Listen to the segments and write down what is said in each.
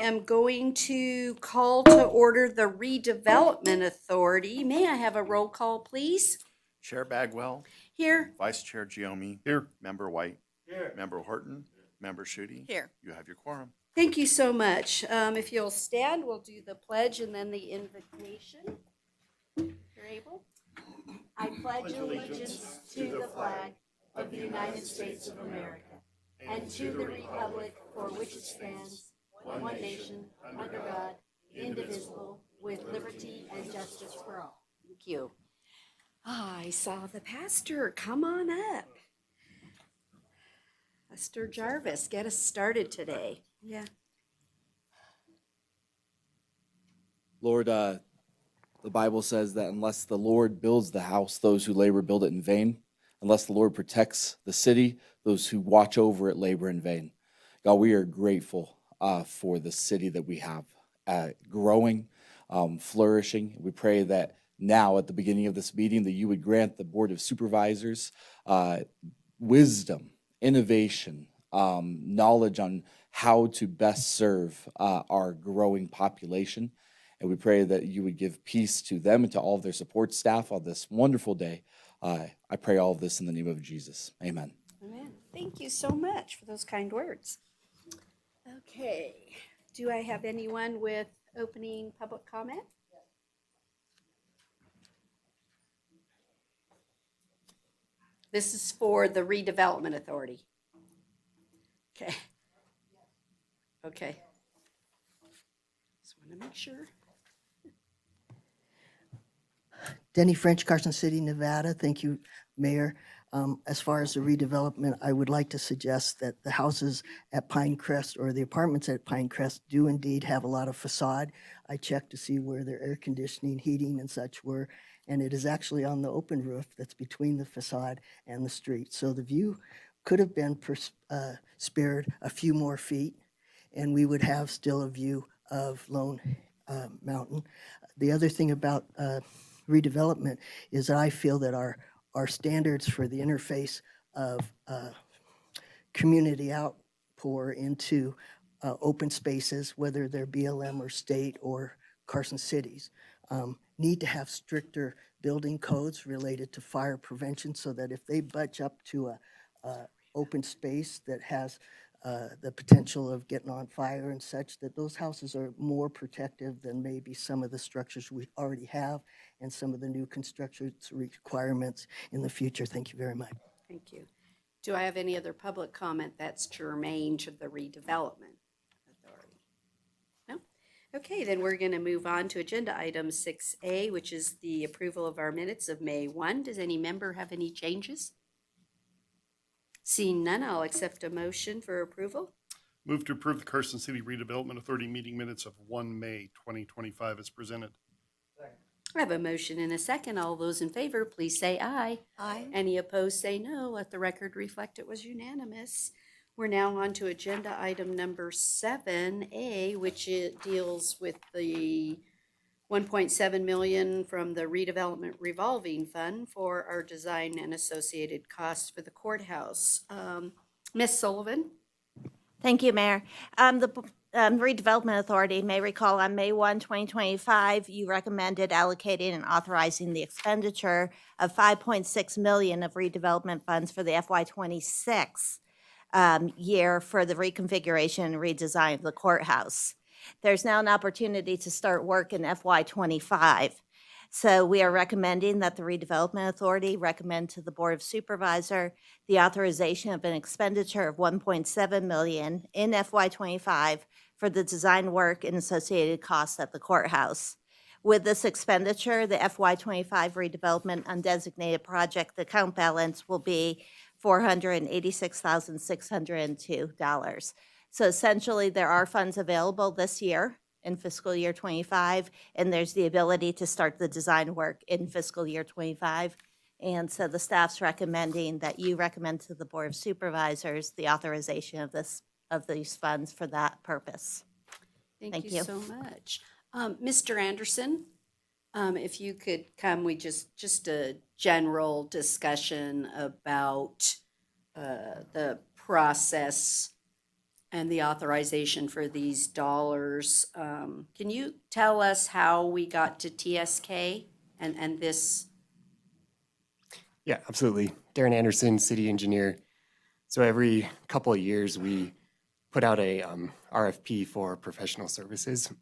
am going to call to order the Redevelopment Authority. May I have a roll call, please? Chair Bagwell, Here. Vice Chair Giomi. Here. Member White. Here. Member Horton. Member Schutte. Here. You have your quorum. Thank you so much. If you'll stand, we'll do the pledge and then the invocation. You're able? I pledge allegiance to the flag of the United States of America and to the republic for which it stands, one nation, under God, indivisible, with liberty and justice for all. Thank you. I saw the pastor. Come on up. Pastor Jarvis, get us started today. Yeah. Lord, the Bible says that unless the Lord builds the house, those who labor build it in vain. Unless the Lord protects the city, those who watch over it labor in vain. God, we are grateful for the city that we have growing, flourishing. We pray that now at the beginning of this meeting that you would grant the Board of Supervisors wisdom, innovation, knowledge on how to best serve our growing population. And we pray that you would give peace to them and to all of their support staff on this wonderful day. I pray all of this in the name of Jesus. Amen. Amen. Thank you so much for those kind words. Okay. Do I have anyone with opening public comment? This is for the Redevelopment Authority. Okay. Okay. Just want to make sure. Denny French, Carson City, Nevada. Thank you, Mayor. As far as the redevelopment, I would like to suggest that the houses at Pinecrest or the apartments at Pinecrest do indeed have a lot of facade. I checked to see where their air conditioning, heating, and such were, and it is actually on the open roof that's between the facade and the street. So the view could have been spared a few more feet, and we would have still a view of Lone Mountain. The other thing about redevelopment is that I feel that our standards for the interface of community outpour into open spaces, whether they're BLM or state or Carson cities, need to have stricter building codes related to fire prevention so that if they budge up to a open space that has the potential of getting on fire and such, that those houses are more protective than maybe some of the structures we already have and some of the new construction requirements in the future. Thank you very much. Thank you. Do I have any other public comment that's germane to the Redevelopment Authority? No? Okay, then we're going to move on to agenda item 6A, which is the approval of our minutes of May 1. Does any member have any changes? Seeing none, I'll accept a motion for approval. Move to approve the Carson City Redevelopment Authority meeting minutes of 1 May 2025 as presented. I have a motion and a second. All those in favor, please say aye. Aye. Any opposed, say no. Let the record reflect it was unanimous. We're now on to agenda item number 7A, which it deals with the $1.7 million from the Redevelopment Revolving Fund for our design and associated costs for the courthouse. Ms. Sullivan? Thank you, Mayor. The Redevelopment Authority may recall on May 1, 2025, you recommended allocating and authorizing the expenditure of $5.6 million of redevelopment funds for the FY26 year for the reconfiguration and redesign of the courthouse. There's now an opportunity to start work in FY25. So we are recommending that the Redevelopment Authority recommend to the Board of Supervisors the authorization of an expenditure of $1.7 million in FY25 for the design work and associated costs at the courthouse. With this expenditure, the FY25 redevelopment undesignated project account balance will be $486,602. So essentially, there are funds available this year in fiscal year 25, and there's the ability to start the design work in fiscal year 25. And so the staff's recommending that you recommend to the Board of Supervisors the authorization of these funds for that purpose. Thank you so much. Mr. Anderson, if you could come, we just a general discussion about the process and the authorization for these dollars. Can you tell us how we got to TSK and this? Yeah, absolutely. Darren Anderson, city engineer. So every couple of years, we put out a RFP for professional services.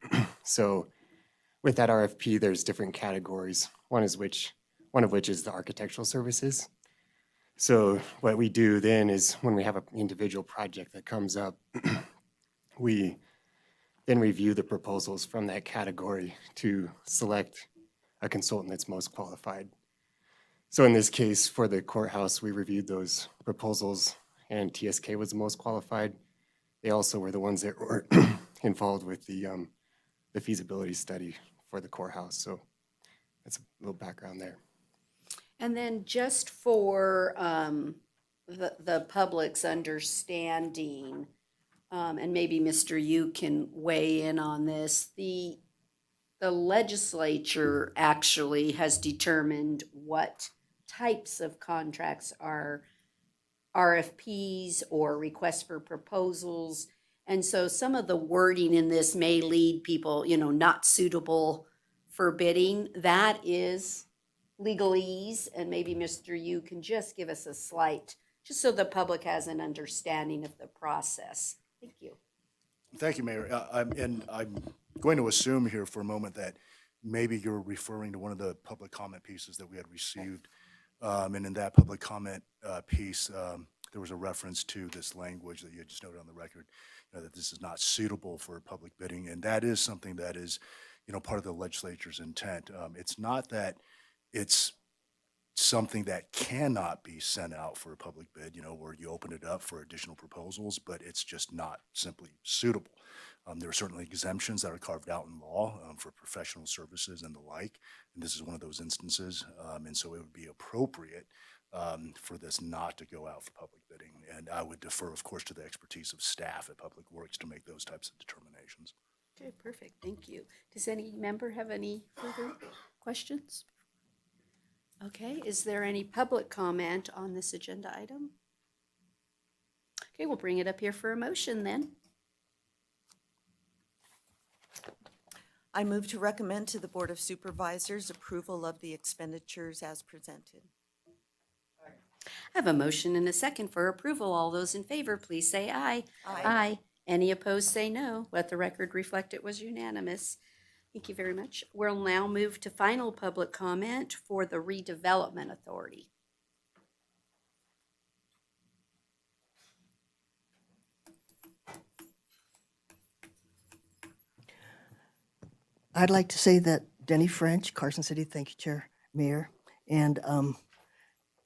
So with that RFP, there's different categories. One of which is the architectural services. So what we do then is when we have an individual project that comes up, we then review the proposals from that category to select a consultant that's most qualified. So in this case, for the courthouse, we reviewed those proposals and TSK was the most qualified. They also were the ones that were involved with the feasibility study for the courthouse. So that's a little background there. And then just for the public's understanding, and maybe Mr. Yu can weigh in on this, the legislature actually has determined what types of contracts are RFPs or requests for proposals. And so some of the wording in this may lead people, not suitable for bidding. That is legalese, and maybe Mr. Yu can just give us a slight, just so the public has an understanding of the process. Thank you. Thank you, Mayor. And I'm going to assume here for a moment that maybe you're referring to one of the public comment pieces that we had received. And in that public comment piece, there was a reference to this language that you had just noted on the record, that this is not suitable for public bidding. And that is something that is, part of the legislature's intent. It's not that it's something that cannot be sent out for a public bid, where you open it up for additional proposals, but it's just not simply suitable. There are certainly exemptions that are carved out in law for professional services and the like, and this is one of those instances. And so it would be appropriate for this not to go out for public bidding. And I would defer, of course, to the expertise of staff at Public Works to make those types of determinations. Okay, perfect. Thank you. Does any member have any further questions? Okay, is there any public comment on this agenda item? Okay, we'll bring it up here for a motion then. I move to recommend to the Board of Supervisors approval of the expenditures as presented. I have a motion and a second for approval. All those in favor, please say aye. Aye. Any opposed, say no. Let the record reflect it was unanimous. Thank you very much. We'll now move to final public comment for the Redevelopment Authority. I'd like to say that Denny French, Carson City, thank you, Chair, Mayor, and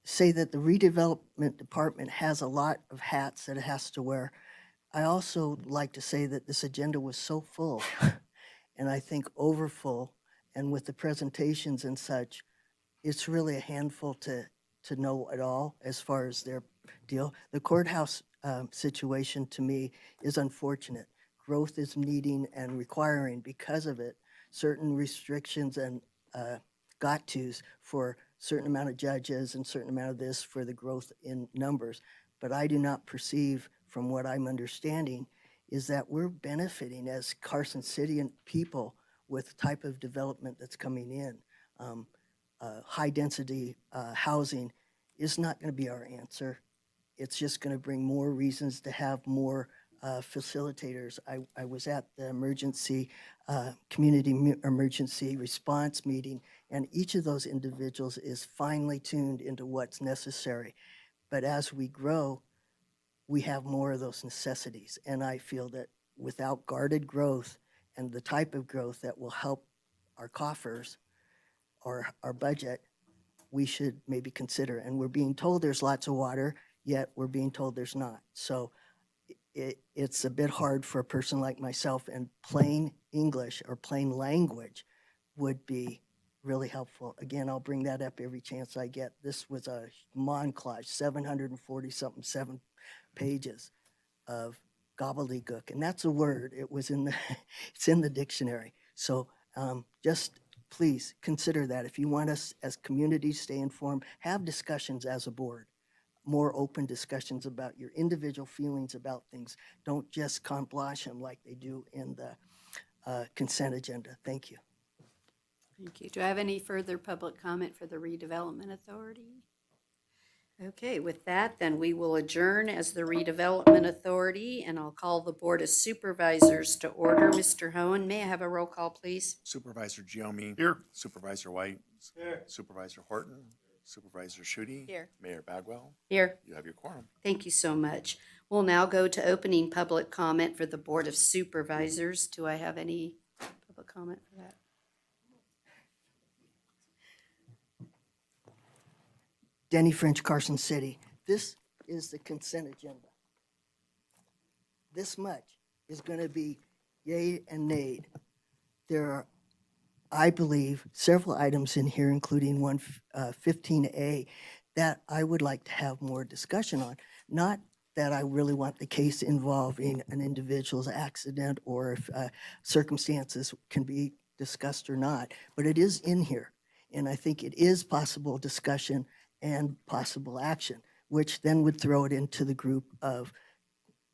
say that the redevelopment department has a lot of hats that it has to wear. I also like to say that this agenda was so full, and I think overfull, and with the presentations and such, it's really a handful to know it all as far as their deal. The courthouse situation to me is unfortunate. Growth is needing and requiring, because of it, certain restrictions and got-tos for certain amount of judges and certain amount of this for the growth in numbers. But I do not perceive, from what I'm understanding, is that we're benefiting as Carson City and people with the type of development that's coming in. High-density housing is not going to be our answer. It's just going to bring more reasons to have more facilitators. I was at the community emergency response meeting, and each of those individuals is finely tuned into what's necessary. But as we grow, we have more of those necessities. And I feel that without guarded growth and the type of growth that will help our coffers or our budget, we should maybe consider. And we're being told there's lots of water, yet we're being told there's not. So it's a bit hard for a person like myself, and plain English or plain language would be really helpful. Again, I'll bring that up every chance I get. This was a montage, 740-something, 7 pages of gobbledygook, and that's a word. It was in the, it's in the dictionary. So just please consider that. If you want us as communities stay informed, have discussions as a board. more open discussions about your individual feelings about things. Don't just carte blanche them like they do in the consent agenda. Thank you. Thank you. Do I have any further public comment for the Redevelopment Authority? Okay, with that, then we will adjourn as the Redevelopment Authority, and I'll call the Board of Supervisors to order. Mr. Hohen, may I have a roll call, please? Supervisor Giomi. Here. Supervisor White. Supervisor Horton. Supervisor Shooty. Here. Mayor Bagwell. Here. You have your quorum. Thank you so much. We'll now go to opening public comment for the Board of Supervisors. Do I have any public comment for that? Denny French, Carson City. This is the consent agenda. This much is going to be yay and nay. There are, I believe, several items in here, including 15A, that I would like to have more discussion on. Not that I really want the case involving an individual's accident or if circumstances can be discussed or not, but it is in here. And I think it is possible discussion and possible action, which then would throw it into the group of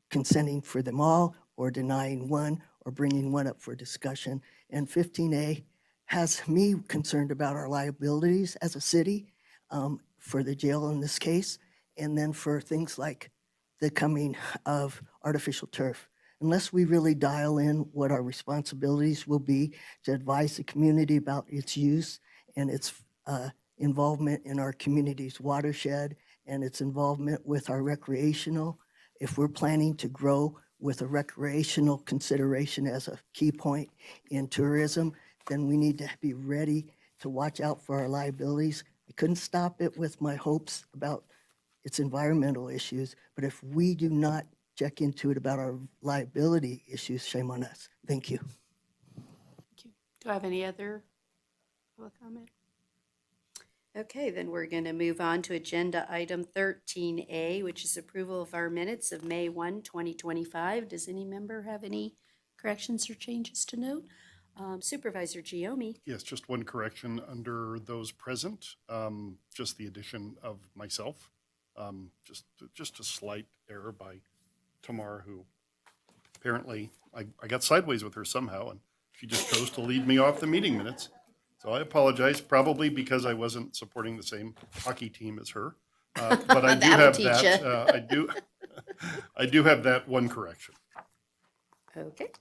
consenting for them all or denying one or bringing one up for discussion. And 15A has me concerned about our liabilities as a city for the jail in this case, and then for things like the coming of artificial turf. Unless we really dial in what our responsibilities will be to advise the community about its use and its involvement in our community's watershed and its involvement with our recreational. If we're planning to grow with a recreational consideration as a key point in tourism, then we need to be ready to watch out for our liabilities. I couldn't stop it with my hopes about its environmental issues, but if we do not check into it about our liability issues, shame on us. Thank you. Thank you. Do I have any other public comment? Okay, then we're going to move on to agenda item 13A, which is approval of our minutes of May 1, 2025. Does any member have any corrections or changes to note? Supervisor Giomi. Yes, just one correction under those present, just the addition of myself. Just a slight error by Tamar, who apparently I got sideways with her somehow, and she just chose to lead me off the meeting minutes. So I apologize, probably because I wasn't supporting the same hockey team as her. But I do have that. I do have that one correction. Okay.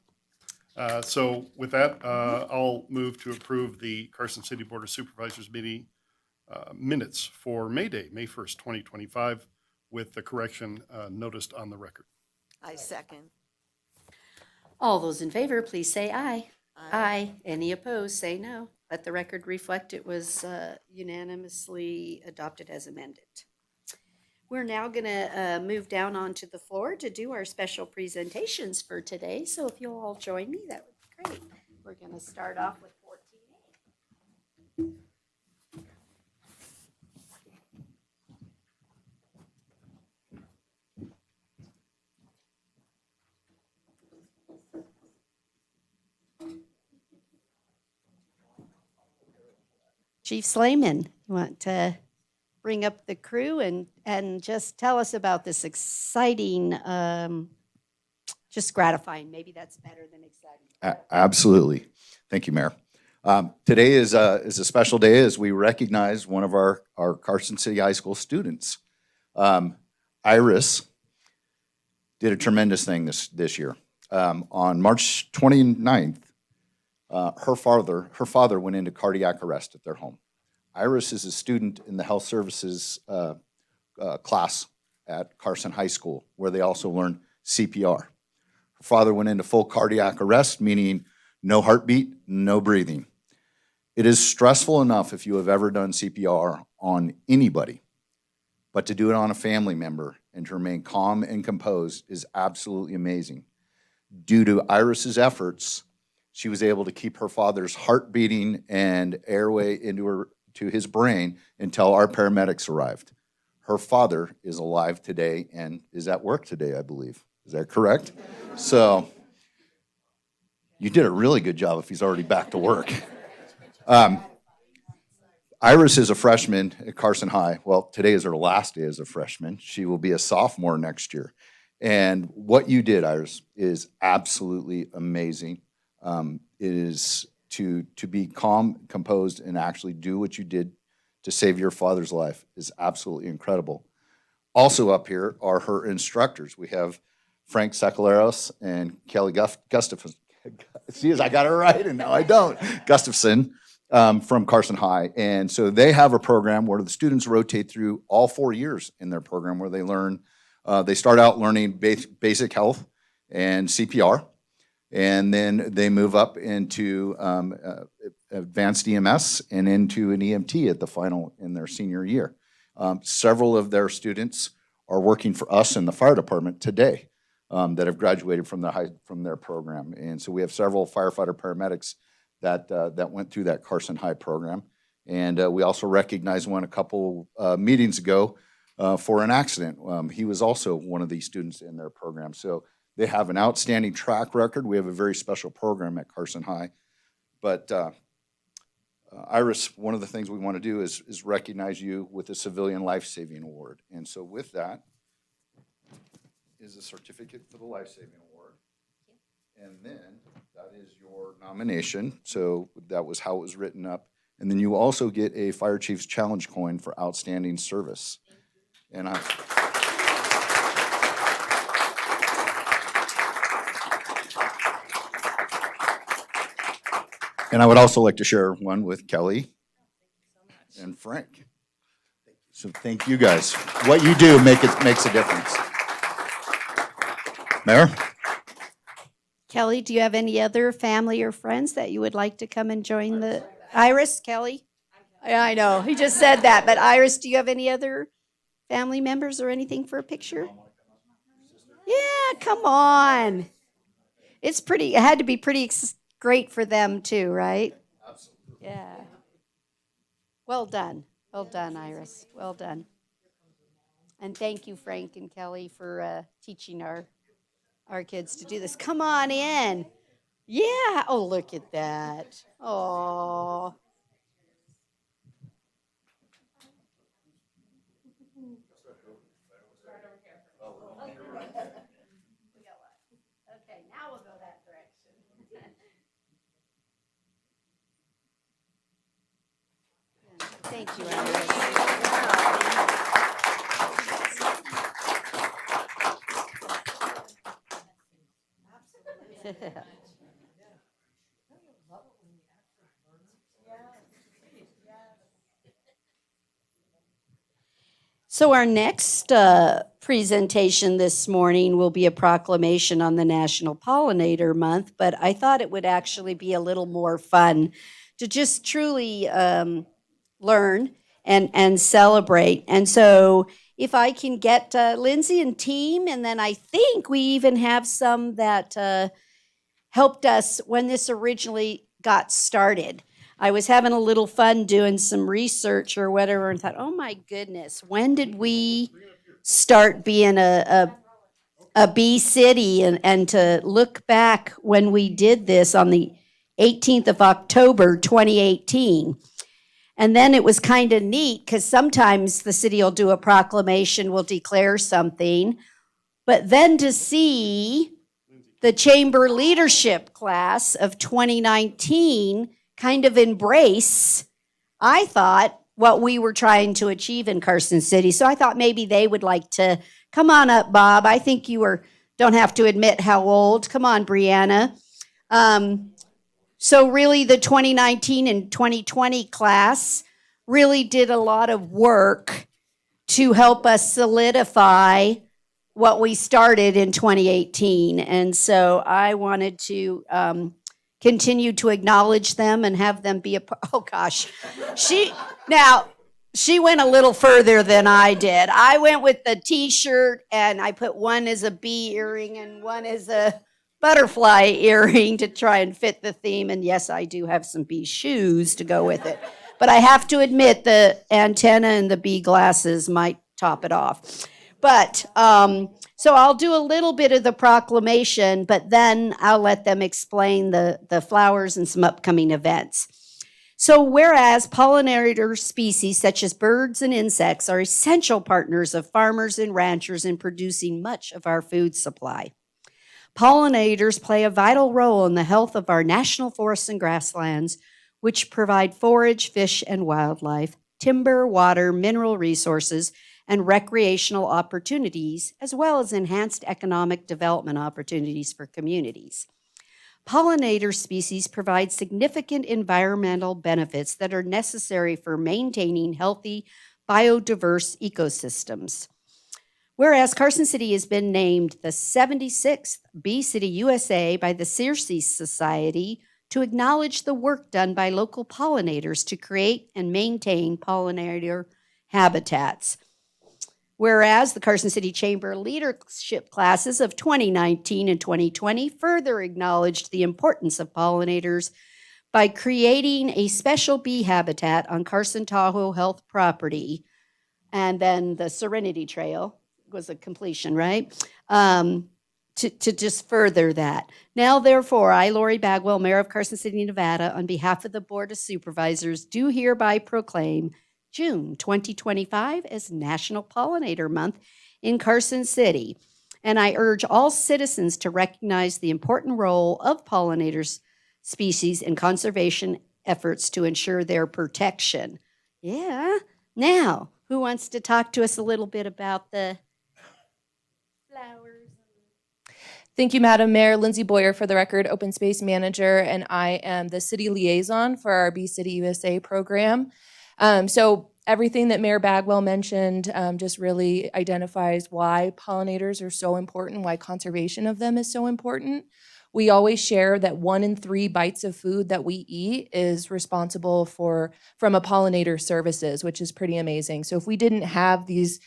So with that, I'll move to approve the Carson City Board of Supervisors meeting minutes for May Day, May 1st, 2025, with the correction noticed on the record. I second. All those in favor, please say aye. Aye. Any opposed, say no. Let the record reflect it was unanimously adopted as amended. We're now going to move down onto the floor to do our special presentations for today. So if you'll all join me, that would be great. We're going to start off with 14A. Chief Slayman, you want to bring up the crew and just tell us about this exciting, just gratifying, maybe that's better than exciting. Absolutely. Thank you, Mayor. Today is a special day as we recognize one of our Carson City High School students. Iris did a tremendous thing this year. On March 29th, her father went into cardiac arrest at their home. Iris is a student in the health services class at Carson High School, where they also learn CPR. Her father went into full cardiac arrest, meaning no heartbeat, no breathing. It is stressful enough if you have ever done CPR on anybody, but to do it on a family member and to remain calm and composed is absolutely amazing. Due to Iris's efforts, she was able to keep her father's heart beating and airway to his brain until our paramedics arrived. Her father is alive today and is at work today, I believe. Is that correct? So you did a really good job if he's already back to work. Iris is a freshman at Carson High. Well, today is her last day as a freshman. She will be a sophomore next year. And what you did, Iris, is absolutely amazing. It is to be calm, composed, and actually do what you did to save your father's life is absolutely incredible. Also up here are her instructors. We have Frank Sakaleros and Kelly Gustafson. See, as I got it right, and now I don't. Gustafson from Carson High. And so they have a program where the students rotate through all 4 years in their program where they learn, they start out learning basic health and CPR, and then they move up into advanced EMS and into an EMT at the final in their senior year. Several of their students are working for us in the fire department today that have graduated from their program. And so we have several firefighter paramedics that went through that Carson High program. And we also recognized one a couple meetings ago for an accident. He was also one of these students in their program. So they have an outstanding track record. We have a very special program at Carson High. But Iris, one of the things we want to do is recognize you with a Civilian Life Saving Award. And so with that is a certificate for the Life Saving Award. And then that is your nomination. So that was how it was written up. And then you also get a Fire Chief's Challenge coin for outstanding service. And I would also like to share one with Kelly and Frank. So thank you guys. What you do makes a difference. Mayor? Kelly, do you have any other family or friends that you would like to come and join the, Iris, Kelly? Yeah, I know, he just said that, but Iris, do you have any other family members or anything for a picture? Yeah, come on. It had to be pretty great for them too, right? Absolutely. Yeah. Well done, Iris, well done. And thank you, Frank and Kelly, for teaching our kids to do this. Come on in. Yeah. Oh, look at that. Oh. Okay, now we'll go that direction. Thank you, Iris. So our next presentation this morning will be a proclamation on the National Pollinator Month, but I thought it would actually be a little more fun to just truly learn and celebrate. And so if I can get Lindsay and team, and then I think we even have some that helped us when this originally got started. I was having a little fun doing some research or whatever and thought, oh my goodness, when did we start being a bee city? And to look back when we did this on the 18th of October, 2018. And then it was kind of neat because sometimes the city will do a proclamation, will declare something, but then to see the chamber leadership class of 2019 kind of embrace, I thought, what we were trying to achieve in Carson City. So I thought maybe they would like to come on up, Bob. I think you don't have to admit how old. Come on, Brianna. So really the 2019 and 2020 class really did a lot of work to help us solidify what we started in 2018. And so I wanted to continue to acknowledge them and have them be oh gosh. She went a little further than I did. I went with the t-shirt and I put one as a bee earring and one as a butterfly earring to try and fit the theme. And yes, I do have some bee shoes to go with it. But I have to admit the antenna and the bee glasses might top it off. But so I'll do a little bit of the proclamation, but then I'll let them explain the flowers and some upcoming events. So whereas pollinator species such as birds and insects are essential partners of farmers and ranchers in producing much of our food supply. Pollinators play a vital role in the health of our national forests and grasslands, which provide forage, fish, and wildlife, timber, water, mineral resources, and recreational opportunities, as well as enhanced economic development opportunities for communities. Pollinator species provide significant environmental benefits that are necessary for maintaining healthy, biodiverse ecosystems. Whereas Carson City has been named the 76th Bee City USA by the Circe Society to acknowledge the work done by local pollinators to create and maintain pollinator habitats. Whereas the Carson City Chamber leadership classes of 2019 and 2020 further acknowledged the importance of pollinators by creating a special bee habitat on Carson Tahoe Health property. And then the Serenity Trail was a completion, right? To just further that. Now, therefore, I, Lori Bagwell, Mayor of Carson City, Nevada, on behalf of the Board of Supervisors, do hereby proclaim June 2025 as National Pollinator Month in Carson City. And I urge all citizens to recognize the important role of pollinators species in conservation efforts to ensure their protection. Yeah. Now, who wants to talk to us a little bit about the flowers? Thank you, Madam Mayor. Lindsay Boyer, for the record, Open Space Manager, and I am the City Liaison for our Bee City USA program. So everything that Mayor Bagwell mentioned just really identifies why pollinators are so important, why conservation of them is so important. We always share that 1 in 3 bites of food that we eat is responsible from a pollinator services, which is pretty amazing. So if we didn't have these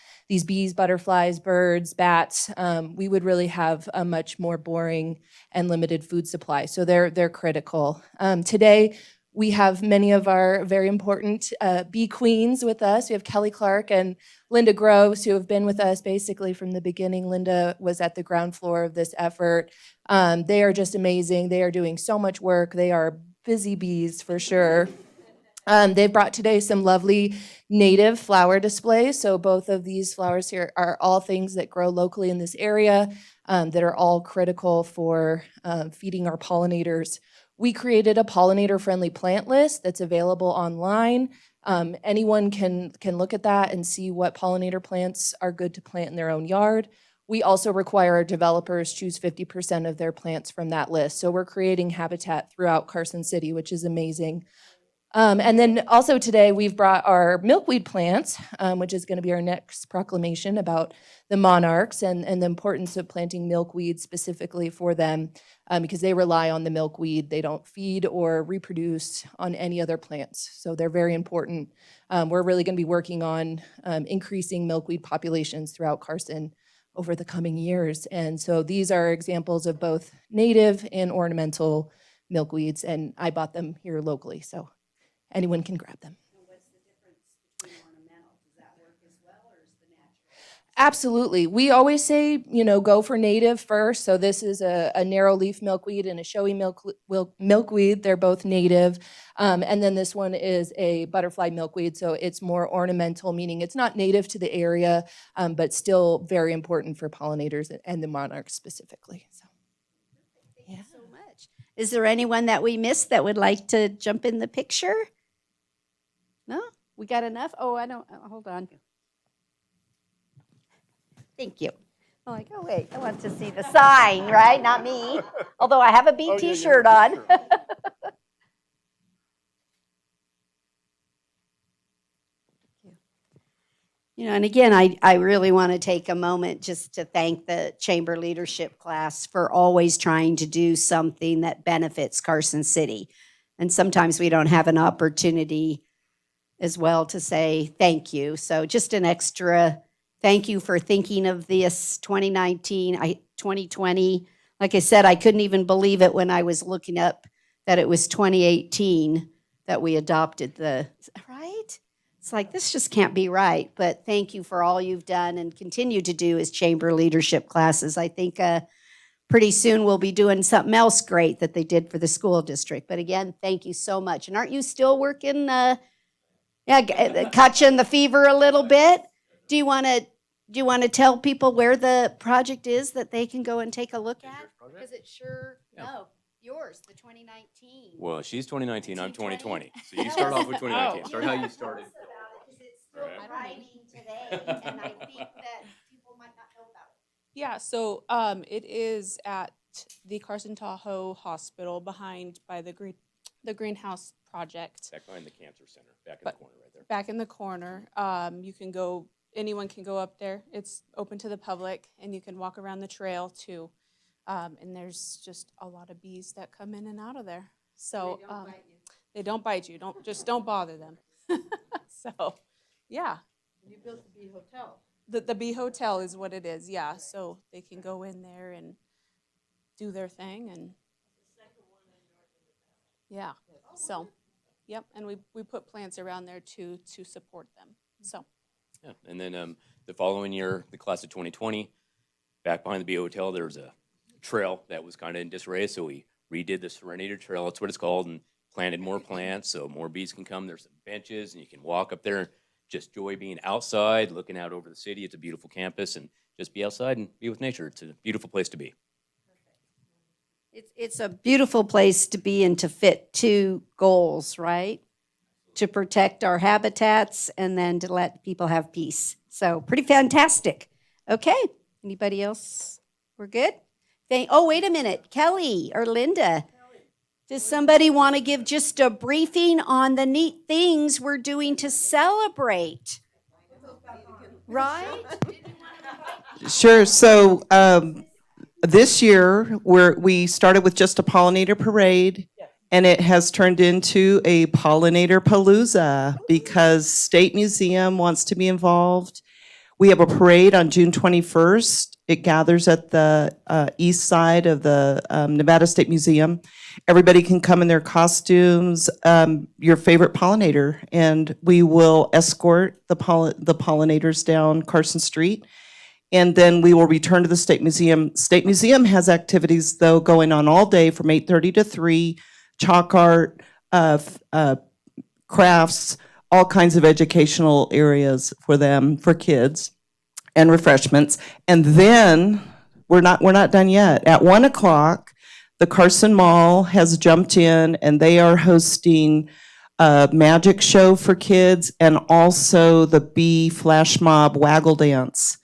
bees, butterflies, birds, bats, we would really have a much more boring and limited food supply. So they're critical. Today, we have many of our very important bee queens with us. We have Kelly Clark and Linda Groves, who have been with us basically from the beginning. Linda was at the ground floor of this effort. They are just amazing. They are doing so much work. They are busy bees for sure. They've brought today some lovely native flower displays. So both of these flowers here are all things that grow locally in this area that are all critical for feeding our pollinators. We created a pollinator-friendly plant list that's available online. Anyone can look at that and see what pollinator plants are good to plant in their own yard. We also require our developers choose 50% of their plants from that list. So we're creating habitat throughout Carson City, which is amazing. And then also today, we've brought our milkweed plants, which is going to be our next proclamation about the monarchs and the importance of planting milkweed specifically for them because they rely on the milkweed. They don't feed or reproduce on any other plants. So they're very important. We're really going to be working on increasing milkweed populations throughout Carson over the coming years. And so these are examples of both native and ornamental milkweeds, and I bought them here locally. So anyone can grab them. What's the difference between ornamental? Does that work as well, or is the natural? Absolutely. We always say, go for native first. So this is a narrow leaf milkweed and a showy milkweed. They're both native. And then this one is a butterfly milkweed. So it's more ornamental, meaning it's not native to the area, but still very important for pollinators and the monarchs specifically. So. Thank you so much. Is there anyone that we missed that would like to jump in the picture? No? We got enough? Oh, I don't, hold on. Thank you. I'm like, oh, wait, I want to see the sign, right? Not me. Although I have a bee t-shirt on. And again, I really want to take a moment just to thank the Chamber leadership class for always trying to do something that benefits Carson City. And sometimes we don't have an opportunity as well to say thank you. So just an extra thank you for thinking of this 2020. Like I said, I couldn't even believe it when I was looking up that it was 2018 that we adopted right? It's like, this just can't be right. But thank you for all you've done and continue to do as Chamber leadership classes. I think pretty soon we'll be doing something else great that they did for the school district. But again, thank you so much. And aren't you still working, catching the fever a little bit? Do you want to tell people where the project is that they can go and take a look at? Because it sure, no, yours, the 2019. Well, she's 2019, I'm 2020. 2020. So you start off with 2019. Start how you started. Because it's still Right. writing today, and I think that people might not know about it. Yeah, so it is at the Carson Tahoe Hospital behind by the greenhouse project. Back behind the cancer center, back in But- the corner right there. Back in the corner. You can go, anyone can go up there. It's open to the public and you can walk around the trail too. And there's just a lot of bees that come in and out of there. So they don't bite you. Don't bother them. So, yeah. You built the Bee Hotel. The bee hotel is what it is, yeah. So they can go in there and do their thing and. Yeah, so, yep, and we put plants around there to support them, so. Yeah, and then the following year, the class of 2020, back behind the B Hotel, there was a trail that was kind of in disarray, so we redid the Serenity Trail, that's what it's called, and planted more plants so more bees can come. There's some benches and you can walk up there, just enjoy being outside, looking out over the city. It's a beautiful campus, and just be outside and be with nature. It's a beautiful place to be. It's a beautiful place to be and to fit two goals, right? To protect our habitats and then to let people have peace. So pretty fantastic. Okay, anybody else? We're good? Oh, wait a minute, Kelly or Linda. Does somebody want to give just a briefing on the neat things we're doing to celebrate? Right? Sure. So this year, we started with just a pollinator parade, and it has turned into a pollinator palooza because State Museum wants to be involved. We have a parade on June 21st. It gathers at the east side of the Nevada State Museum. Everybody can come in their costumes, your favorite pollinator, and we will escort the pollinators down Carson Street. And then we will return to the State Museum. State Museum has activities, though, going on all day from 8:30 to 3, chalk art, crafts, all kinds of educational areas for them, for kids, and refreshments. And then, we're not done yet. At 1 o'clock, the Carson Mall has jumped in, and they are hosting a magic show for kids and also the Bee Flash Mob Waggle Dance.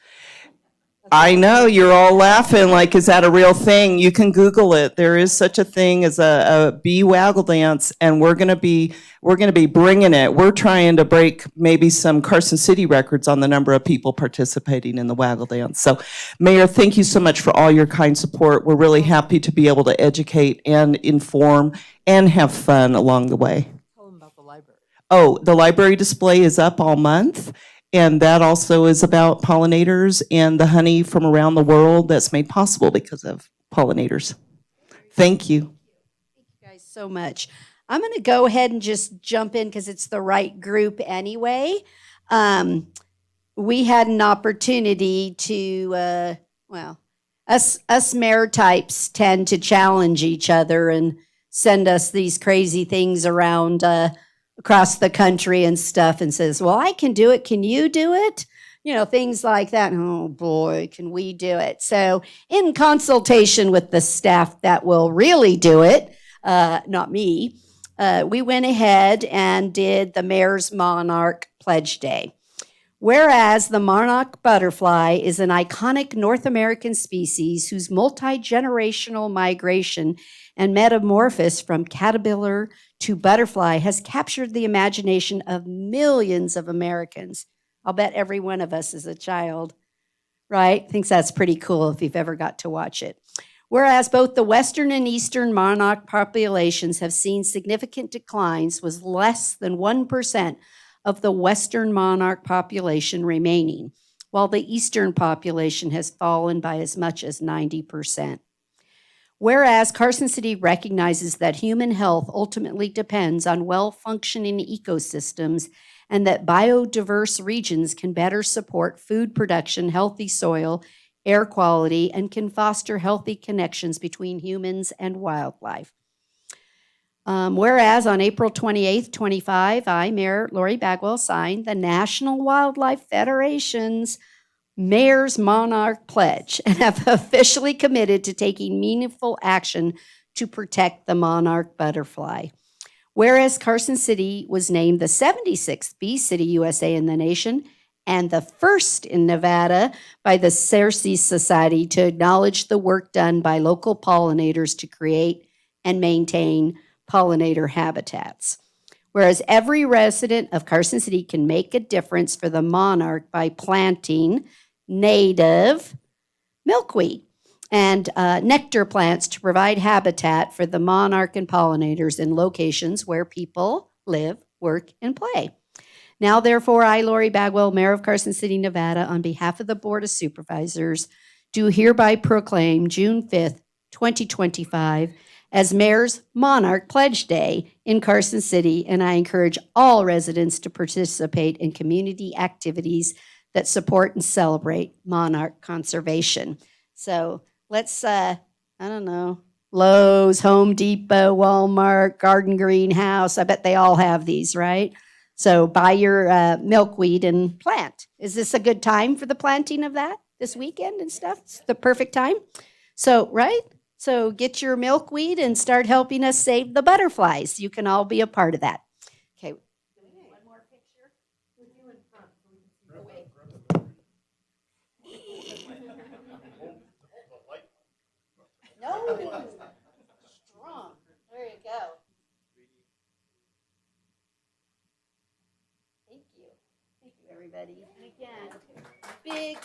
I know, you're all laughing like, is that a real thing? You can Google it. There is such a thing as a bee waggle dance, and we're gonna be bringing it. We're trying to break maybe some Carson City records on the number of people participating in the waggle dance. So, Mayor, thank you so much for all your kind support. We're really happy to be able to educate and inform and have fun along the way. Tell them about the library. Oh, the library display is up all month. And that also is about pollinators and the honey from around the world that's made possible because of pollinators. Thank you. Thank you guys so much. I'm going to go ahead and just jump in because it's the right group anyway. We had an opportunity to, us mayor types tend to challenge each other and send us these crazy things around across the country and stuff and says, well, I can do it. Can you do it? You know, things like that. Oh boy, can we do it? So in consultation with the staff that will really do it, not me, we went ahead and did the Mayor's Monarch Pledge Day. Whereas the monarch butterfly is an iconic North American species whose multi-generational migration and metamorphosis from caterpillar to butterfly has captured the imagination of millions of Americans. I'll bet every one of us as a child, right? Thinks that's pretty cool if you've ever got to watch it. Whereas both the western and eastern monarch populations have seen significant declines, with less than 1% of the western monarch population remaining, while the eastern population has fallen by as much as 90%. Whereas Carson City recognizes that human health ultimately depends on well-functioning ecosystems and that biodiverse regions can better support food production, healthy soil, air quality, and can foster healthy connections between humans and wildlife. Whereas on April 28th, 25, I, Mayor Lori Bagwell, signed the National Wildlife Federation's Mayor's Monarch Pledge and have officially committed to taking meaningful action to protect the monarch butterfly. Whereas Carson City was named the 76th Bee City USA in the nation and the first in Nevada by the Ceres Society to acknowledge the work done by local pollinators to create and maintain pollinator habitats. Whereas every resident of Carson City can make a difference for the monarch by planting native milkweed and nectar plants to provide habitat for the monarch and pollinators in locations where people live, work, and play. Now, therefore, I, Lori Bagwell, Mayor of Carson City, Nevada, on behalf of the Board of Supervisors, do hereby proclaim June 5th, 2025 as Mayor's Monarch Pledge Day in Carson City, and I encourage all residents to participate in community activities that support and celebrate monarch conservation. So let's, I don't know, Lowe's, Home Depot, Walmart, Garden Greenhouse, I bet they all have these, right? So buy your milkweed and plant. Is this a good time for the planting of that this weekend and stuff? It's the perfect time. So, right? So get your milkweed and start helping us save the butterflies. You can all be a part of that. Okay. One more picture with you in front so we can see the way. No. Strong. There you go. Thank you. Thank you, everybody. And again, big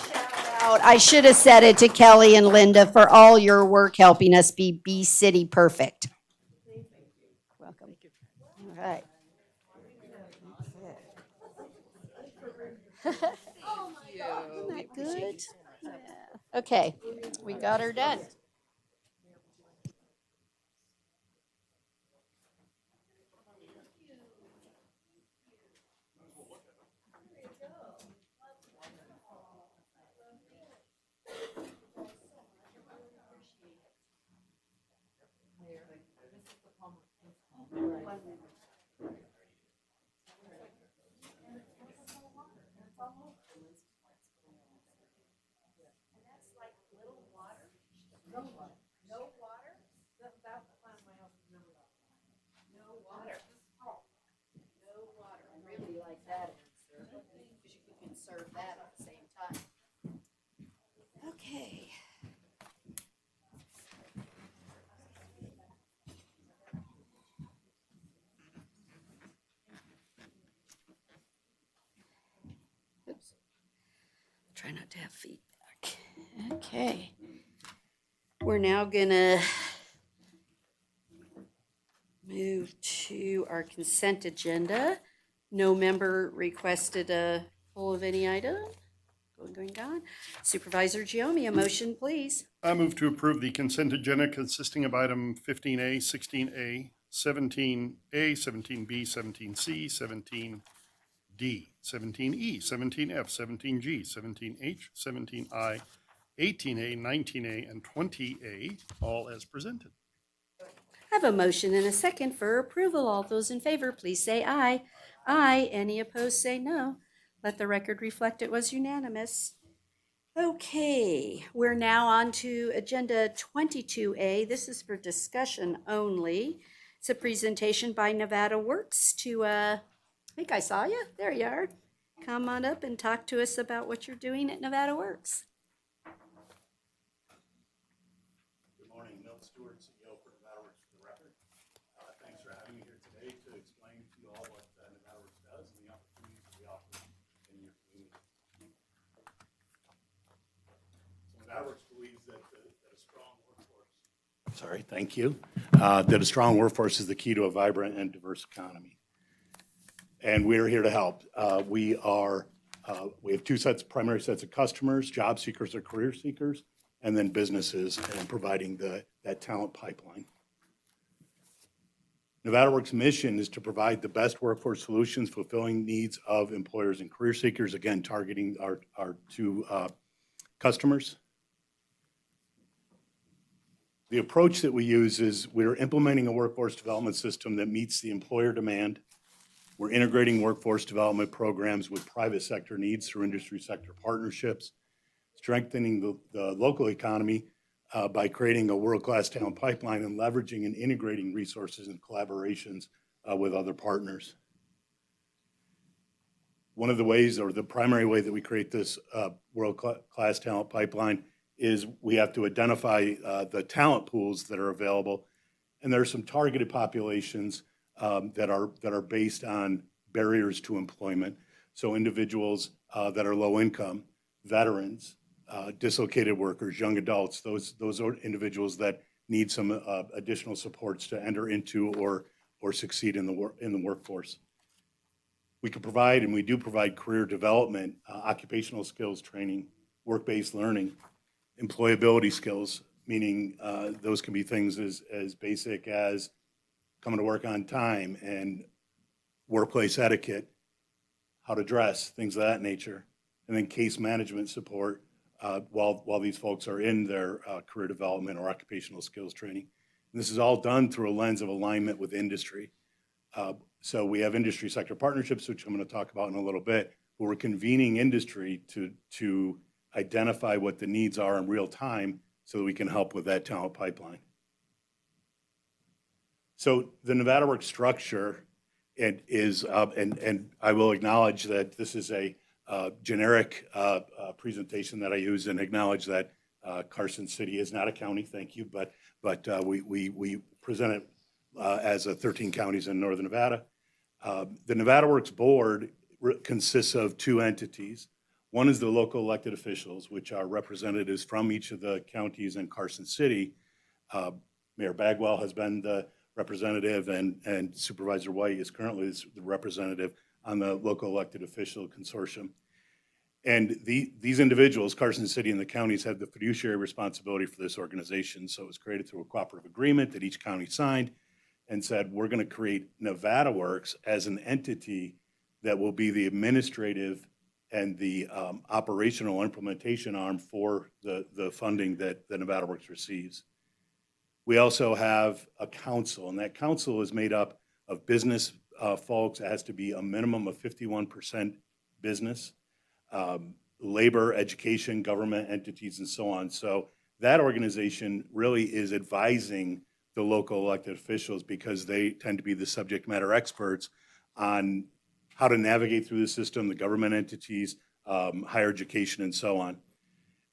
shout out. I should have said it to Kelly and Linda for all your work helping us be Bee City perfect. Welcome. All right. Isn't that good? Yeah. Okay, we got her done. Serve that at the same time. Okay. Oops. Try not to have feedback. Okay. We're now gonna move to our consent agenda. No member requested a pull of any item. Going. Supervisor Giomi, a motion, please. I move to approve the consent agenda consisting of item 15A, 16A, 17A, 17B, 17C, 17D, 17E, 17F, 17G, 17H, 17I, 18A, 19A, and 20A, all as presented. I have a motion and a second for approval. All those in favor, please say aye. Aye. Any opposed, say no. Let the record reflect it was unanimous. Okay, we're now on to Agenda 22A. This is for discussion only. It's a presentation by Nevada Works to, I think I saw you. There you are. Come on up and talk to us about what you're doing at Nevada Works. Good morning, Milt Stewart, CEO for Nevada Works for the record. Thanks for having me here today to explain to you all what Nevada Works does and the opportunities that we offer in your community. So Nevada Works believes that a strong workforce. Sorry, thank you. That a strong workforce is the key to a vibrant and diverse economy. And we're here to help. We have two primary sets of customers, job seekers or career seekers, and then businesses, and providing that talent pipeline. Nevada Works' mission is to provide the best workforce solutions, fulfilling needs of employers and career seekers, again, targeting our two customers. The approach that we use is we're implementing a workforce development system that meets the employer demand. We're integrating workforce development programs with private sector needs through industry sector partnerships, strengthening the local economy by creating a world-class talent pipeline and leveraging and integrating resources and collaborations with other partners. One of the ways, or the primary way that we create this world-class talent pipeline is we have to identify the talent pools that are available. And there are some targeted populations that are based on barriers to employment. So individuals that are low income, veterans, dislocated workers, young adults, those are individuals that need some additional supports to enter into or succeed in the workforce. We can provide, and we do provide, career development, occupational skills training, work-based learning, employability skills, meaning those can be things as basic as coming to work on time and workplace etiquette, how to dress, things of that nature, and then case management support while these folks are in their career development or occupational skills training. And this is all done through a lens of alignment with industry. So we have industry sector partnerships, which I'm going to talk about in a little bit, but we're convening industry to identify what the needs are in real time so that we can help with that talent pipeline. So the Nevada Works structure is, and I will acknowledge that this is a generic presentation that I use, and acknowledge that Carson City is not a county, thank you, but we present it as 13 counties in northern Nevada. The Nevada Works Board consists of two entities. One is the local elected officials, which are representatives from each of the counties in Carson City. Mayor Bagwell has been the representative, and Supervisor White is currently the representative on the local elected official consortium. And these individuals, Carson City and the counties, have the fiduciary responsibility for this organization. So it was created through a cooperative agreement that each county signed and said, we're going to create Nevada Works as an entity that will be the administrative and the operational implementation arm for the funding that the Nevada Works receives. We also have a council, and that council is made up of business folks. It has to be a minimum of 51% business, labor, education, government entities, and so on. So that organization really is advising the local elected officials because they tend to be the subject matter experts on how to navigate through the system, the government entities, higher education, and so on.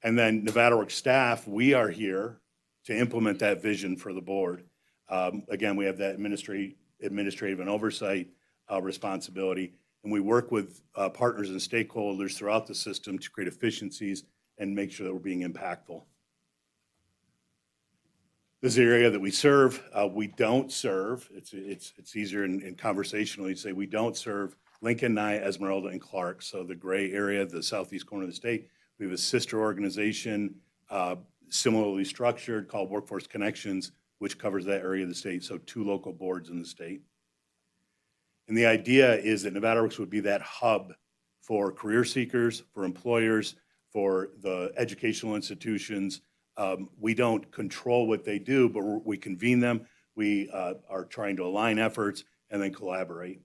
And then Nevada Works staff, we are here to implement that vision for the board. Again, we have that administrative and oversight responsibility, and we work with partners and stakeholders throughout the system to create efficiencies and make sure that we're being impactful. This is the area that we serve. We don't serve, it's easier in conversationally to say we don't serve Lincoln, Nye, Esmeralda, and Clark. So the gray area, the southeast corner of the state, we have a sister organization, similarly structured, called Workforce Connections, which covers that area of the state, so 2 local boards in the state. And the idea is that Nevada Works would be that hub for career seekers, for employers, for the educational institutions. We don't control what they do, but we convene them. We are trying to align efforts and then collaborate.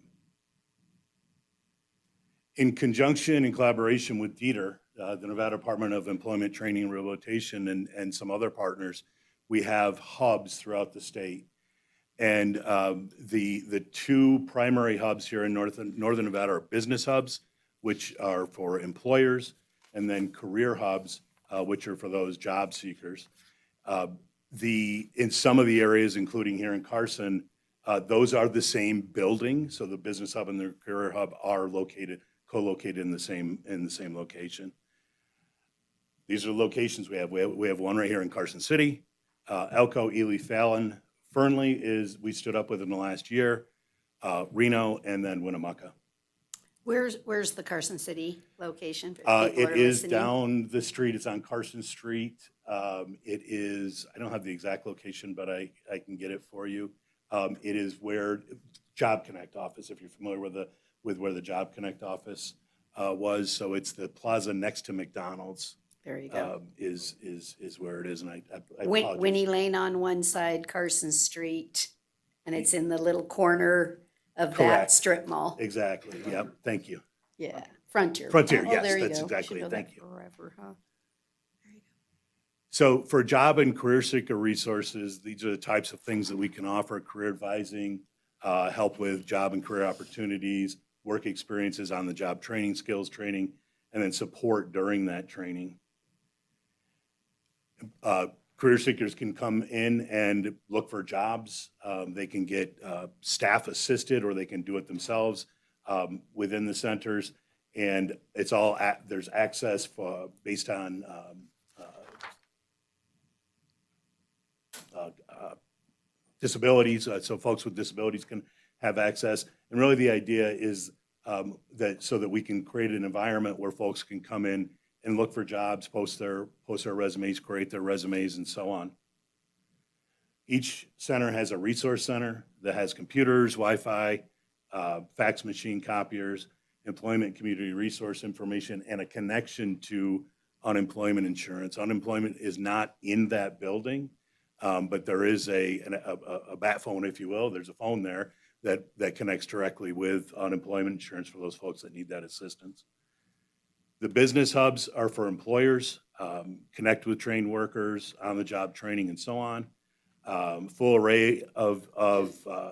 In conjunction and collaboration with DETR, the Nevada Department of Employment, Training, and Rehabilitation, and some other partners, we have hubs throughout the state. And the 2 primary hubs here in northern Nevada are business hubs, which are for employers, and then career hubs, which are for those job seekers. In some of the areas, including here in Carson, those are the same building. So the business hub and the career hub are co-located in the same location. These are the locations we have. We have one right here in Carson City. Elko, Ely, Fallon, Fernley we stood up with in the last year, Reno, and then Winnemucca. Where's the Carson City location? It is down the street. It's on Carson Street. It is, I don't have the exact location, but I can get it for you. It is where Job Connect office, if you're familiar with where the Job Connect office was. So it's the plaza next to McDonald's. There you go. is where it is, and I Winnie apologize. Lane on one side, Carson Street, and it's in the little corner of that Correct. strip mall. Exactly, yep, thank you. Yeah, Frontier. Frontier, Oh, yes, there you that's go. exactly Should it. know Thank that you. Forever, huh? So for job and career seeker resources, these are the types of things that we can offer: career advising, help with job and career opportunities, work experiences on the job training, skills training, and then support during that training. Career seekers can come in and look for jobs. They can get staff assisted, or they can do it themselves within the centers. And it's all, there's access for, based on disabilities, so folks with disabilities can have access. And really the idea is that so that we can create an environment where folks can come in and look for jobs, post their resumes, create their resumes, and so on. Each center has a resource center that has computers, Wi-Fi, fax machine copiers, employment and community resource information, and a connection to unemployment insurance. Unemployment is not in that building, but there is a bat phone, if you will. There's a phone there that connects directly with unemployment insurance for those folks that need that assistance. The business hubs are for employers, connect with trained workers, on-the-job training, and so on. Full array of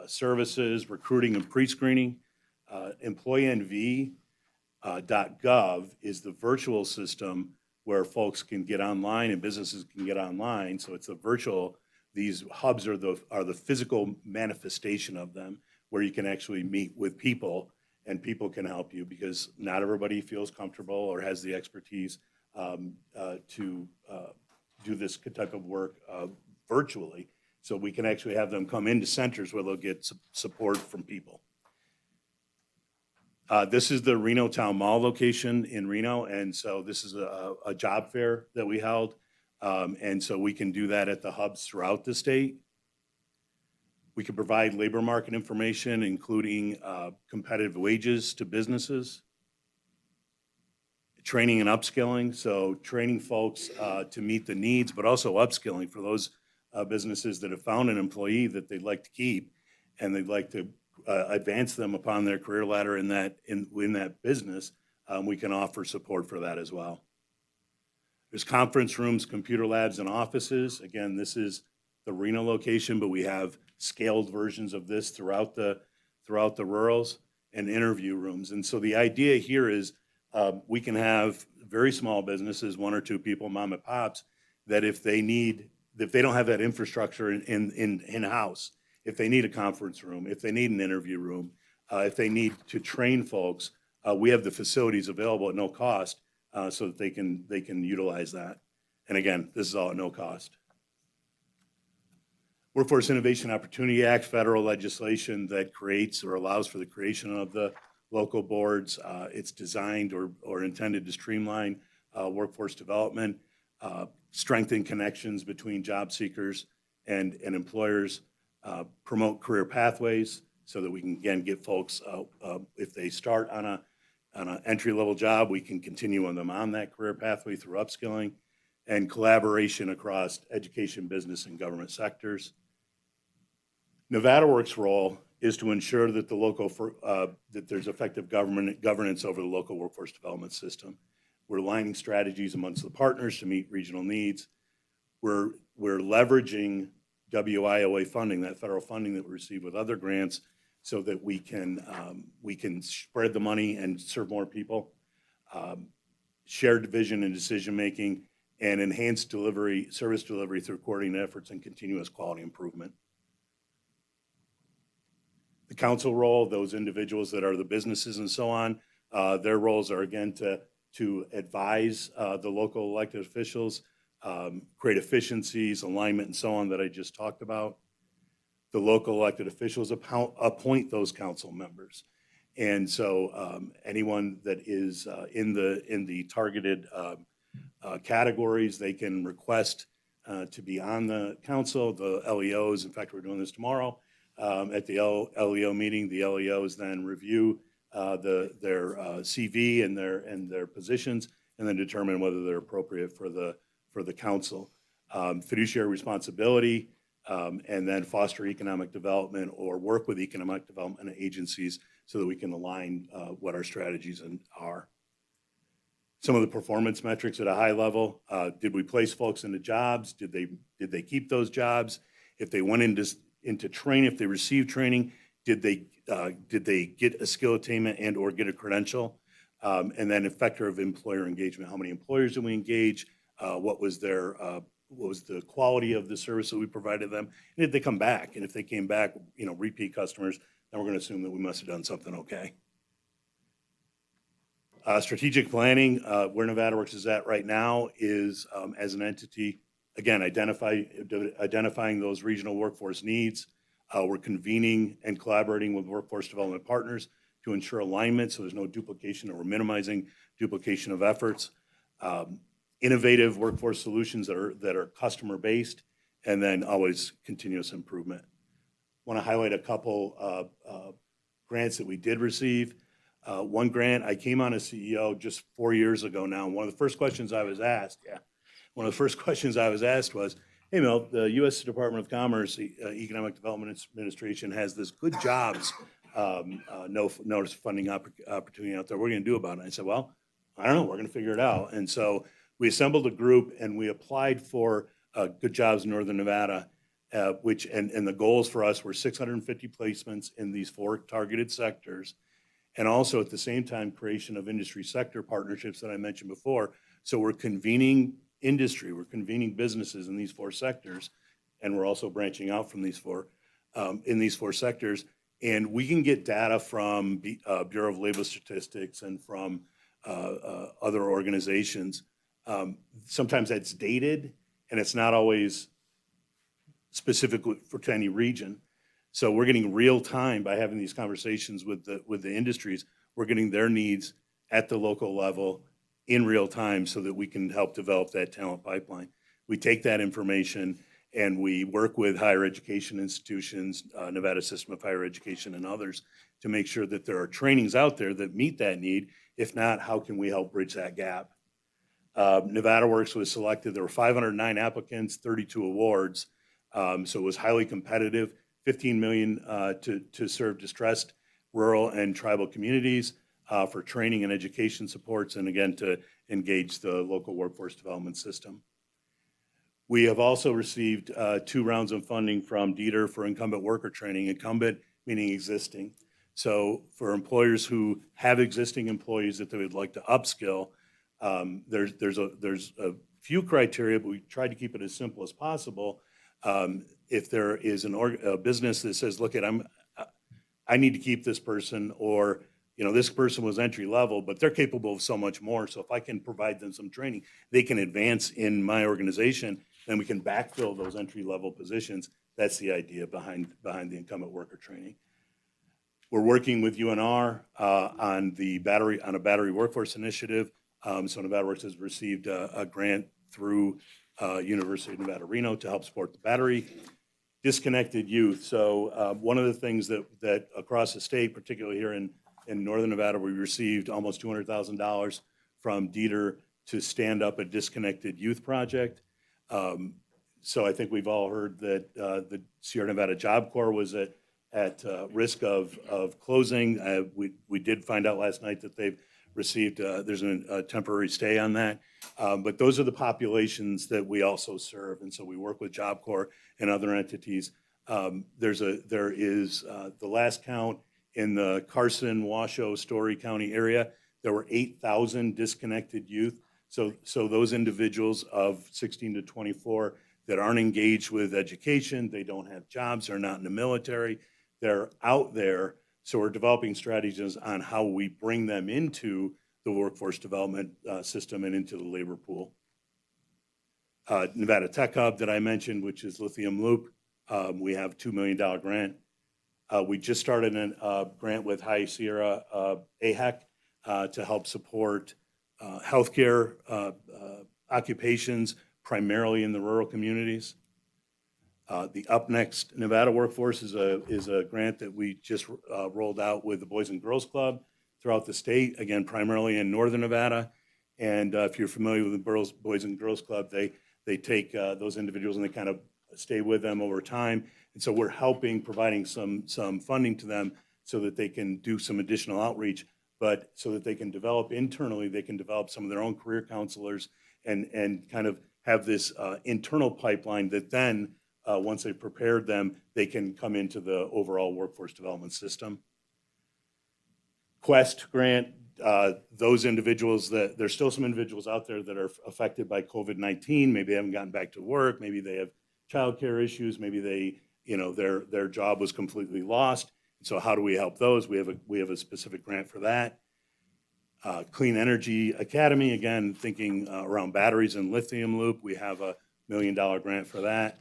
services, recruiting and pre-screening. EmployeeNV.gov is the virtual system where folks can get online and businesses can get online. So it's a virtual. These hubs are the physical manifestation of them, where you can actually meet with people and people can help you, because not everybody feels comfortable or has the expertise to do this type of work virtually. So we can actually have them come into centers where they'll get support from people. This is the Reno Town Mall location in Reno, and so this is a job fair that we held. And so we can do that at the hubs throughout the state. We can provide labor market information, including competitive wages to businesses. Training and upskilling, so training folks to meet the needs, but also upskilling for those businesses that have found an employee that they'd like to keep, and they'd like to advance them upon their career ladder in that business. We can offer support for that as well. There's conference rooms, computer labs, and offices. Again, this is the Reno location, but we have scaled versions of this throughout the rurals, and interview rooms. And so the idea here is we can have very small businesses, 1 or 2 people, mom and pops, that if they don't have that infrastructure in-house, if they need a conference room, if they need an interview room, if they need to train folks, we have the facilities available at no cost so that they can utilize that. And again, this is all at no cost. Workforce Innovation Opportunity Act, federal legislation that creates or allows for the creation of the local boards. It's designed or intended to streamline workforce development, strengthen connections between job seekers and employers, promote career pathways so that we can, again, get folks, if they start on an entry-level job, we can continue on them on that career pathway through upskilling, and collaboration across education, business, and government sectors. Nevada Works' role is to ensure that that there's effective governance over the local workforce development system. We're aligning strategies amongst the partners to meet regional needs. We're leveraging WIOA funding, that federal funding that we receive with other grants, so that we can spread the money and serve more people, shared vision and decision-making, and enhance service delivery through coordinated efforts and continuous quality improvement. The council role, those individuals that are the businesses and so on, their roles are, again, to advise the local elected officials, create efficiencies, alignment, and so on that I just talked about. The local elected officials appoint those council members. And so anyone that is in the targeted categories, they can request to be on the council. The LEOs, in fact, we're doing this tomorrow at the LEO meeting. The LEOs then review their CV and their positions and then determine whether they're appropriate for the council. Fiduciary responsibility, and then foster economic development or work with economic development agencies so that we can align what our strategies are. Some of the performance metrics at a high level, did we place folks into jobs? Did they keep those jobs? If they went into training, if they received training, did they get a skill attainment and or get a credential? And then factor of employer engagement. How many employers did we engage? What was the quality of the service that we provided them? And did they come back? And if they came back, repeat customers, then we're going to assume that we must have done something okay. Strategic planning, where Nevada Works is at right now is as an entity, again, identifying those regional workforce needs. We're convening and collaborating with workforce development partners to ensure alignment so there's no duplication, or we're minimizing duplication of efforts. Innovative workforce solutions that are customer-based, and then always continuous improvement. Want to highlight a couple grants that we did receive. One grant, I came on as CEO just 4 years ago now. One of the first questions I was asked was, hey, Mel, the U.S. Department of Commerce Economic Development Administration has this good jobs notice funding opportunity out there. What are you going to do about it? I said, well, I don't know. We're going to figure it out. And so we assembled a group and we applied for Good Jobs in Northern Nevada, and the goals for us were 650 placements in these 4 targeted sectors. And also at the same time, creation of industry sector partnerships that I mentioned before. So we're convening industry, we're convening businesses in these 4 sectors, and we're also branching out from these 4 in these 4 sectors. And we can get data from Bureau of Labor Statistics and from other organizations. Sometimes that's dated, and it's not always specific to any region. So we're getting real time by having these conversations with the industries. We're getting their needs at the local level in real time so that we can help develop that talent pipeline. We take that information and we work with higher education institutions, Nevada System of Higher Education and others, to make sure that there are trainings out there that meet that need. If not, how can we help bridge that gap? Nevada Works was selected. There were 509 applicants, 32 awards. So it was highly competitive. $15 million to serve distressed rural and tribal communities for training and education supports, and again, to engage the local workforce development system. We have also received 2 rounds of funding from DETR for incumbent worker training, incumbent meaning existing. So for employers who have existing employees that they would like to upskill, there's a few criteria, but we tried to keep it as simple as possible. If there is a business that says, look, I need to keep this person, or this person was entry level, but they're capable of so much more. So if I can provide them some training, they can advance in my organization, then we can backfill those entry level positions. That's the idea behind the incumbent worker training. We're working with UNR on a battery workforce initiative. So Nevada Works has received a grant through University of Nevada, Reno to help support the battery. Disconnected youth. So one of the things that across the state, particularly here in Northern Nevada, we received almost $200,000 from DETR to stand up a disconnected youth project. So I think we've all heard that the Sierra Nevada Job Corps was at risk of closing. We did find out last night that they've received, there's a temporary stay on that. But those are the populations that we also serve. And so we work with Job Corps and other entities. There is the last count in the Carson, Washoe, Story County area, there were 8,000 disconnected youth. So those individuals of 16 to 24 that aren't engaged with education, they don't have jobs, they're not in the military, they're out there. So we're developing strategies on how we bring them into the workforce development system and into the labor pool. Nevada Tech Hub that I mentioned, which is Lithium Loop, we have a $2 million grant. We just started a grant with High Sierra AHEC to help support healthcare occupations, primarily in the rural communities. The Up Next Nevada Workforce is a grant that we just rolled out with the Boys and Girls Club throughout the state, again, primarily in Northern Nevada. And if you're familiar with the Boys and Girls Club, they take those individuals and they kind of stay with them over time. And so we're providing some funding to them so that they can do some additional outreach, but so that they can develop internally, they can develop some of their own career counselors and kind of have this internal pipeline that then, once they've prepared them, they can come into the overall workforce development system. Quest grant, those individuals there's still some individuals out there that are affected by COVID-19. Maybe they haven't gotten back to work. Maybe they have childcare issues. Maybe their job was completely lost. So how do we help those? We have a specific grant for that. Clean Energy Academy, again, thinking around batteries and lithium loop. We have a $1 million grant for that.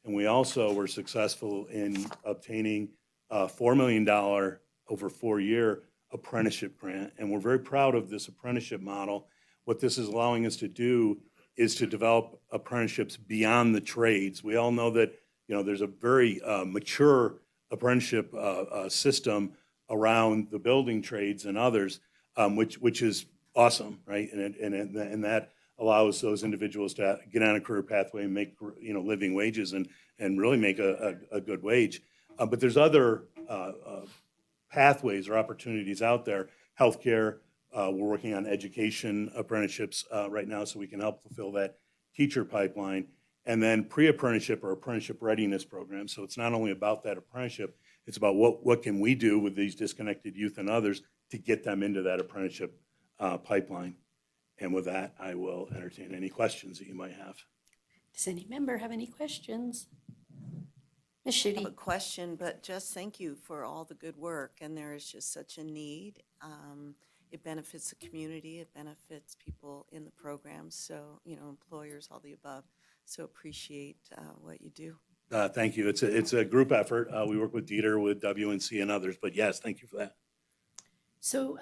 And we also were successful in obtaining a $4 million over 4-year apprenticeship grant. And we're very proud of this apprenticeship model. What this is allowing us to do is to develop apprenticeships beyond the trades. We all know that, there's a very mature apprenticeship system around the building trades and others, which is awesome, right? And that allows those individuals to get on a career pathway and make, living wages and really make a good wage. But there's other pathways or opportunities out there. Healthcare, we're working on education apprenticeships right now so we can help fulfill that teacher pipeline. And then pre-apprenticeship or apprenticeship readiness programs. So it's not only about that apprenticeship, it's about what can we do with these disconnected youth and others to get them into that apprenticeship pipeline. And with that, I will entertain any questions that you might have. Does any member have any questions? Ms. I have a Schutte? question, but just thank you for all the good work. And there is just such a need. It benefits the community. It benefits people in the program. So, employers, all the above. So appreciate what you do. Thank you. It's a group effort. We work with Dieter, with WNC and others, but yes, thank you for that. So,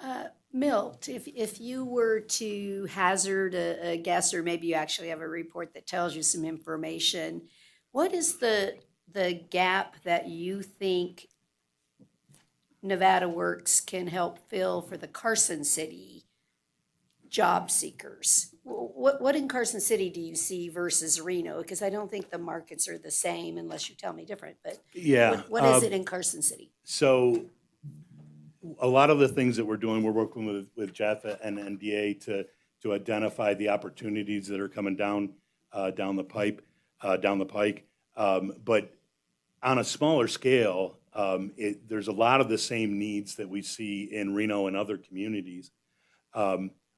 Milt, if you were to hazard a guess, or maybe you actually have a report that tells you some information, what is the gap that you think Nevada Works can help fill for the Carson City job seekers? What in Carson City do you see versus Reno? Because I don't think the markets are the same unless you tell me different, but Yeah. what is it in Carson City? So a lot of the things that we're doing, we're working with Jeff and NDA to identify the opportunities that are coming down the pike. But on a smaller scale, there's a lot of the same needs that we see in Reno and other communities.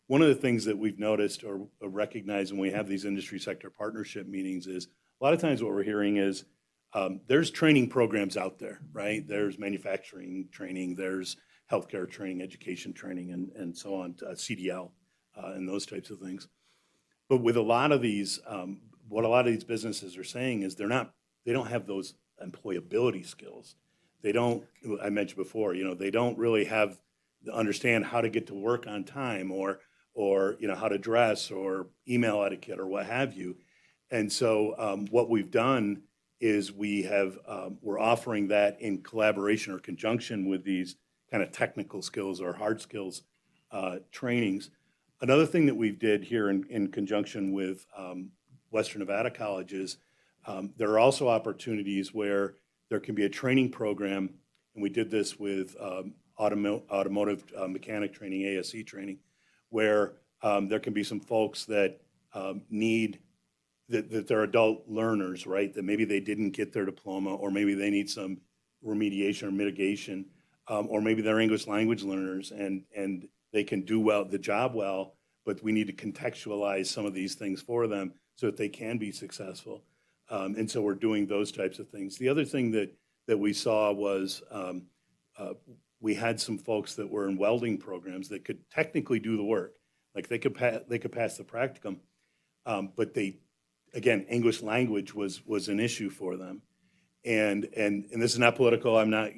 One of the things that we've noticed or recognized when we have these industry sector partnership meetings is a lot of times what we're hearing is there's training programs out there, right? There's manufacturing training, there's healthcare training, education training, and so on, CDL, and those types of things. But with a lot of these, what a lot of these businesses are saying is they don't have those employability skills. They don't, I mentioned before, they don't really understand how to get to work on time or how to dress or email etiquette or what have you. And so what we've done is we're offering that in collaboration or conjunction with these kind of technical skills or hard skills trainings. Another thing that we did here in conjunction with Western Nevada colleges, there are also opportunities where there can be a training program, and we did this with automotive mechanic training, ASE training, where there can be some folks that need that they're adult learners, right? That maybe they didn't get their diploma, or maybe they need some remediation or mitigation, or maybe they're English language learners and they can do the job well, but we need to contextualize some of these things for them so that they can be successful. And so we're doing those types of things. The other thing that we saw was we had some folks that were in welding programs that could technically do the work. Like they could pass the practicum, but again, English language was an issue for them. And this is not political. I'm not,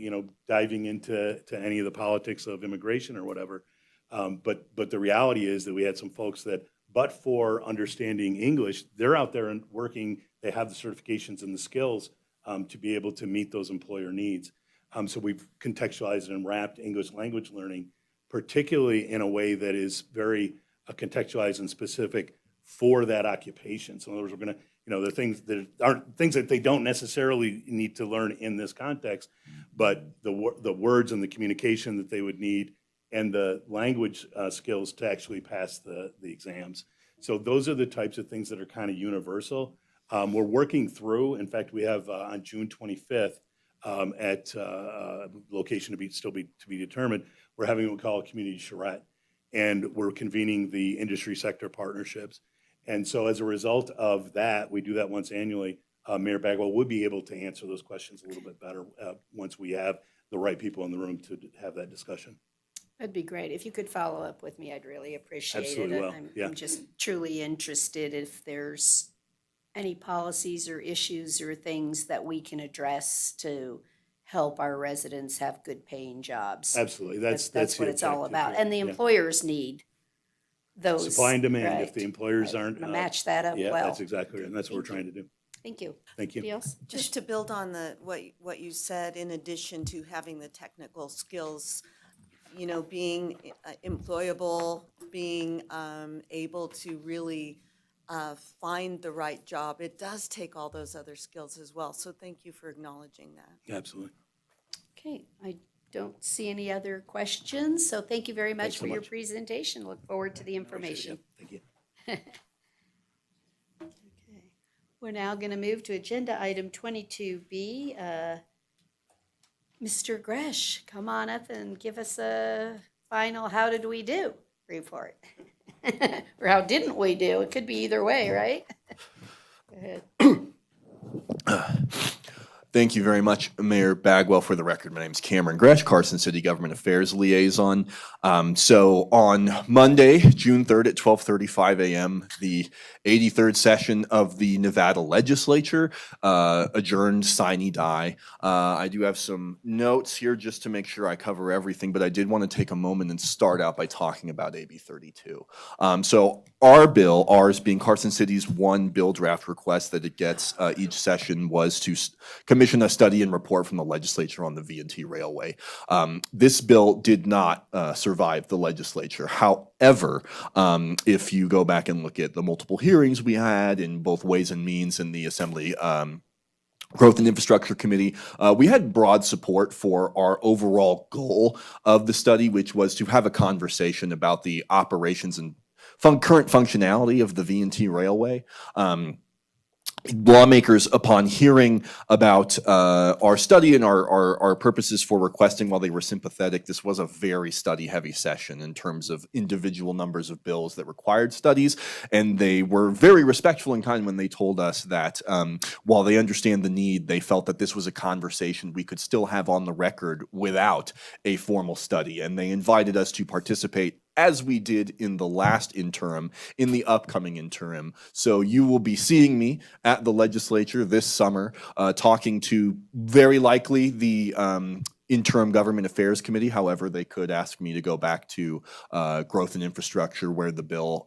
diving into any of the politics of immigration or whatever. But the reality is that we had some folks that, but for understanding English, they're out there and working. They have the certifications and the skills to be able to meet those employer needs. So we've contextualized and wrapped English language learning, particularly in a way that is very contextualized and specific for that occupation. So in other words, we're going to, the things that aren't things that they don't necessarily need to learn in this context, but the words and the communication that they would need and the language skills to actually pass the exams. So those are the types of things that are kind of universal. We're working through, in fact, we have on June 25th at location to be determined, we're having what we call a community charrette. And we're convening the industry sector partnerships. And so as a result of that, we do that once annually. Mayor Bagwell would be able to answer those questions a little bit better once we have the right people in the room to have that discussion. That'd be great. If you could follow up with me, I'd really appreciate it. Absolutely will, yeah. I'm just truly interested if there's any policies or issues or things that we can address to help our residents have good paying jobs. Absolutely. That's the what it's all objective about. here, And the yeah. employers need those. Supply and demand. If right, the employers right. aren't. Gonna match that up Yeah, well. that's exactly right. And that's what we're trying to do. Thank you. Thank you. Anybody else? Just to build on what you said, in addition to having the technical skills, being employable, being able to really find the right job, it does take all those other skills as well. So thank you for acknowledging that. Absolutely. Okay, I don't see any other questions, so thank you very much Thanks so for your much. presentation. Look forward to the information. Thank you. Okay. We're now going to move to agenda item 22B. Mr. Gresh, come on up and give us a final how did we do report. Or how didn't we do? It could be either way, right? Go ahead. Thank you very much, Mayor Bagwell. For the record, my name is Cameron Gresh, Carson City Government Affairs Liaison. So on Monday, June 3rd at 12:35 a.m., the 83rd session of the Nevada Legislature adjourned sine die. I do have some notes here just to make sure I cover everything, but I did want to take a moment and start out by talking about AB 32. So our bill, ours being Carson City's one bill draft request that it gets each session, was to commission a study and report from the legislature on the V&T Railway. This bill did not survive the legislature. However, if you go back and look at the multiple hearings we had in both Ways and Means and the Assembly Growth and Infrastructure Committee, we had broad support for our overall goal of the study, which was to have a conversation about the operations and current functionality of the V&T Railway. Lawmakers, upon hearing about our study and our purposes for requesting, while they were sympathetic, this was a very study-heavy session in terms of individual numbers of bills that required studies, and they were very respectful and kind when they told us that while they understand the need, they felt that this was a conversation we could still have on the record without a formal study, and they invited us to participate as we did in the last interim, in the upcoming interim. So you will be seeing me at the legislature this summer, talking to very likely the interim government affairs committee. However, they could ask me to go back to growth and infrastructure where the bill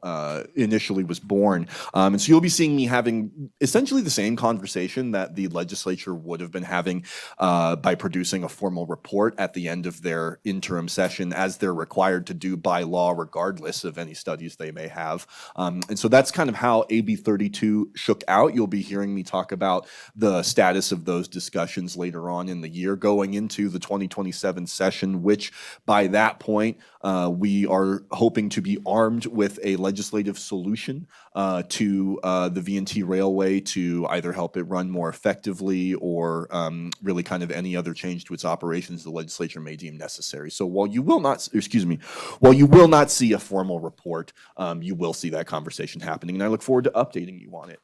initially was born. And so you'll be seeing me having essentially the same conversation that the legislature would have been having by producing a formal report at the end of their interim session, as they're required to do by law, regardless of any studies they may have. And so that's kind of how AB 32 shook out. You'll be hearing me talk about the status of those discussions later on in the year, going into the 2027 session, which by that point, we are hoping to be armed with a legislative solution to the V&T Railway to either help it run more effectively or really kind of any other change to its operations the legislature may deem necessary. So while you will not, while you will not see a formal report, you will see that conversation happening, and I look forward to updating you on it.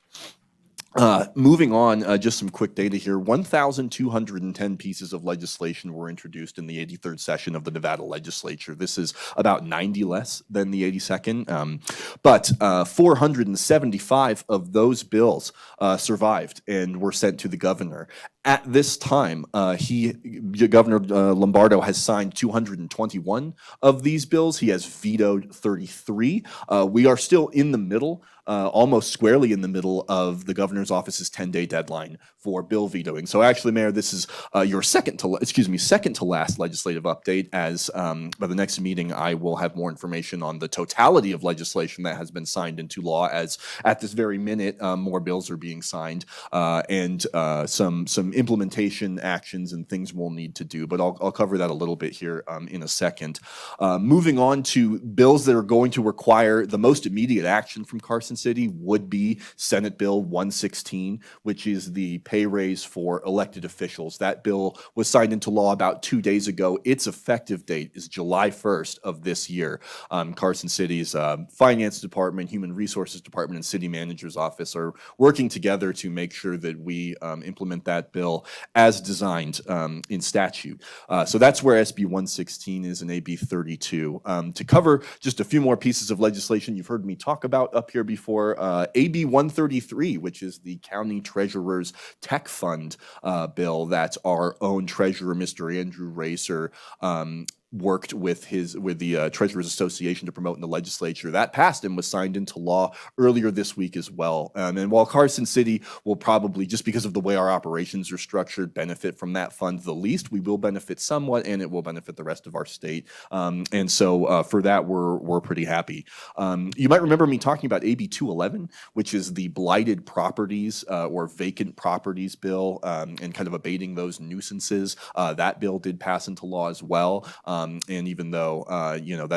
Moving on, just some quick data here. 1,210 pieces of legislation were introduced in the 83rd session of the Nevada Legislature. This is about 90 less than the 82nd, but 475 of those bills survived and were sent to the governor. At this time, Governor Lombardo has signed 221 of these bills. He has vetoed 33. We are still in the middle, almost squarely in the middle of the governor's office's 10-day deadline for bill vetoing. So actually, Mayor, this is your second to last legislative update, as by the next meeting, I will have more information on the totality of legislation that has been signed into law, as at this very minute, more bills are being signed, and some implementation actions and things we'll need to do. But I'll cover that a little bit here in a second. Moving on to bills that are going to require the most immediate action from Carson City would be Senate Bill 116, which is the pay raise for elected officials. That bill was signed into law about 2 days ago. Its effective date is July 1st of this year. Carson City's Finance Department, Human Resources Department, and City Manager's Office are working together to make sure that we implement that bill as designed in statute. So that's where SB 116 is and AB 32. To cover just a few more pieces of legislation you've heard me talk about up here before, AB 133, which is the County Treasurer's Tech Fund bill that our own treasurer, Mr. Andrew Racer, worked with the Treasurers Association to promote in the legislature. That passed and was signed into law earlier this week as well. And while Carson City will probably, just because of the way our operations are structured, benefit from that fund the least, we will benefit somewhat, and it will benefit the rest of our state. And so for that, we're pretty happy. You might remember me talking about AB 211, which is the blighted properties or vacant properties bill, and kind of abating those nuisances. That bill did pass into law as well. And even though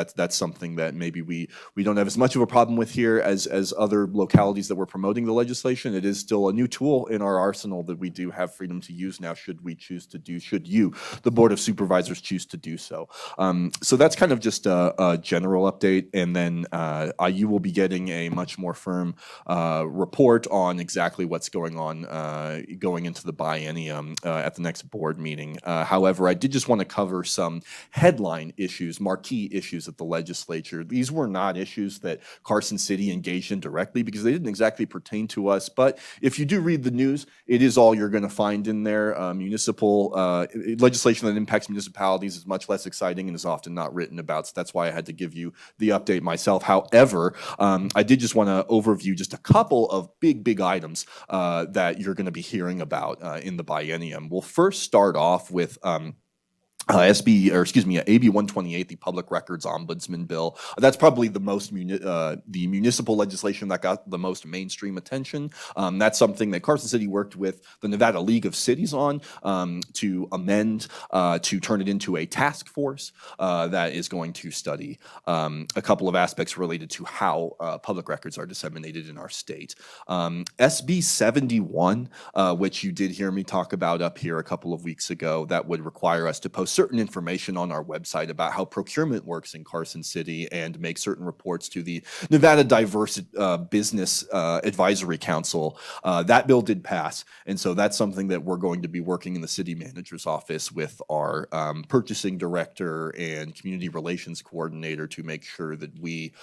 that's something that maybe we don't have as much of a problem with here as other localities that were promoting the legislation, it is still a new tool in our arsenal that we do have freedom to use now, should you, the Board of Supervisors, choose to do so. So that's kind of just a general update, and then you will be getting a much more firm report on exactly what's going on going into the biennium at the next board meeting. However, I did just want to cover some headline issues, marquee issues at the legislature. These were not issues that Carson City engaged in directly because they didn't exactly pertain to us. But if you do read the news, it is all you're going to find in there. Municipal legislation that impacts municipalities is much less exciting and is often not written about. So that's why I had to give you the update myself. However, I did just want to overview just a couple of big items that you're going to be hearing about in the biennium. We'll first start off with AB 128, the Public Records Ombudsman Bill. That's probably the most the municipal legislation that got the most mainstream attention. That's something that Carson City worked with the Nevada League of Cities on to amend to turn it into a task force that is going to study a couple of aspects related to how public records are disseminated in our state. SB 71, which you did hear me talk about up here a couple of weeks ago, that would require us to post certain information on our website about how procurement works in Carson City and make certain reports to the Nevada Diverse Business Advisory Council. That bill did pass, and so that's something that we're going to be working in the city manager's office with our purchasing director and community relations coordinator to make sure that we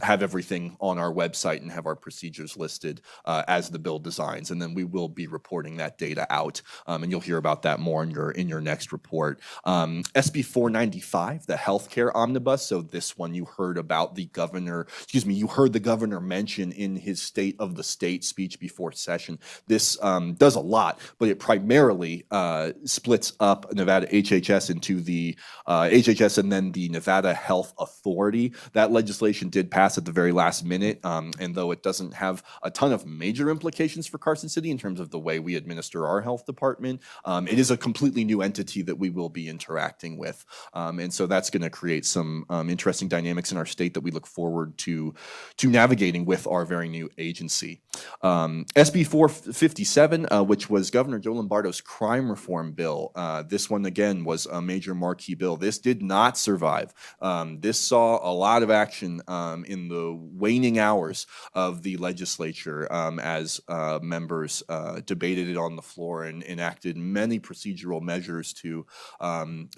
have everything on our website and have our procedures listed as the bill designs, and then we will be reporting that data out, and you'll hear about that more in your next report. SB 495, the healthcare omnibus. So this one you heard about the governor, you heard the governor mention in his State of the State speech before session. This does a lot, but it primarily splits up Nevada HHS into the HHS and then the Nevada Health Authority. That legislation did pass at the very last minute, and though it doesn't have a ton of major implications for Carson City in terms of the way we administer our health department, it is a completely new entity that we will be interacting with. And so that's going to create some interesting dynamics in our state that we look forward to navigating with our very new agency. SB 457, which was Governor Joe Lombardo's crime reform bill. This one, again, was a major marquee bill. This did not survive. This saw a lot of action in the waning hours of the legislature as members debated it on the floor and enacted many procedural measures to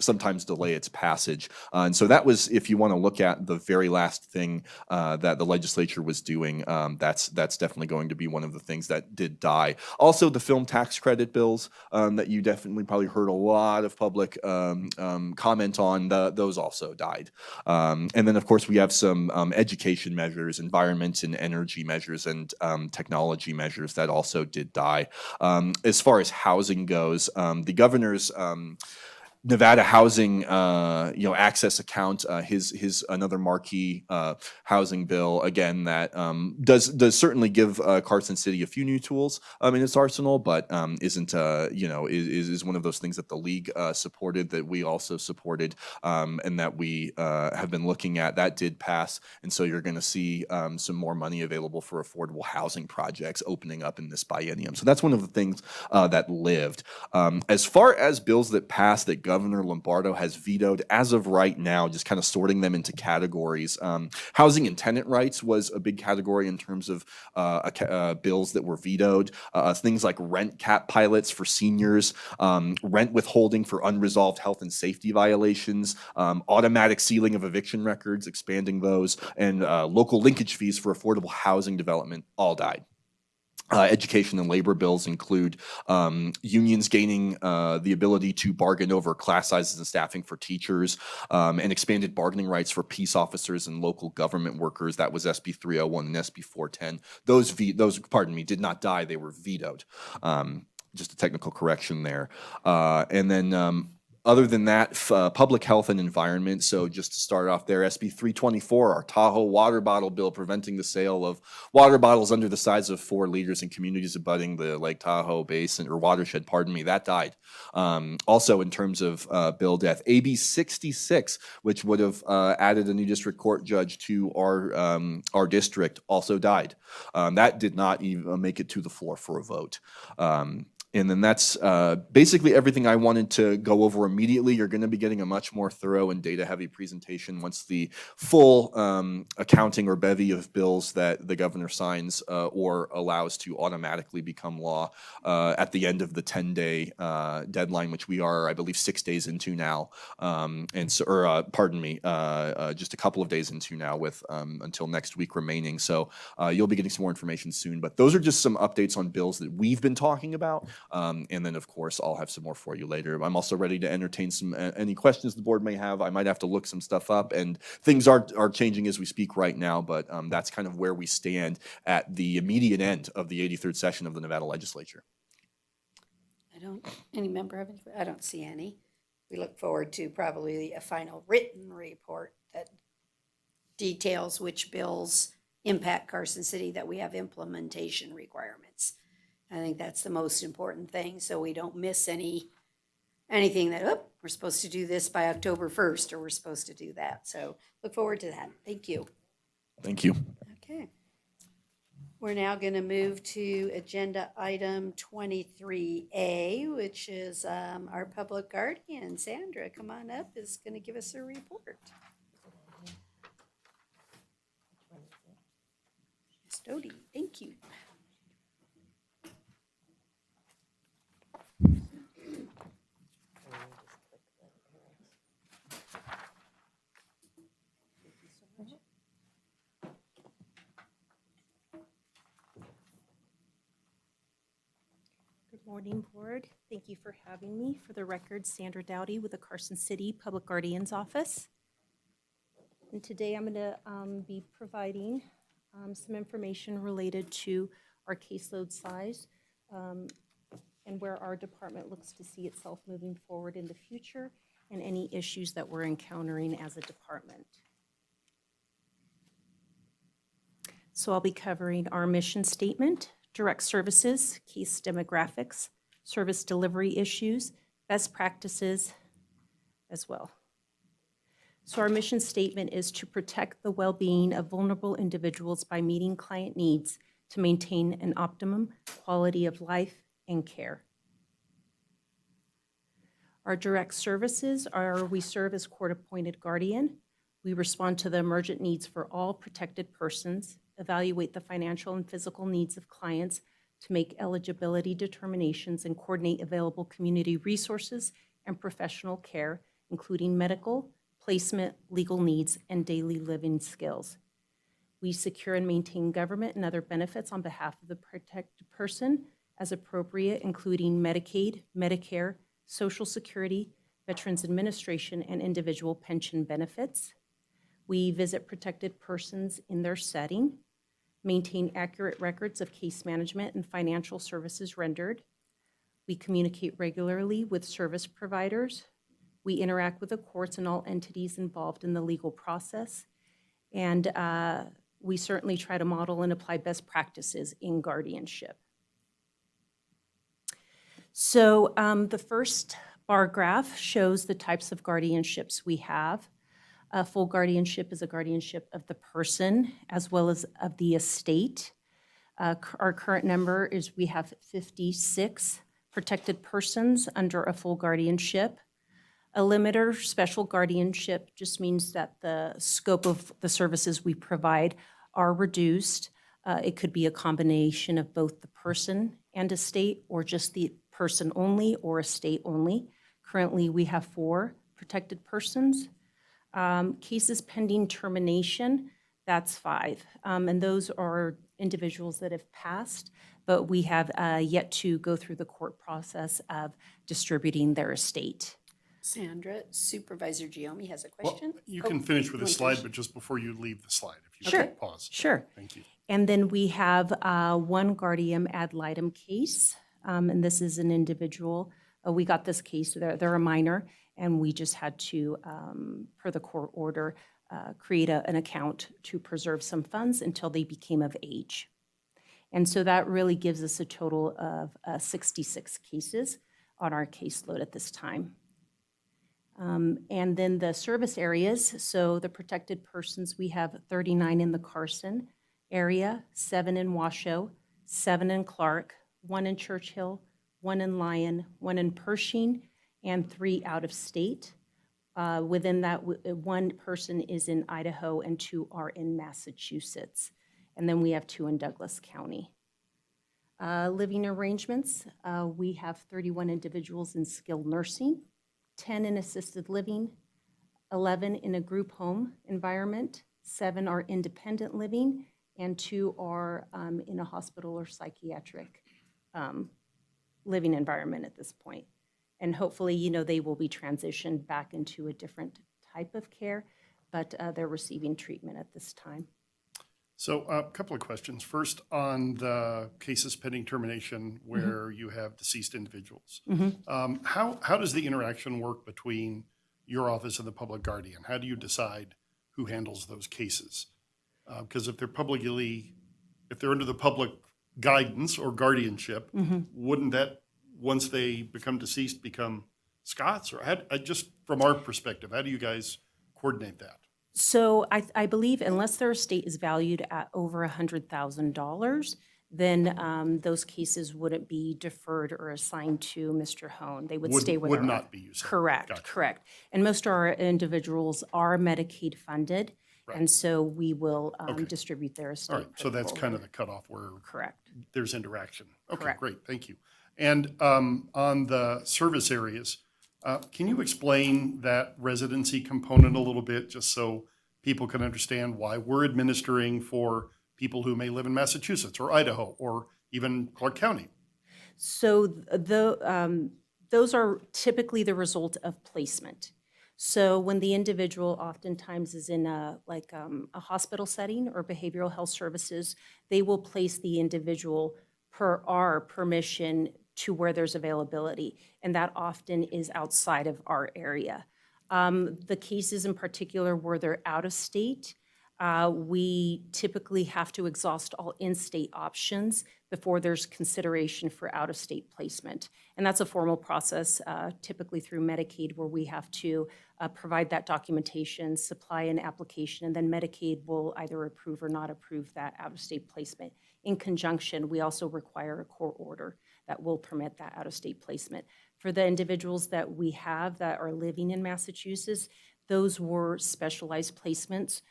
sometimes delay its passage. And so that was, if you want to look at the very last thing that the legislature was doing, that's definitely going to be one of the things that did die. Also, the film tax credit bills that you definitely probably heard a lot of public comment on, those also died. And then, of course, we have some education measures, environment and energy measures, and technology measures that also did die. As far as housing goes, the governor's Nevada housing, access account, his another marquee housing bill, again, that does certainly give Carson City a few new tools in its arsenal, but isn't is one of those things that the league supported, that we also supported, and that we have been looking at. That did pass, and so you're going to see some more money available for affordable housing projects opening up in this biennium. So that's one of the things that lived. As far as bills that passed that Governor Lombardo has vetoed, as of right now, just kind of sorting them into categories. Housing and tenant rights was a big category in terms of bills that were vetoed. Things like rent cap pilots for seniors, rent withholding for unresolved health and safety violations, automatic sealing of eviction records, expanding those, and local linkage fees for affordable housing development all died. Education and labor bills include unions gaining the ability to bargain over class sizes and staffing for teachers, and expanded bargaining rights for peace officers and local government workers. That was SB 301 and SB 410. Those, did not die. They were vetoed. Just a technical correction there. And then other than that, public health and environment. So just to start off there, SB 324, our Tahoe water bottle bill, preventing the sale of water bottles under the size of 4 liters in communities abutting the Lake Tahoe basin or watershed, that died. Also, in terms of bill death, AB 66, which would have added a new district court judge to our district, also died. That did not even make it to the floor for a vote. And then that's basically everything I wanted to go over immediately. You're going to be getting a much more thorough and data-heavy presentation once the full accounting or bevy of bills that the governor signs or allows to automatically become law at the end of the 10-day deadline, which we are, I believe, 6 days into now. Just a couple of days into now with until next week remaining. So you'll be getting some more information soon. But those are just some updates on bills that we've been talking about. And then, of course, I'll have some more for you later. I'm also ready to entertain any questions the board may have. I might have to look some stuff up, and things are changing as we speak right now, but that's kind of where we stand at the immediate end of the 83rd session of the Nevada legislature. I don't see any. We look forward to probably a final written report that details which bills impact Carson City, that we have implementation requirements. I think that's the most important thing, so we don't miss anything that, we're supposed to do this by October 1st, or we're supposed to do that. So look forward to that. Thank you. Thank you. Okay. We're now going to move to agenda item 23A, which is our public guardian. Sandra, come on up, is going to give us a report. Stody, thank you. Good morning, Board. Thank you for having me. For the record, Sandra Dowdy with the Carson City Public Guardian's Office. And today I'm going to be providing some information related to our caseload size and where our department looks to see itself moving forward in the future, and any issues that we're encountering as a department. So I'll be covering our mission statement, direct services, case demographics, service delivery issues, best practices as well. So our mission statement is to protect the well-being of vulnerable individuals by meeting client needs to maintain an optimum quality of life and care. Our direct services are, we serve as court-appointed guardian. We respond to the emergent needs for all protected persons, evaluate the financial and physical needs of clients to make eligibility determinations, and coordinate available community resources and professional care, including medical, placement, legal needs, and daily living skills. We secure and maintain government and other benefits on behalf of the protected person as appropriate, including Medicaid, Medicare, Social Security, Veterans Administration, and individual pension benefits. We visit protected persons in their setting, maintain accurate records of case management and financial services rendered. We communicate regularly with service providers. We interact with the courts and all entities involved in the legal process. And we certainly try to model and apply best practices in guardianship. So the first bar graph shows the types of guardianships we have. A full guardianship is a guardianship of the person as well as of the estate. Our current number is we have 56 protected persons under a full guardianship. A limiter special guardianship just means that the scope of the services we provide are reduced. It could be a combination of both the person and estate, or just the person only or estate only. Currently, we have 4 protected persons. Cases pending termination, that's 5. And those are individuals that have passed, but we have yet to go through the court process of distributing their estate. Sandra, Supervisor Giomi has a Well, question. you Oh, can finish with you the wanna slide, finish? but just before you leave the slide, if you Sure. could pause. Sure. Thank you. And then we have one guardian ad litem case, and this is an individual. We got this case, they're a minor, and we just had to, per the court order, create an account to preserve some funds until they became of age. And so that really gives us a total of 66 cases on our caseload at this time. And then the service areas, so the protected persons, we have 39 in the Carson area, 7 in Washoe, 7 in Clark, 1 in Churchill, 1 in Lyon, 1 in Pershing, and 3 out of state. Within that, 1 person is in Idaho and 2 are in Massachusetts. And then we have 2 in Douglas County. Living arrangements, we have 31 individuals in skilled nursing, 10 in assisted living, 11 in a group home environment, 7 are independent living, and 2 are in a hospital or psychiatric living environment at this point. And hopefully, you know, they will be transitioned back into a different type of care, but they're receiving treatment at this time. So a couple of questions. First, on the cases pending termination where you have deceased individuals. How does the interaction work between your office and the public guardian? How do you decide who handles those cases? Because if they're under the public guidance or guardianship, wouldn't that, once they become deceased, become Scott's? Or just from our perspective, how do you guys coordinate that? So I believe unless their estate is valued at over $100,000, then those cases wouldn't be deferred or assigned to Mr. Hone. They would stay with Would our- not be, you said. Correct, Gotcha. correct. And most of our individuals are Medicaid funded, and so we will Okay. distribute their estate. All right, so that's kind of the cutoff where Correct. there's interaction. Okay, Correct. great, thank you. And on the service areas, can you explain that residency component a little bit, just so people can understand why we're administering for people who may live in Massachusetts or Idaho or even Clark County? So those are typically the result of placement. So when the individual oftentimes is in a hospital setting or behavioral health services, they will place the individual per our permission to where there's availability, and that often is outside of our area. The cases in particular where they're out of state, we typically have to exhaust all in-state options before there's consideration for out-of-state placement. And that's a formal process, typically through Medicaid, where we have to provide that documentation, supply an application, and then Medicaid will either approve or not approve that out-of-state placement. In conjunction, we also require a court order that will permit that out-of-state placement. For the individuals that we have that are living in Massachusetts, those were specialized placements.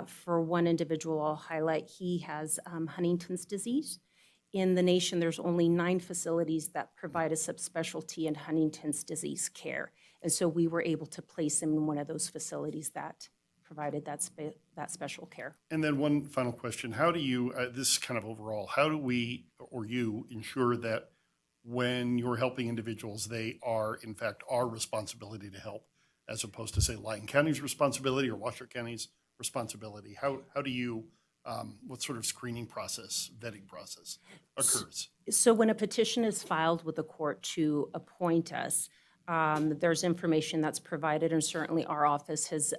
For one individual I'll highlight, he has Huntington's disease, in the nation, there's only 9 facilities that provide a subspecialty in Huntington's disease care. And so we were able to place him in one of those facilities that provided that special care. And then one final question, how do you, this is kind of overall, how do we, or you, ensure that when you're helping individuals, they are, in fact, our responsibility to help, as opposed to, say, Lyon County's responsibility or Washoe County's responsibility? How do you, what sort of screening process, vetting process occurs? So when a petition is filed with the court to appoint us, there's information that's provided, and certainly our office has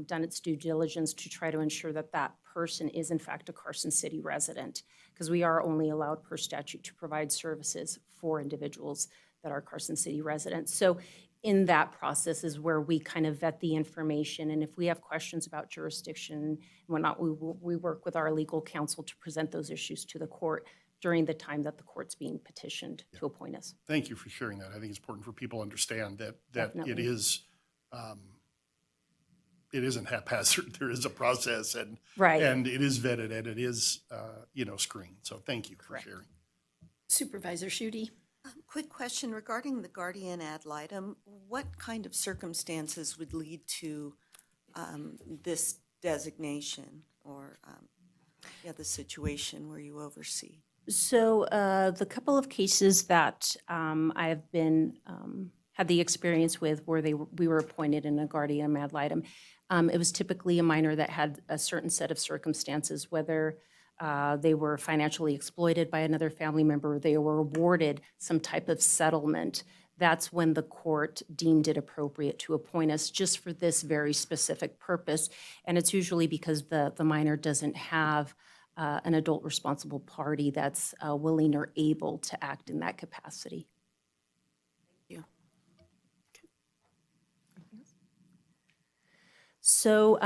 done its due diligence to try to ensure that that person is in fact a Carson City resident, because we are only allowed per statute to provide services for individuals that are Carson City residents. So in that process is where we kind of vet the information, and if we have questions about jurisdiction and whatnot, we work with our legal counsel to present those issues to the court during the time that the court's being petitioned to appoint us. Thank you for sharing that. I think it's important for people to understand that Definitely. it isn't haphazard. There is a process, and Right. and it is vetted, and it is screened. So thank you for sharing. Supervisor Schutte. Quick question regarding the guardian ad litem. What kind of circumstances would lead to this designation or the situation where you oversee? So the couple of cases that I have been had the experience with where we were appointed in a guardian ad litem, it was typically a minor that had a certain set of circumstances, whether they were financially exploited by another family member, they were awarded some type of settlement. That's when the court deemed it appropriate to appoint us just for this very specific purpose. And it's usually because the minor doesn't have an adult responsible party that's willing or able to act in that capacity. Thank you. So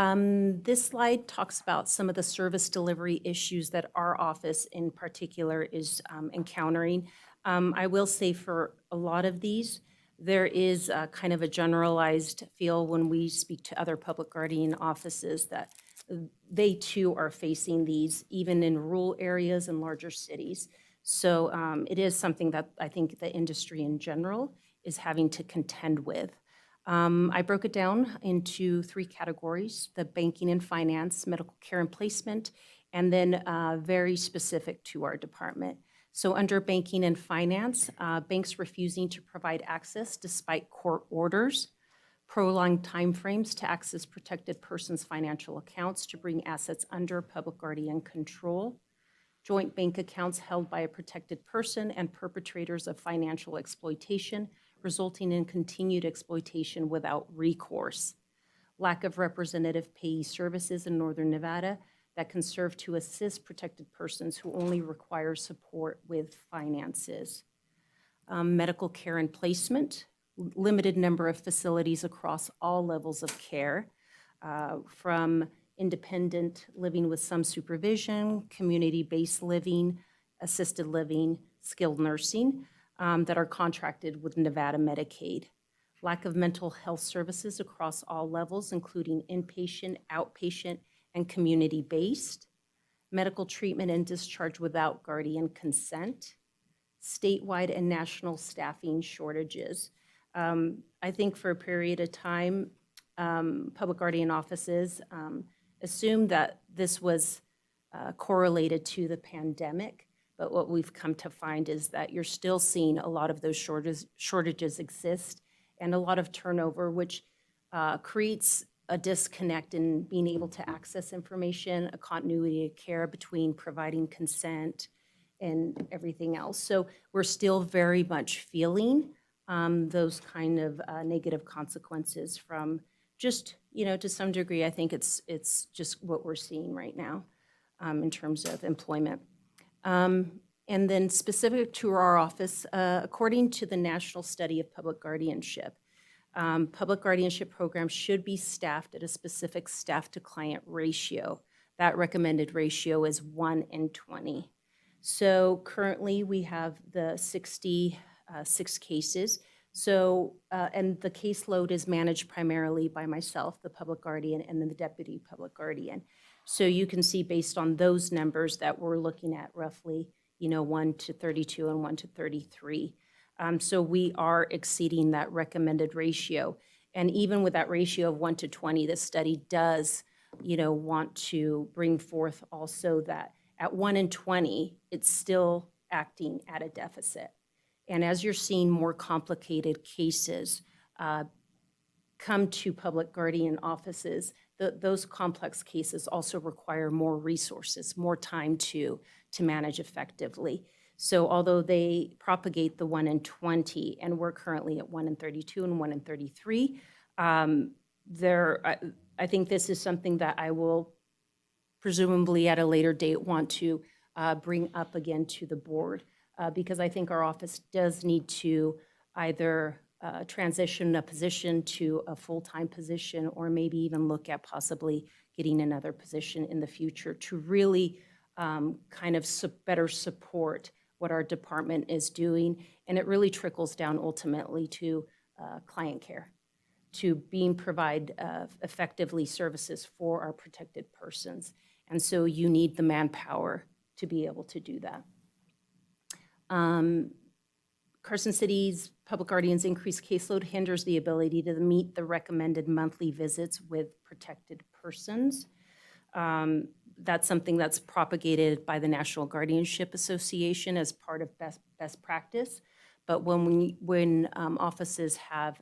this slide talks about some of the service delivery issues that our office in particular is encountering. I will say for a lot of these, there is kind of a generalized feel when we speak to other public guardian offices that they too are facing these, even in rural areas and larger cities. So it is something that I think the industry in general is having to contend with. I broke it down into 3 categories: the banking and finance, medical care and placement, and then very specific to our department. So under banking and finance, banks refusing to provide access despite court orders, prolonged timeframes to access protected persons' financial accounts to bring assets under public guardian control, joint bank accounts held by a protected person and perpetrators of financial exploitation, resulting in continued exploitation without recourse, lack of representative payee services in Northern Nevada that can serve to assist protected persons who only require support with finances, medical care and placement, limited number of facilities across all levels of care, from independent living with some supervision, community-based living, assisted living, skilled nursing, that are contracted with Nevada Medicaid. Lack of mental health services across all levels, including inpatient, outpatient, and community-based. Medical treatment and discharge without guardian consent. Statewide and national staffing shortages. I think for a period of time, public guardian offices assumed that this was correlated to the pandemic. But what we've come to find is that you're still seeing a lot of those shortages exist and a lot of turnover, which creates a disconnect in being able to access information, a continuity of care between providing consent and everything else. So we're still very much feeling those kind of negative consequences from just, to some degree, I think it's just what we're seeing right now in terms of employment. And then specific to our office, according to the National Study of Public Guardianship, public guardianship programs should be staffed at a specific staff-to-client ratio. That recommended ratio is 1:20. So currently, we have the 66 cases. So, and the caseload is managed primarily by myself, the public guardian, and then the deputy public guardian. So you can see based on those numbers that we're looking at roughly, 1 to 32 and 1 to 33. So we are exceeding that recommended ratio. And even with that ratio of 1 to 20, the study does, want to bring forth also that at 1 in 20, it's still acting at a deficit. And as you're seeing more complicated cases come to public guardian offices, those complex cases also require more resources, more time to manage effectively. So although they propagate the 1 in 20, and we're currently at 1 in 32 and 1 in 33, I think this is something that I will presumably at a later date want to bring up again to the board, because I think our office does need to either transition a position to a full-time position, or maybe even look at possibly getting another position in the future to really kind of better support what our department is doing. And it really trickles down ultimately to client care, to being provide effectively services for our protected persons. And so you need the manpower to be able to do that. Carson City's public guardians' increased caseload hinders the ability to meet the recommended monthly visits with protected persons. That's something that's propagated by the National Guardianship Association as part of best practice. But when offices have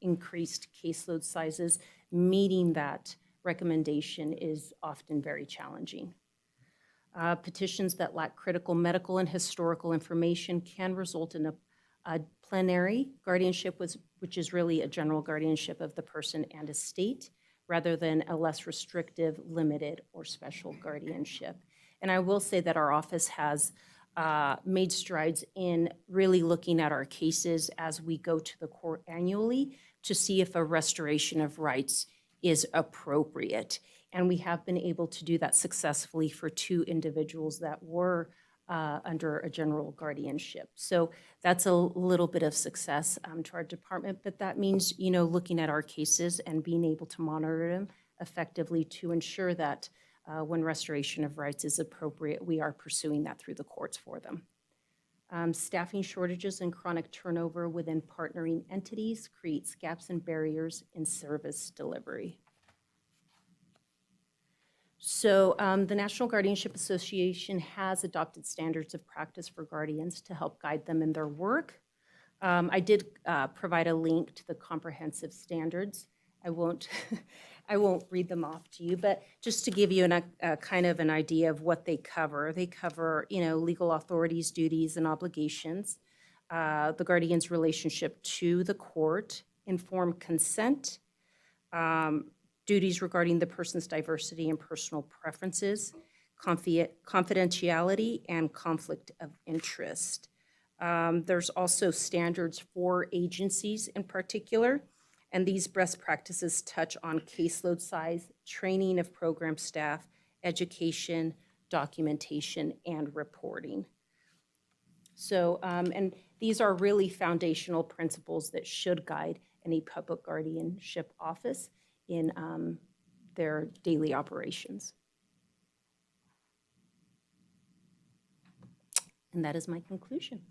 increased caseload sizes, meeting that recommendation is often very challenging. Petitions that lack critical medical and historical information can result in a plenary guardianship, which is really a general guardianship of the person and estate, rather than a less restrictive, limited, or special guardianship. And I will say that our office has made strides in really looking at our cases as we go to the court annually to see if a restoration of rights is appropriate. And we have been able to do that successfully for 2 individuals that were under a general guardianship. So that's a little bit of success to our department, but that means, looking at our cases and being able to monitor them effectively to ensure that when restoration of rights is appropriate, we are pursuing that through the courts for them. Staffing shortages and chronic turnover within partnering entities creates gaps and barriers in service delivery. So the National Guardianship Association has adopted standards of practice for guardians to help guide them in their work. I did provide a link to the comprehensive standards. I won't read them off to you, but just to give you a kind of an idea of what they cover. They cover, legal authorities, duties, and obligations, the guardian's relationship to the court, informed consent, duties regarding the person's diversity and personal preferences, confidentiality, and conflict of interest. There's also standards for agencies in particular, and these best practices touch on caseload size, training of program staff, education, documentation, and reporting. So, and these are really foundational principles that should guide any public guardianship office in their daily operations. And that is my conclusion.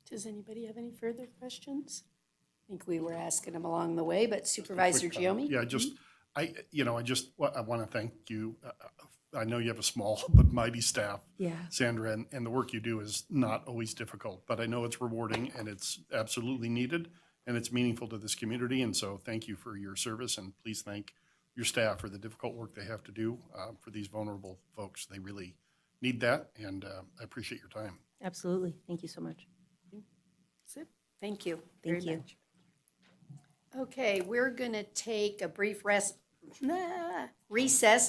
Does anybody have any further questions? I think we were asking them along the way, but Supervisor Giomi? Yeah, I want to thank you. I know you have a small but mighty staff, Yeah. Sandra, and the work you do is not always difficult, but I know it's rewarding and it's absolutely needed and it's meaningful to this community. And so thank you for your service, and please thank your staff for the difficult work they have to do for these vulnerable folks. They really need that, and I appreciate your time. Absolutely. Thank you so much. That's it. Thank you. Thank very you. much. Okay, we're going to take a brief recess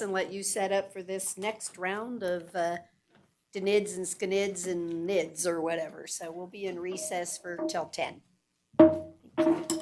and let you set up for this next round of DNIDs and SCNIDs and NIDs or whatever. So we'll be in recess for till 10. Thank you.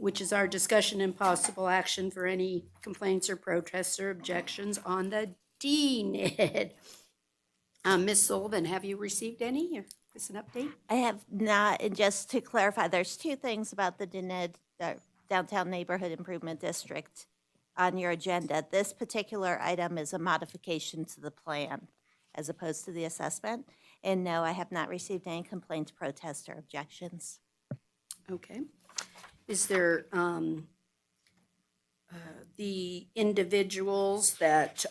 which is our discussion and possible action for any complaints or protests or objections on the DNID. Ms. Sullivan, have you received any? Or is this an update? I have not, and just to clarify, there's two things about the Downtown Neighborhood Improvement District on your agenda. This particular item is a modification to the plan as opposed to the assessment. And no, I have not received any complaints, protests, or objections. Okay. Is there the individuals that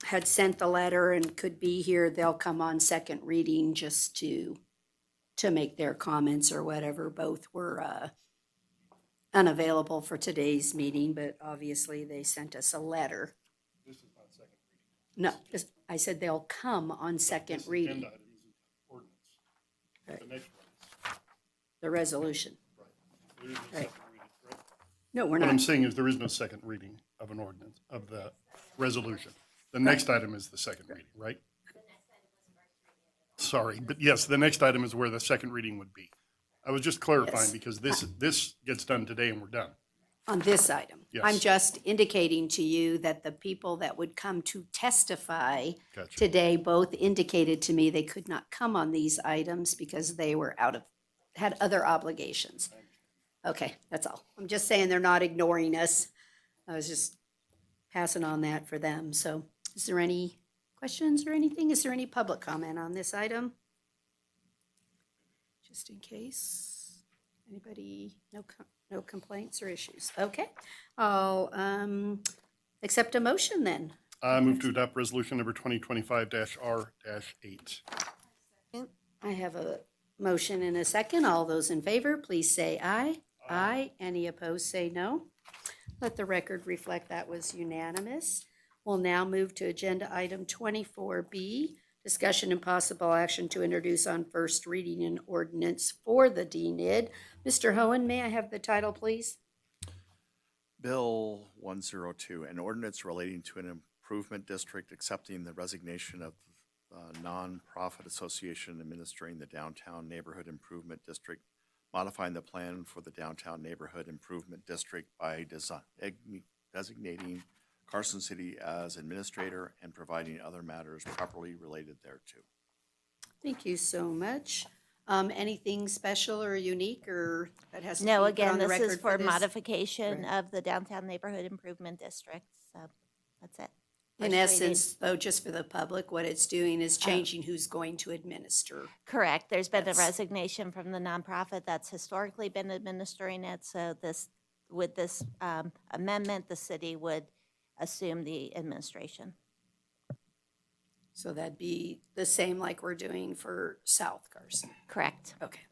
had sent the letter and could be here, they'll come on second reading just to make their comments or whatever. Both were unavailable for today's meeting, but obviously they sent us a letter. This is not second reading. No, I said they'll come on second This reading, agenda item is ordinance. Right. The next one is, the resolution. there is no Right. second reading, correct? No, we're What I'm not. saying is there is no second reading of an ordinance, of the resolution. The next item is the second reading, right? Sorry, but yes, the next item is where the second reading would be. I was just clarifying Yes. because this gets done today and we're done. On this item. I'm Yes. just indicating to you that the people that would come to testify Gotcha. today both indicated to me they could not come on these items because they were had other obligations. Okay, that's all. I'm just saying they're not ignoring us. I was just passing on that for them. So is there any questions or anything? Is there any public comment on this item? Just in case. Anybody, no complaints or issues? Okay, I'll accept a motion then. I move to adopt resolution number 2025-R-8. I have a motion and a second. All those in favor, please say aye. Aye. Any opposed, say no. Let the record reflect that was unanimous. We'll now move to agenda item 24B, discussion and possible action to introduce on first reading an ordinance for the DNID. Mr. Hohen, may I have the title, please? Bill 102, an ordinance relating to an improvement district accepting the resignation of nonprofit association administering the Downtown Neighborhood Improvement District, modifying the plan for the Downtown Neighborhood Improvement District by designating Carson City as administrator and providing other matters properly related thereto. Thank you so much. Anything special or unique or that has to be No, put again, on the this record is for this? modification Right. of the Downtown Neighborhood Improvement District, so that's it. In First reading. essence, though, just for the public, what it's doing is changing who's going to administer. Correct. There's been a Yes. resignation from the nonprofit that's historically been administering it, so with this amendment, the city would assume the administration. So that'd be the same like we're doing for South Carson. Correct. Okay.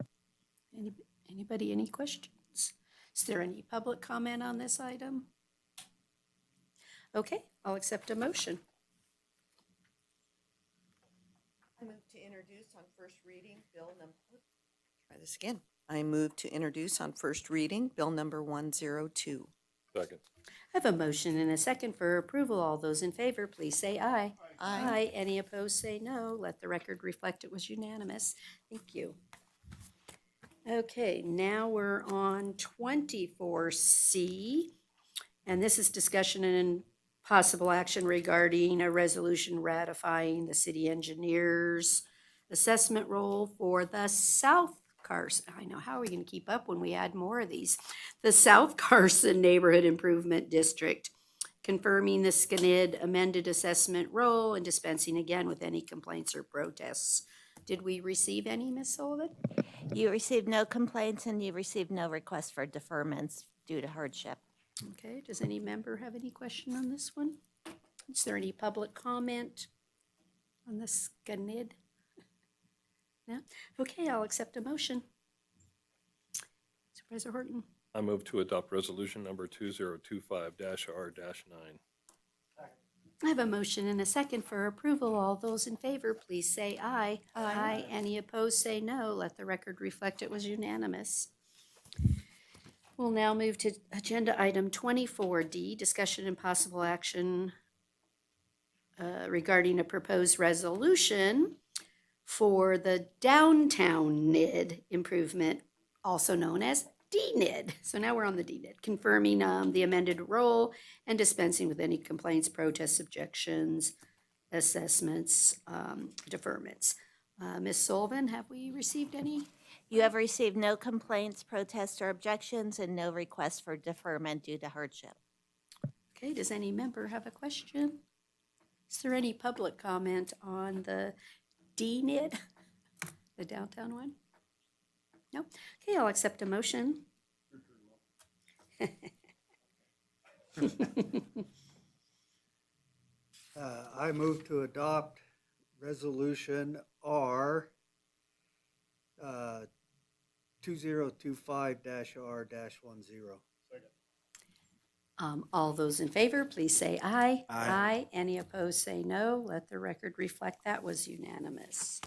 Anybody, any questions? Is there any public comment on this item? Okay, I'll accept a motion. I move to introduce on first reading bill number, try this again. I move to introduce on first reading bill number 102. Second. I have a motion and a second for approval. All those in favor, please say aye. Aye. Any opposed, say no. Let the record reflect it was unanimous. Thank you. Okay, now we're on 24C, and this is discussion and possible action regarding a resolution ratifying the city engineer's assessment role for the South Carson. I know, how are we going to keep up when we add more of these? The South Carson Neighborhood Improvement District, confirming the SCNID amended assessment role and dispensing again with any complaints or protests. Did we receive any, Ms. Sullivan? You received no complaints and you received no requests for deferments due to hardship. Okay, does any member have any question on this one? Is there any public comment on the SCNID? No? Okay, I'll accept a motion. Supervisor Horton. I move to adopt resolution number 2025-R-9. I have a motion and a second for approval. All those in favor, please say aye. Aye. Any opposed, say no. Let the record reflect it was unanimous. We'll now move to agenda item 24D, discussion and possible action regarding a proposed resolution for the downtown NID improvement also known as DNID. So now we're on the DNID, confirming the amended role and dispensing with any complaints, protests, objections, assessments, deferments. Ms. Sullivan, have we received any? You have received no complaints, protests, or objections, and no requests for deferment due to hardship. Okay, does any member have a question? Is there any public comment on the DNID, the downtown one? No? Okay, I'll accept a motion. I move to adopt Resolution R 2025-R-10. All those in favor, please say aye. Aye. Any opposed, say no. Let the record reflect that was unanimous.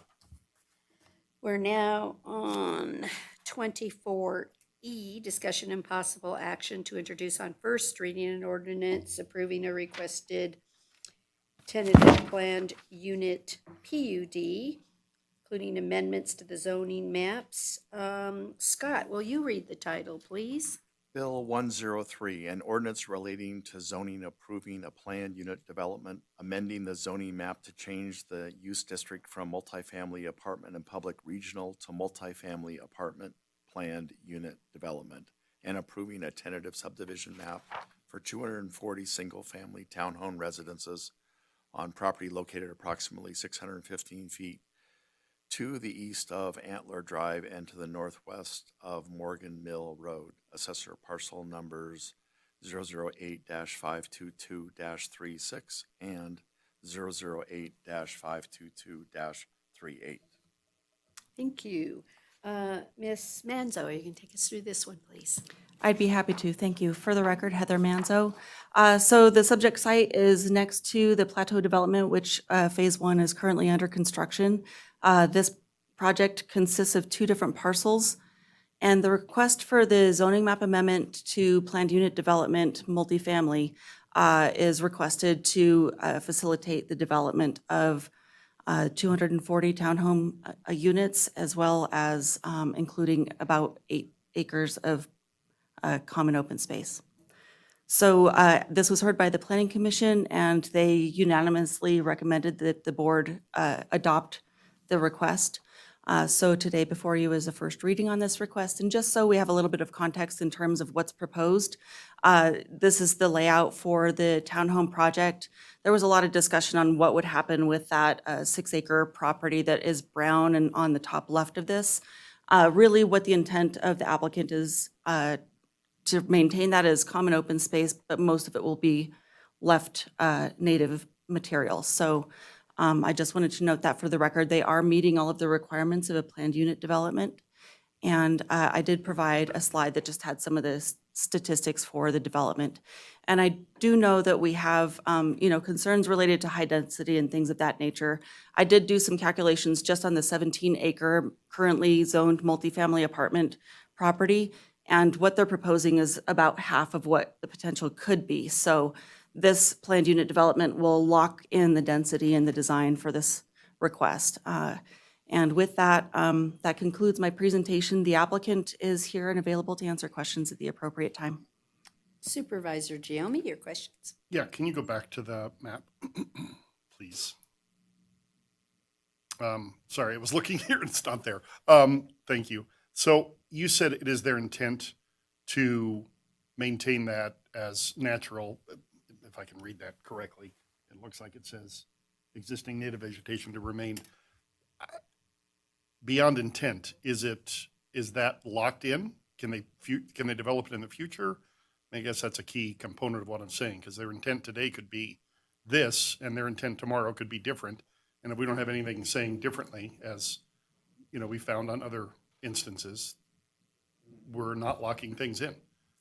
We're now on 24E, discussion and possible action to introduce on first reading an ordinance approving a requested tentative planned unit PUD, including amendments to the zoning maps. Scott, will you read the title, please? Bill 103, an ordinance relating to zoning approving a planned unit development, amending the zoning map to change the use district from multifamily apartment and public regional to multifamily apartment planned unit development, and approving a tentative subdivision map for 240 single-family townhome residences on property located approximately 615 feet to the east of Antler Drive and to the northwest of Morgan Mill Road. Assessor parcel numbers 008-522-36 and 008-522-38. Thank you. Ms. Manzo, you can take us through this one, please. I'd be happy to. Thank you. For the record, Heather Manzo. So the subject site is next to the Plateau Development, which Phase 1 is currently under construction. This project consists of 2 different parcels, and the request for the zoning map amendment to planned unit development multifamily is requested to facilitate the development of 240 townhome units, as well as including about 8 acres of common open space. So this was heard by the Planning Commission, and they unanimously recommended that the board adopt the request. So today before you is a first reading on this request. And just so we have a little bit of context in terms of what's proposed, this is the layout for the townhome project. There was a lot of discussion on what would happen with that 6-acre property that is brown and on the top left of this. Really what the intent of the applicant is to maintain that as common open space, but most of it will be left native material. So I just wanted to note that for the record, they are meeting all of the requirements of a planned unit development. And I did provide a slide that just had some of the statistics for the development. And I do know that we have, concerns related to high density and things of that nature. I did do some calculations just on the 17-acre currently zoned multifamily apartment property. And what they're proposing is about half of what the potential could be. So this planned unit development will lock in the density and the design for this request. And with that, that concludes my presentation. The applicant is here and available to answer questions at the appropriate time. Supervisor Giomi, your questions. Yeah, can you go back to the map, please? Sorry, I was looking here and it's not there. Thank you. So you said it is their intent to maintain that as natural, if I can read that correctly. It looks like it says existing native vegetation to remain. Beyond intent, is that locked in? Can they develop it in the future? I guess that's a key component of what I'm saying, because their intent today could be this, and their intent tomorrow could be different. And if we don't have anything saying differently, as we found on other instances, we're not locking things in.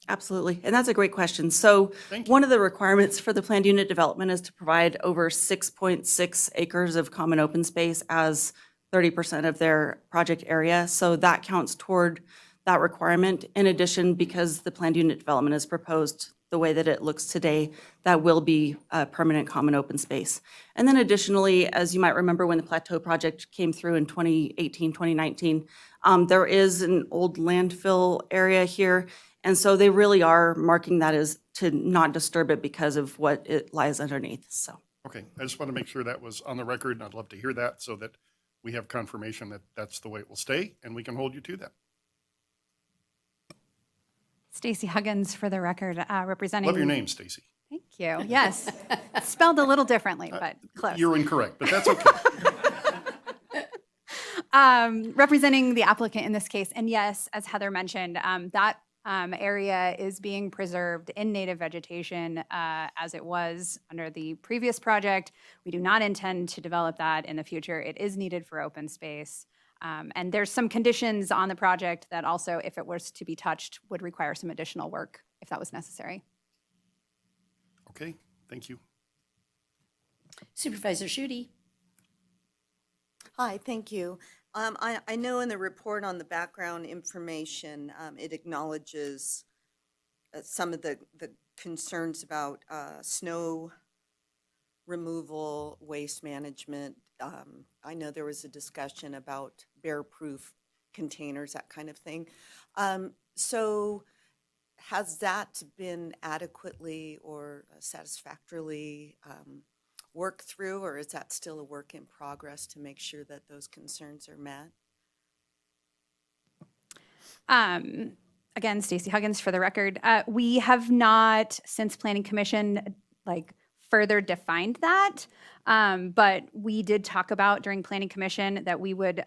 Absolutely. And that's a great question. So one of the requirements for the planned unit development is to provide over 6.6 acres of common open space as 30% of their project area. So that counts toward that requirement. In addition, because the planned unit development is proposed the way that it looks today, that will be a permanent common open space. And then additionally, as you might remember when the Plateau project came through in 2018, 2019, there is an old landfill area here. And so they really are marking that as to not disturb it because of what it lies underneath, so. Okay, I just want to make sure that was on the record, and I'd love to hear that so that we have confirmation that that's the way it will stay, and we can hold you to that. Stacy Huggins for the record, representing. Love your name, Stacy. Thank you. Yes. Spelled a little differently, but close. You're incorrect, but that's okay. Representing the applicant in this case. And yes, as Heather mentioned, that area is being preserved in native vegetation as it was under the previous project. We do not intend to develop that in the future. It is needed for open space. And there's some conditions on the project that also, if it was to be touched, would require some additional work if that was necessary. Okay, thank you. Supervisor Schutte. Hi, thank you. I know in the report on the background information, it acknowledges some of the concerns about snow removal, waste management. I know there was a discussion about bear-proof containers, that kind of thing. So has that been adequately or satisfactorily worked through, or is that still a work in progress to make sure that those concerns are met? Again, Stacy Huggins for the record. We have not, since Planning Commission, further defined that. But we did talk about during Planning Commission that we would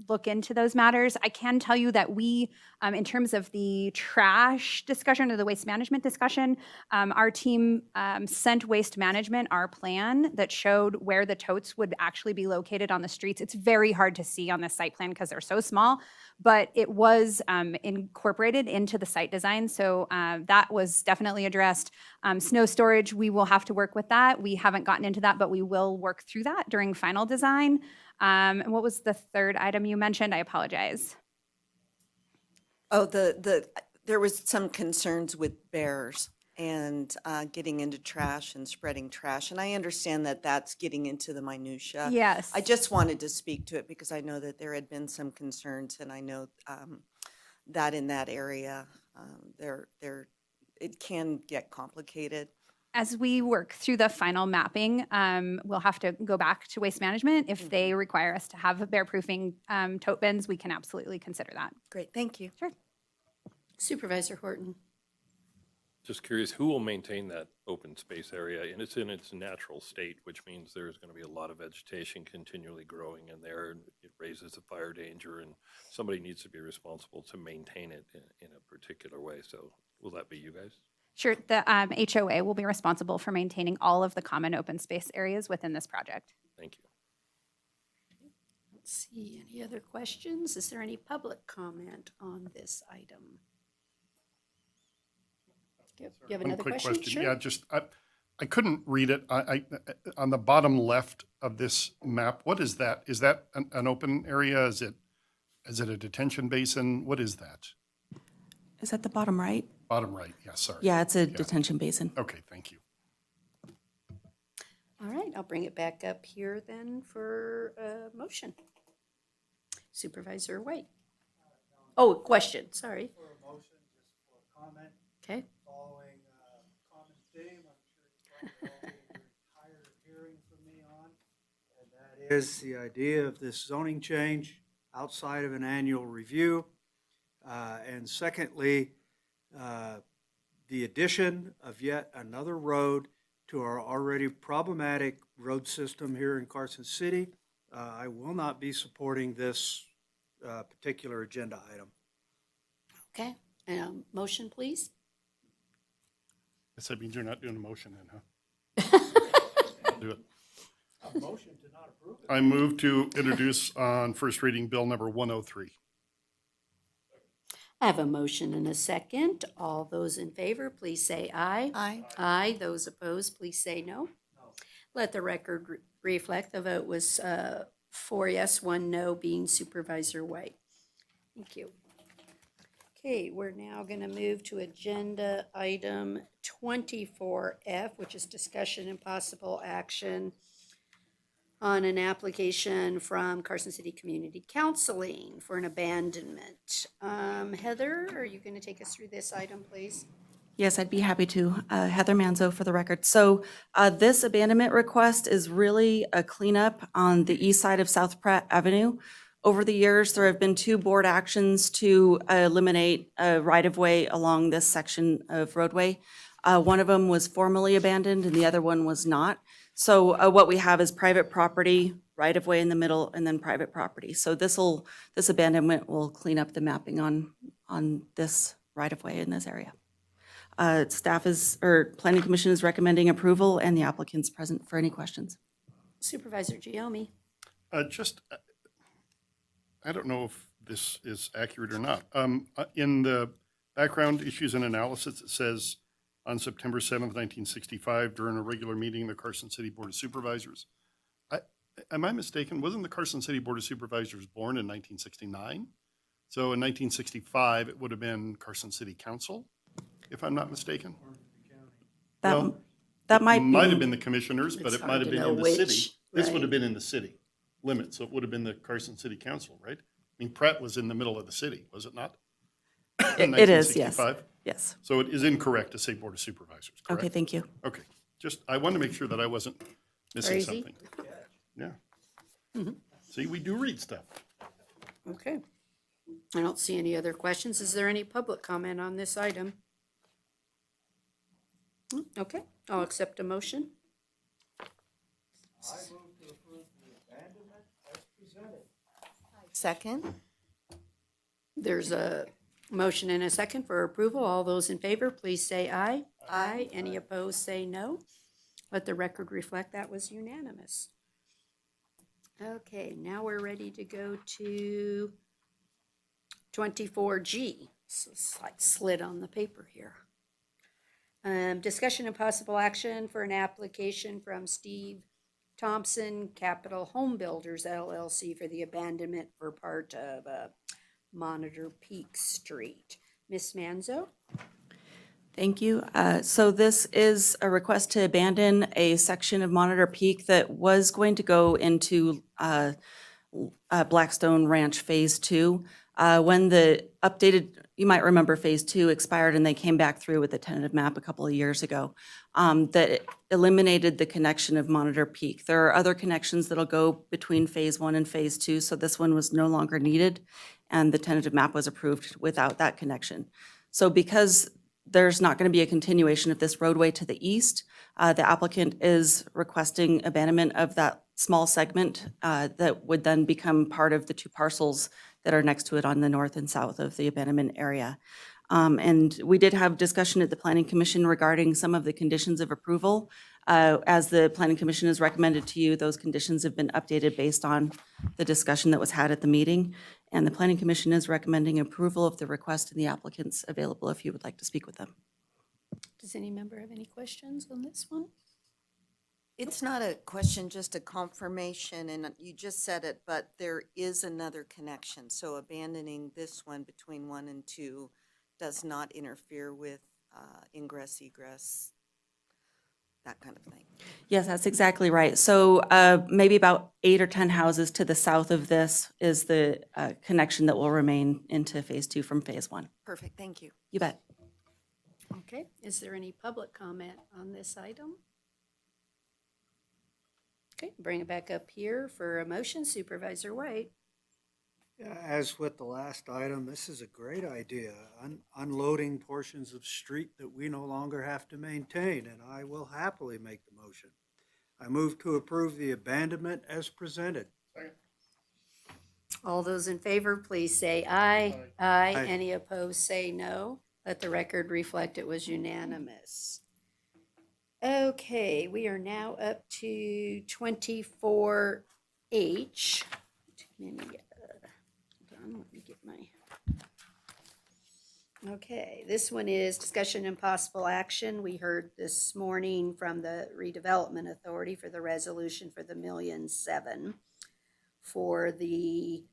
look into those matters. I can tell you that we, in terms of the trash discussion or the waste management discussion, our team sent Waste Management our plan that showed where the totes would actually be located on the streets. It's very hard to see on the site plan because they're so small, but it was incorporated into the site design. So that was definitely addressed. Snow storage, we will have to work with that. We haven't gotten into that, but we will work through that during final design. And what was the third item you mentioned? I apologize. Oh, there was some concerns with bears and getting into trash and spreading trash. And I understand that that's getting into the minutia. Yes. I just wanted to speak to it because I know that there had been some concerns, and I know that in that area, it can get complicated. As we work through the final mapping, we'll have to go back to Waste Management. If they require us to have bear-proofing tote bins, we can absolutely consider that. Great, thank you. Sure. Supervisor Horton. Just curious, who will maintain that open space area? And it's in its natural state, which means there's going to be a lot of vegetation continually growing in there. And it raises the fire danger, and somebody needs to be responsible to maintain it in a particular way. So will that be you guys? Sure. The HOA will be responsible for maintaining all of the common open space areas within this project. Thank you. Let's see, any other questions? Is there any public comment on this item? You have One another quick question? Sure. Yeah, just, I couldn't read it. I on the bottom left of this map, what is that? Is that an open area? Is it a detention basin? What is that? Is that the bottom right? Bottom right, yeah, sorry. Yeah, it's a detention basin. Okay, thank you. All right, I'll bring it back up here then for a motion. Supervisor White. Oh, question, sorry. For a motion, just for a comment. Okay. Following a common theme, I'm sure you're tired of hearing from me on, and that is the idea of this zoning change outside of an annual review. And secondly, the addition of yet another road to our already problematic road system here in Carson City. I will not be supporting this particular agenda item. Okay, motion, please. Guess that means you're not doing a motion then, huh? I'll do it. A motion to not approve it. I move to introduce on first reading bill number 103. I have a motion and a second. All those in favor, please say aye. Aye. Aye. Those opposed, please say no. Let the record reflect the vote was 4 yes, 1 no, being Supervisor White. Thank you. Okay, we're now going to move to agenda item 24F, which is discussion and possible action on an application from Carson City Community Counseling for an abandonment. Heather, are you going to take us through this item, please? Yes, I'd be happy to. Heather Manzo for the record. So this abandonment request is really a cleanup on the east side of South Pratt Avenue. Over the years, there have been 2 board actions to eliminate a right-of-way along this section of roadway. One of them was formally abandoned and the other one was not. So what we have is private property, right-of-way in the middle, and then private property. So this abandonment will clean up the mapping on this right-of-way in this area. Planning Commission is recommending approval, and the applicant's present for any questions. Supervisor Giomi. I don't know if this is accurate or not. In the background issues and analysis, it says on September 7th, 1965, during a regular meeting of the Carson City Board of Supervisors. Am I mistaken? Wasn't the Carson City Board of Supervisors born in 1969? So in 1965, it would have been Carson City Council, if I'm not mistaken. That might have been the commissioners, but It's it hard might have to been know in the which, city. This would right. have been in the city limits, so it would have been the Carson City Council, right? I mean, Pratt was in the middle of the city, was it not? In It is, yes. 1965? Yes. So it is incorrect to say Board of Supervisors, correct? Okay, thank you. Okay, I wanted to make sure that I wasn't missing Crazy. something. Yeah. See, we do read stuff. Okay. I don't see any other questions. Is there any public comment on this item? Okay, I'll accept a motion. Second? There's a motion and a second for approval. All those in favor, please say aye. Aye. Any opposed, say no. Let the record reflect that was unanimous. Okay, now we're ready to go to 24G. It's like slid on the paper here. Discussion and possible action for an application from Steve Thompson, Capital Home Builders LLC for the abandonment for part of Monitor Peak Street. Ms. Manzo? Thank you. So this is a request to abandon a section of Monitor Peak that was going to go into Blackstone Ranch Phase 2. When the updated, you might remember Phase 2 expired and they came back through with a tentative map a couple of years ago, that eliminated the connection of Monitor Peak. There are other connections that'll go between Phase 1 and Phase 2, so this one was no longer needed, and the tentative map was approved without that connection. So because there's not going to be a continuation of this roadway to the east, the applicant is requesting abandonment of that small segment that would then become part of the 2 parcels that are next to it on the north and south of the abandonment area. And we did have discussion at the Planning Commission regarding some of the conditions of approval. As the Planning Commission has recommended to you, those conditions have been updated based on the discussion that was had at the meeting. And the Planning Commission is recommending approval of the request, and the applicant's available if you would like to speak with them. Does any member have any questions on this one? It's not a question, just a confirmation, and you just said it, but there is another connection. So abandoning this one between 1 and 2 does not interfere with ingress, egress, that kind of thing. Yes, that's exactly right. So maybe about 8 or 10 houses to the south of this is the connection that will remain into Phase 2 from Phase 1. Perfect, thank you. You bet. Okay, is there any public comment on this item? Okay, bring it back up here for a motion. Supervisor White. Yeah, as with the last item, this is a great idea, unloading portions of street that we no longer have to maintain, and I will happily make the motion. I move to approve the abandonment as presented. All those in favor, please say aye. Aye. Any opposed, say no. Let the record reflect it was unanimous. Okay, we are now up to 24H. Let me get my. Okay, this one is discussion and possible action. We heard this morning from the Redevelopment Authority for the resolution for the $1,000,007 for the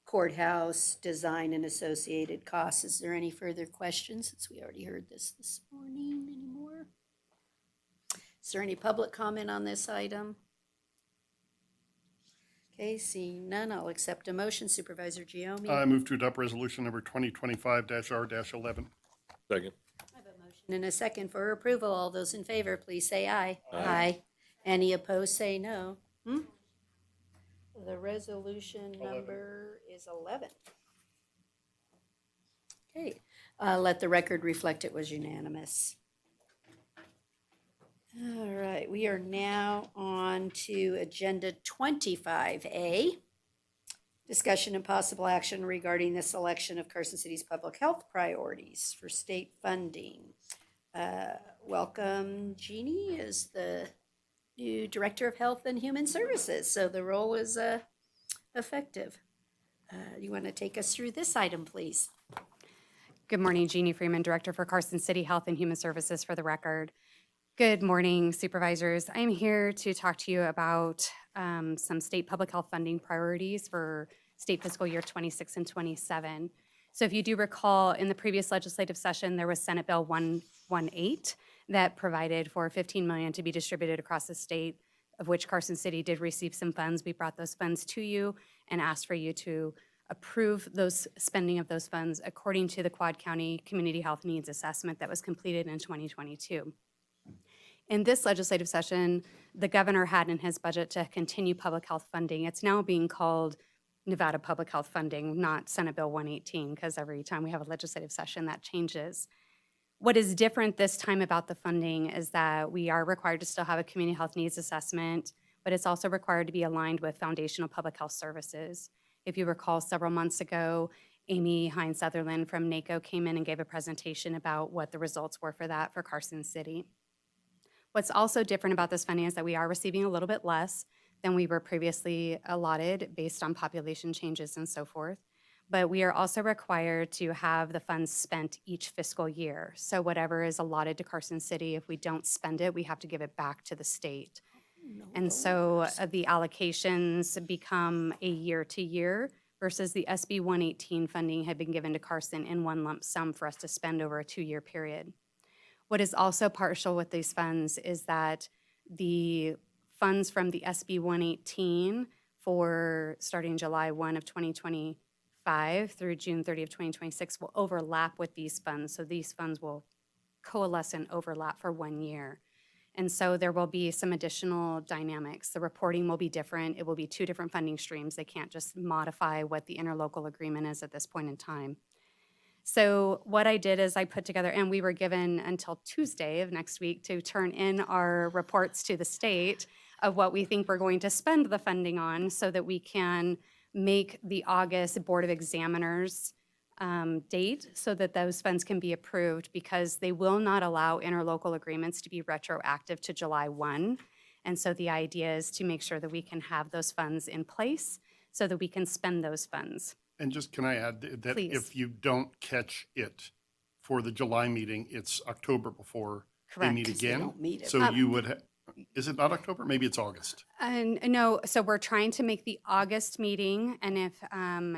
courthouse design and associated costs. Is there any further questions, since we already heard this morning anymore? Is there any public comment on this item? Okay, seeing none, I'll accept a motion. Supervisor Giomi. I move to adopt resolution number 2025-R-11. Second. And a second for approval. All those in favor, please say aye. Aye. Any opposed, say no. The resolution number is 11. Okay, let the record reflect it was unanimous. All right, we are now on to Agenda 25A. Discussion and possible action regarding the selection of Carson City's public health priorities for state funding. Welcome, Jeannie, is the new Director of Health and Human Services, so the role is effective. You want to take us through this item, please? Good morning, Jeannie Freeman, Director for Carson City Health and Human Services for the record. Good morning, Supervisors. I'm here to talk to you about some state public health funding priorities for state fiscal year 26 and 27. So if you do recall, in the previous legislative session, there was Senate Bill 118 that provided for $15 million to be distributed across the state, of which Carson City did receive some funds. We brought those funds to you and asked for you to approve those spending of those funds according to the Quad County Community Health Needs Assessment that was completed in 2022. In this legislative session, the governor had in his budget to continue public health funding. It's now being called Nevada Public Health Funding, not Senate Bill 118, because every time we have a legislative session, that changes. What is different this time about the funding is that we are required to still have a community health needs assessment, but it's also required to be aligned with foundational public health services. If you recall, several months ago, Amy Hines-Sutherland from NACO came in and gave a presentation about what the results were for that for Carson City. What's also different about this funding is that we are receiving a little bit less than we were previously allotted based on population changes and so forth. But we are also required to have the funds spent each fiscal year. So whatever is allotted to Carson City, if we don't spend it, we have to give it back to the state. And so the allocations become a year to year versus the SB 118 funding had been given to Carson in one lump sum for us to spend over a 2-year period. What is also partial with these funds is that the funds from the SB 118 for starting July 1 of 2025 through June 30 of 2026 will overlap with these funds. So these funds will coalesce and overlap for 1 year. And so there will be some additional dynamics. The reporting will be different. It will be 2 different funding streams. They can't just modify what the interlocal agreement is at this point in time. So what I did is I put together, and we were given until Tuesday of next week to turn in our reports to the state of what we think we're going to spend the funding on so that we can make the August Board of Examiners date so that those funds can be approved, because they will not allow interlocal agreements to be retroactive to July 1. And so the idea is to make sure that we can have those funds in place so that we can spend those funds. And just, can I add that Please. if you don't catch it for the July meeting, it's October before they Correct. meet 'Cause they again? don't meet it. So you would, is it not October? Maybe it's August. And no, so we're trying to make the August meeting, and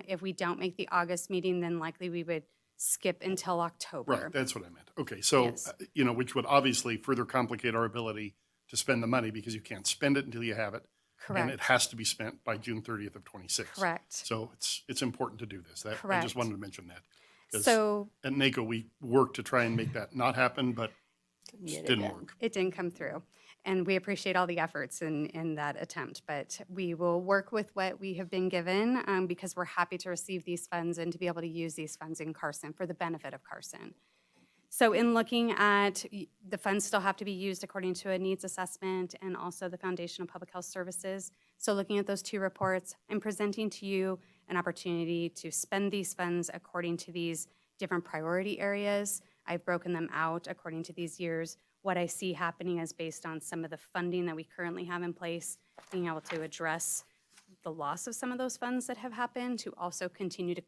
if we don't make the August meeting, then likely we would skip until October. Right, that's what I meant. Okay, so, Yes. Which would obviously further complicate our ability to spend the money, because you can't spend it until you have it. And it Correct. has to be spent by June 30th of 26. Correct. So it's important to do this. I just Correct. wanted to mention that. 'Cause So- at NACO, we worked to try and make that not happen, but it didn't work. It didn't come through. And we appreciate all the efforts in that attempt, but we will work with what we have been given because we're happy to receive these funds and to be able to use these funds in Carson for the benefit of Carson. So in looking at, the funds still have to be used according to a needs assessment and also the foundational public health services. So looking at those 2 reports, I'm presenting to you an opportunity to spend these funds according to these different priority areas. I've broken them out according to these years. What I see happening is based on some of the funding that we currently have in place, being able to address the loss of some of those funds that have happened, to also continue to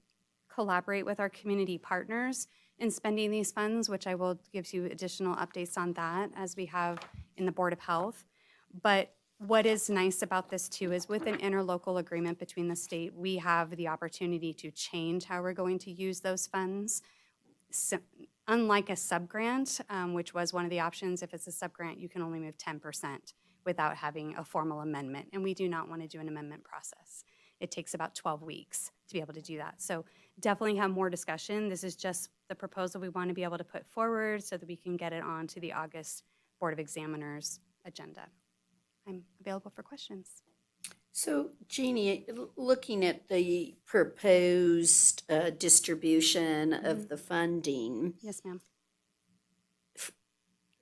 collaborate with our community partners in spending these funds, which I will give you additional updates on that as we have in the Board of Health. But What is nice about this too is with an interlocal agreement between the state, we have the opportunity to change how we're going to use those funds. So, unlike a subgrant, which was one of the options, if it's a subgrant, you can only move 10% without having a formal amendment. And we do not want to do an amendment process. It takes about 12 weeks to be able to do that. So definitely have more discussion. This is just the proposal we want to be able to put forward so that we can get it on to the August Board of Examiners agenda. I'm available for questions. So Jeannie, looking at the proposed distribution of the funding, Yes, ma'am.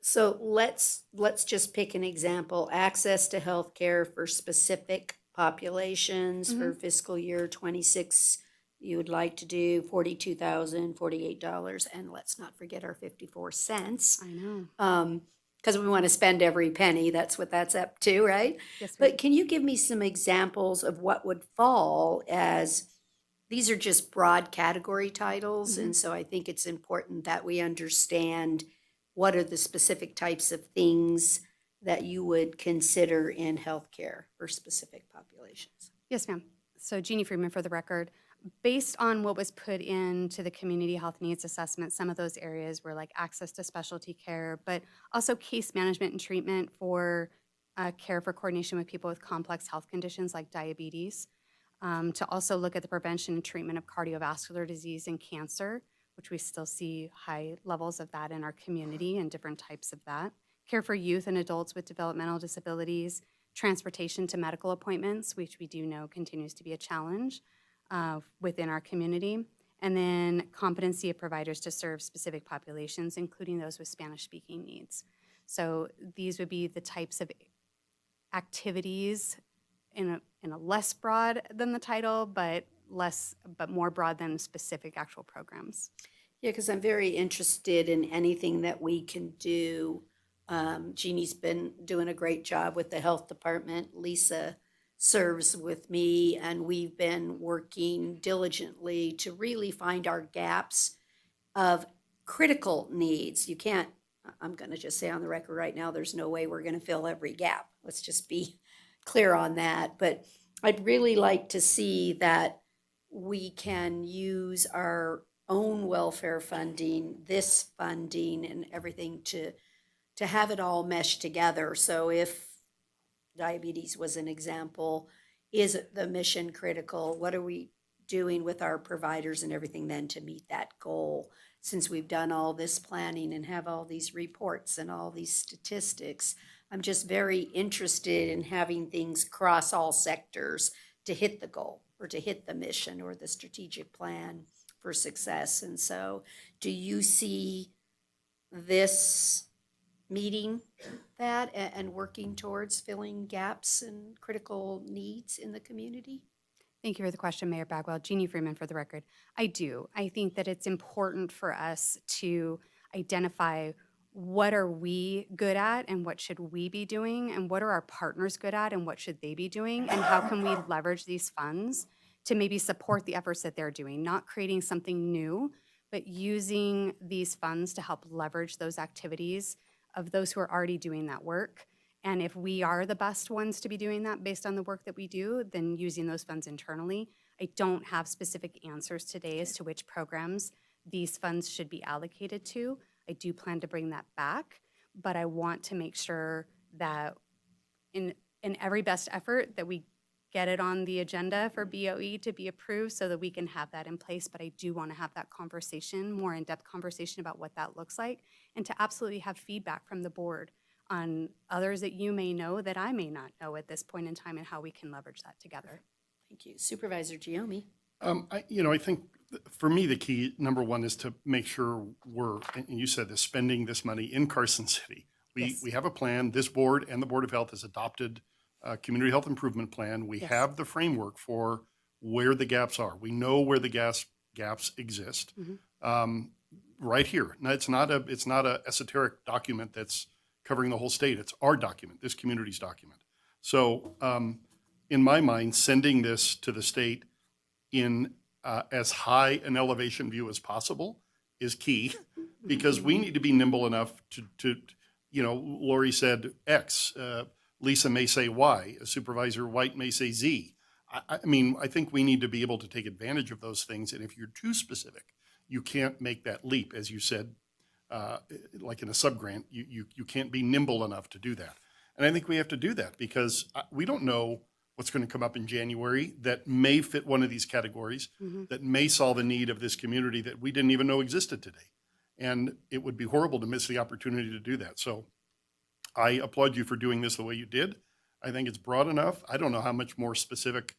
so let's just pick an example, access to health care for specific populations for fiscal year 26. You would like to do $42,048, and let's not forget our 54 cents. I know. Because we want to spend every penny. That's what that's up to, right? Yes, ma'am. But can you give me some examples of what would fall as, these are just broad category titles, and so I think it's important that we understand what are the specific types of things that you would consider in healthcare for specific populations. Yes, ma'am. So Jeannie Freeman for the record. Based on what was put into the community health needs assessment, some of those areas were like access to specialty care, but also case management and treatment for care for coordination with people with complex health conditions like diabetes, to also look at the prevention and treatment of cardiovascular disease and cancer, which we still see high levels of that in our community and different types of that, care for youth and adults with developmental disabilities, transportation to medical appointments, which we do know continues to be a challenge within our community, and then competency of providers to serve specific populations, including those with Spanish-speaking needs. So these would be the types of activities in a less broad than the title, but more broad than specific actual programs. Yeah, because I'm very interested in anything that we can do. Jeannie's been doing a great job with the health department. Lisa serves with me, and we've been working diligently to really find our gaps of critical needs. You can't, I'm going to just say on the record right now, there's no way we're going to fill every gap. Let's just be clear on that. But I'd really like to see that we can use our own welfare funding, this funding and everything to have it all mesh together. So if diabetes was an example, is the mission critical? What are we doing with our providers and everything then to meet that goal? Since we've done all this planning and have all these reports and all these statistics, I'm just very interested in having things cross all sectors to hit the goal or to hit the mission or the strategic plan for success. And so do you see this meeting that and working towards filling gaps and critical needs in the community? Thank you for the question, Mayor Bagwell. Jeannie Freeman for the record. I do. I think that it's important for us to identify what are we good at and what should we be doing, and what are our partners good at and what should they be doing, and how can we leverage these funds to maybe support the efforts that they're doing, not creating something new, but using these funds to help leverage those activities of those who are already doing that work. And if we are the best ones to be doing that based on the work that we do, then using those funds internally. I don't have specific answers today as to which programs these funds should be allocated to. I do plan to bring that back, but I want to make sure that in every best effort that we get it on the agenda for BOE to be approved so that we can have that in place. But I do want to have that conversation, more in-depth conversation about what that looks like, and to absolutely have feedback from the board on others that you may know that I may not know at this point in time and how we can leverage that together. Thank you. Supervisor Giomi. I think for me, the key, number one, is to make sure we're, and you said this, spending this money in Carson City. We have a plan. This board and the Board of Health has adopted a community health improvement plan. We have the framework for where the gaps are. We know where the gaps exist. Right here. Now, it's not a esoteric document that's covering the whole state. It's our document, this community's document. So in my mind, sending this to the state in as high an elevation view as possible is key, because we need to be nimble enough to Lori said X. Lisa may say Y, a Supervisor White may say Z. I mean, I think we need to be able to take advantage of those things, and if you're too specific, you can't make that leap, as you said, like in a subgrant, you can't be nimble enough to do that. And I think we have to do that because we don't know what's going to come up in January that may fit one of these categories, that may solve a need of this community that we didn't even know existed today. And it would be horrible to miss the opportunity to do that. So I applaud you for doing this the way you did. I think it's broad enough. I don't know how much more specific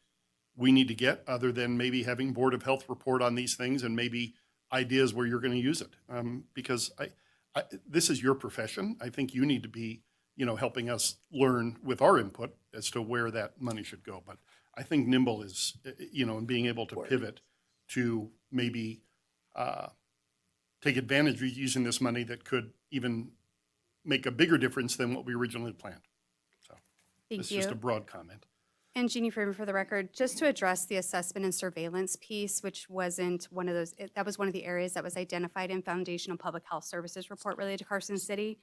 we need to get other than maybe having Board of Health report on these things and maybe ideas where you're going to use it. Because this is your profession. I think you need to be, helping us learn with our input as to where that money should go. But I think nimble is, and being able to pivot to maybe take advantage of using this money that could even make a bigger difference than what we originally planned. So Thank it's you. just a broad comment. And Jeannie Freeman, for the record, just to address the assessment and surveillance piece, which wasn't one of those, that was one of the areas that was identified in Foundational Public Health Services report related to Carson City.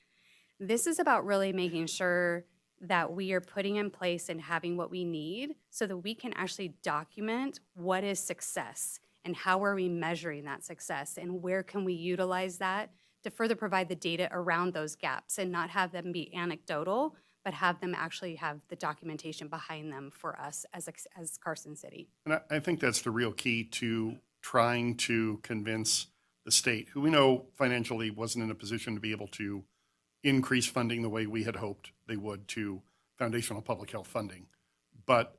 This is about really making sure that we are putting in place and having what we need so that we can actually document what is success and how are we measuring that success and where can we utilize that to further provide the data around those gaps and not have them be anecdotal, but have them actually have the documentation behind them for us as Carson City. And I think that's the real key to trying to convince the state, who we know financially wasn't in a position to be able to increase funding the way we had hoped they would to foundational public health funding. But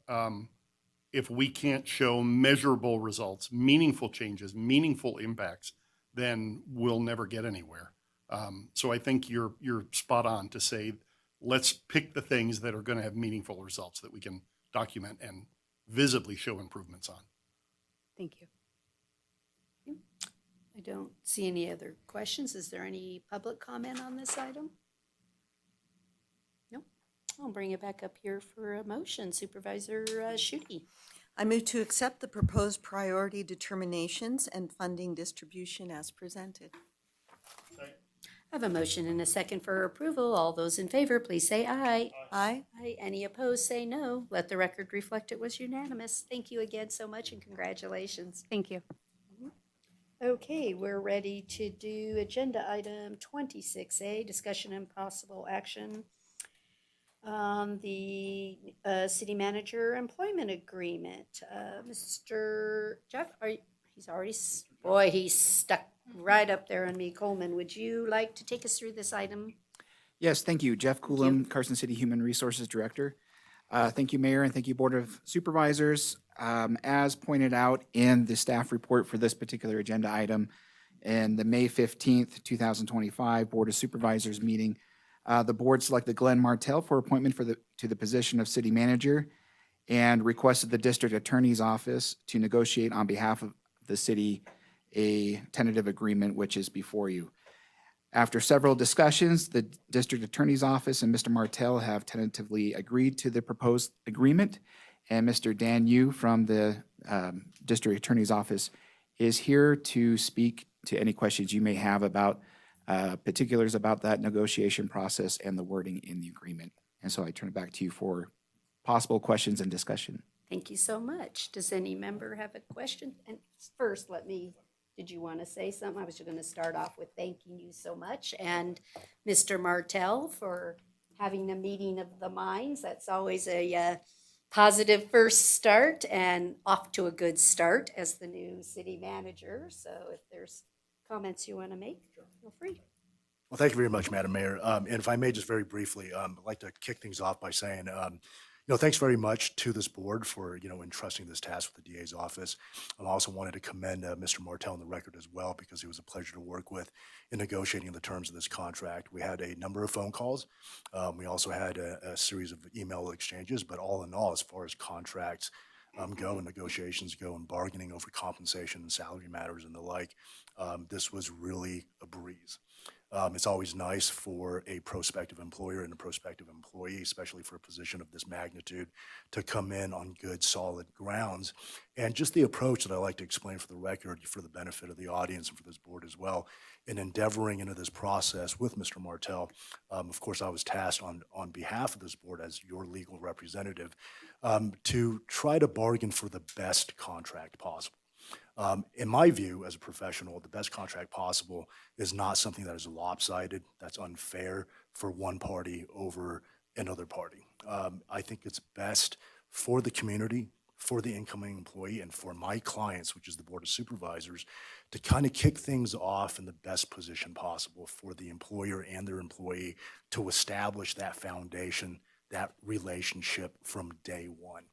if we can't show measurable results, meaningful changes, meaningful impacts, then we'll never get anywhere. So I think you're spot on to say, let's pick the things that are going to have meaningful results that we can document and visibly show improvements on. Thank you. I don't see any other questions. Is there any public comment on this item? No. I'll bring it back up here for a motion. Supervisor Schutte. I move to accept the proposed priority determinations and funding distribution as presented. I have a motion and a second for approval. All those in favor, please say aye. Aye. Aye. Any opposed, say no. Let the record reflect it was unanimous. Thank you again so much and congratulations. Thank you. Okay, we're ready to do agenda item 26A, discussion and possible action on the city manager employment agreement. Mr. Jeff, he's already, he's stuck right up there on me. Coleman, would you like to take us through this item? Yes, thank you. Jeff Coulomb, Carson City Human Resources Director. Thank you, Mayor, and thank you, Board of Supervisors. As pointed out in the staff report for this particular agenda item, in the May 15th, 2025 Board of Supervisors meeting, the board selected Glenn Martell for appointment to the position of city manager and requested the district attorney's office to negotiate on behalf of the city a tentative agreement, which is before you. After several discussions, the district attorney's office and Mr. Martell have tentatively agreed to the proposed agreement, and Mr. Dan Yu from the district attorney's office is here to speak to any questions you may have about particulars about that negotiation process and the wording in the agreement. And so I turn it back to you for possible questions and discussion. Thank you so much. Does any member have a question? And first, did you want to say something? I was going to start off with thanking you so much. And Mr. Martell for having a meeting of the minds. That's always a positive first start and off to a good start as the new city manager. So if there's comments you want to make, feel free. Well, thank you very much, Madam Mayor. And if I may just very briefly, I'd like to kick things off by saying, thanks very much to this board for, entrusting this task with the DA's office. I also wanted to commend Mr. Martell on the record as well, because he was a pleasure to work with in negotiating the terms of this contract. We had a number of phone calls. We also had a series of email exchanges, but all in all, as far as contracts go and negotiations go and bargaining over compensation and salary matters and the like, this was really a breeze. It's always nice for a prospective employer and a prospective employee, especially for a position of this magnitude, to come in on good, solid grounds. And just the approach that I like to explain for the record, for the benefit of the audience and for this board as well, in endeavoring into this process with Mr. Martell. Of course, I was tasked on behalf of this board as your legal representative to try to bargain for the best contract possible. In my view, as a professional, the best contract possible is not something that is lopsided, that's unfair for one party over another party. I think it's best for the community, for the incoming employee, and for my clients, which is the Board of Supervisors, to kind of kick things off in the best position possible for the employer and their employee to establish that foundation, that relationship from day one.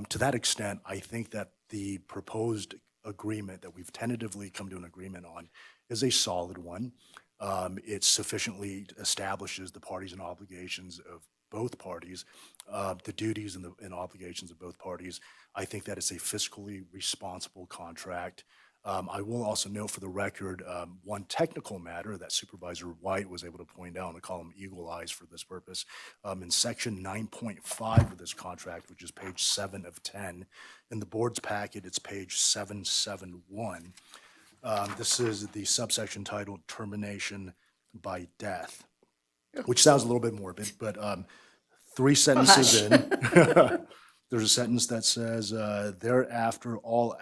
To that extent, I think that the proposed agreement that we've tentatively come to an agreement on is a solid one. It sufficiently establishes the parties and obligations of both parties, the duties and obligations of both parties. I think that it's a fiscally responsible contract. I will also note for the record, one technical matter that Supervisor White was able to point out, and I call him Eagle Eyes for this purpose, in section 9.5 of this contract, which is page 7 of 10. In the board's packet, it's page 771. This is the subsection titled Termination by Death, which sounds a little bit morbid, but 3 sentences in, there's a sentence that says, thereafter, all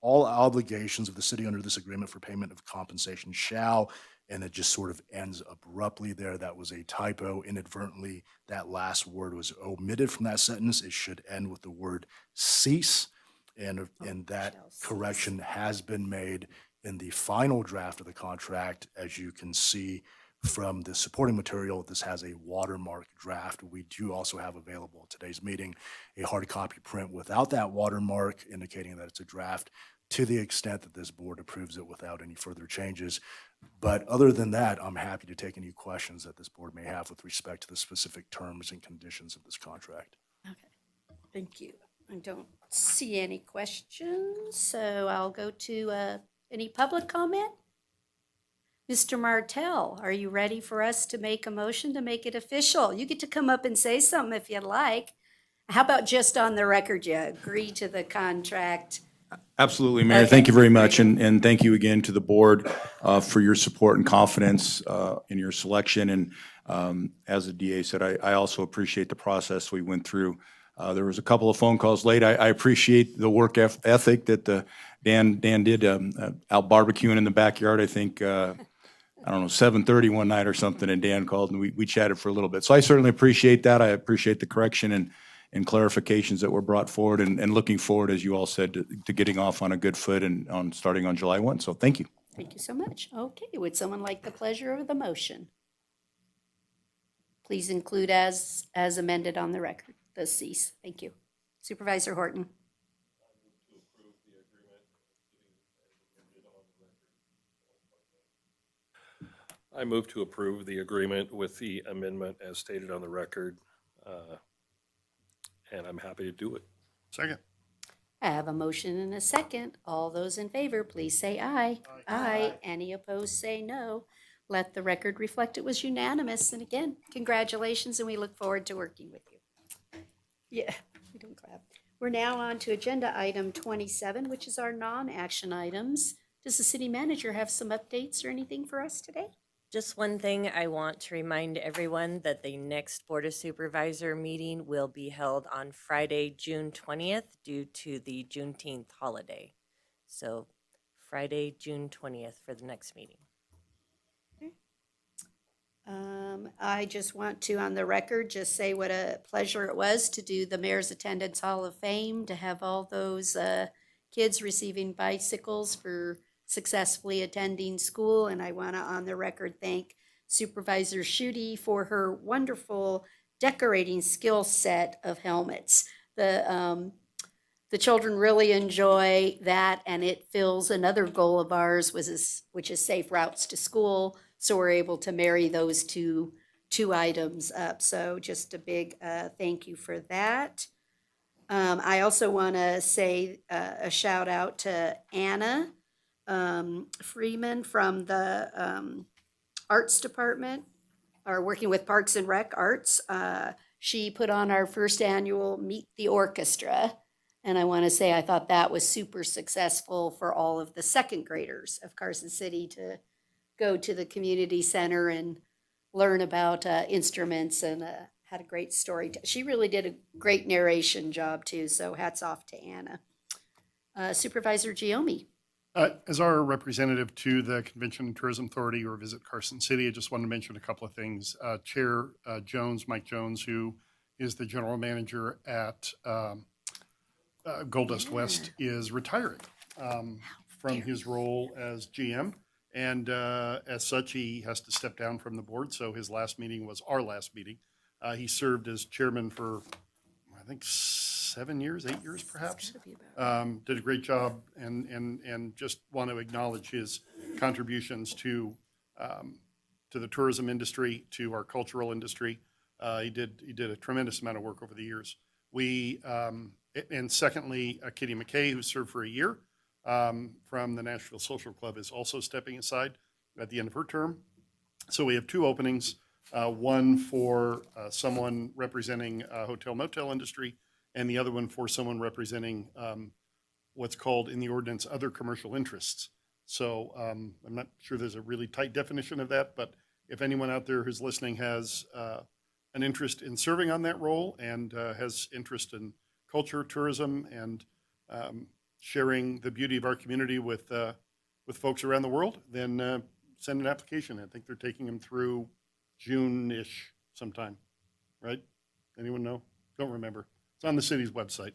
obligations of the city under this agreement for payment of compensation shall, and it just sort of ends abruptly there. That was a typo. Inadvertently, that last word was omitted from that sentence. It should end with the word cease, and that correction has been made in the final draft of the contract. As you can see from the supporting material, this has a watermark draft. We do also have available at today's meeting a hard copy print without that watermark, indicating that it's a draft, to the extent that this board approves it without any further changes. But other than that, I'm happy to take any questions that this board may have with respect to the specific terms and conditions of this contract. Okay, thank you. I don't see any questions, so I'll go to any public comment? Mr. Martell, are you ready for us to make a motion to make it official? You get to come up and say something if you'd like. How about just on the record, you agree to the contract? Absolutely, Mayor. Thank you very much, and thank you again to the board for your support and confidence in your selection. And as the DA said, I also appreciate the process we went through. There was a couple of phone calls late. I appreciate the work ethic that Dan did out barbecuing in the backyard. I think, I don't know, 7:30 one night or something, and Dan called and we chatted for a little bit. So I certainly appreciate that. I appreciate the correction and clarifications that were brought forward, and looking forward, as you all said, to getting off on a good foot and on starting on July 1. So thank you. Thank you so much. Okay, would someone like the pleasure of the motion? Please include as amended on the record, the cease. Thank you. Supervisor Horton. I move to approve the agreement with the amendment as stated on the record, and I'm happy to do it. Second. I have a motion and a second. All those in favor, please say aye. Aye. Any opposed, say no. Let the record reflect it was unanimous. And again, congratulations, and we look forward to working with you. Yeah, we don't clap. We're now on to agenda item 27, which is our non-action items. Does the city manager have some updates or anything for us today? Just one thing, I want to remind everyone that the next Board of Supervisor meeting will be held on Friday, June 20th, due to the Juneteenth holiday. So Friday, June 20th for the next meeting. I just want to, on the record, just say what a pleasure it was to do the Mayor's Attendance Hall of Fame, to have all those kids receiving bicycles for successfully attending school. And I want to, on the record, thank Supervisor Schutte for her wonderful decorating skill set of helmets. The children really enjoy that, and it fills another goal of ours, which is safe routes to school. So we're able to marry those two items up. So just a big thank you for that. I also want to say a shout out to Anna Freeman from the Arts Department, or working with Parks and Rec Arts. She put on our first annual Meet the Orchestra. And I want to say I thought that was super successful for all of the second graders of Carson City to go to the community center and learn about instruments, and had a great story. She really did a great narration job too, so hats off to Anna. Supervisor Giomi. As our representative to the Convention and Tourism Authority or Visit Carson City, I just wanted to mention a couple of things. Chair Jones, Mike Jones, who is the general manager at Gold Dust West, is retiring from his role as GM. And as such, he has to step down from the board. So his last meeting was our last meeting. He served as chairman for, I think, 7 years, 8 years perhaps. Did a great job, and just want to acknowledge his contributions to the tourism industry, to our cultural industry. He did a tremendous amount of work over the years. And secondly, Kitty McKay, who served for a year from the Nashville Social Club, is also stepping aside at the end of her term. So we have two openings, one for someone representing hotel motel industry, and the other one for someone representing what's called in the ordinance other commercial interests. So I'm not sure there's a really tight definition of that, but if anyone out there who's listening has an interest in serving on that role and has interest in culture, tourism, and sharing the beauty of our community with folks around the world, then send an application. I think they're taking them through June-ish sometime, right? Anyone know? Don't remember. It's on the city's website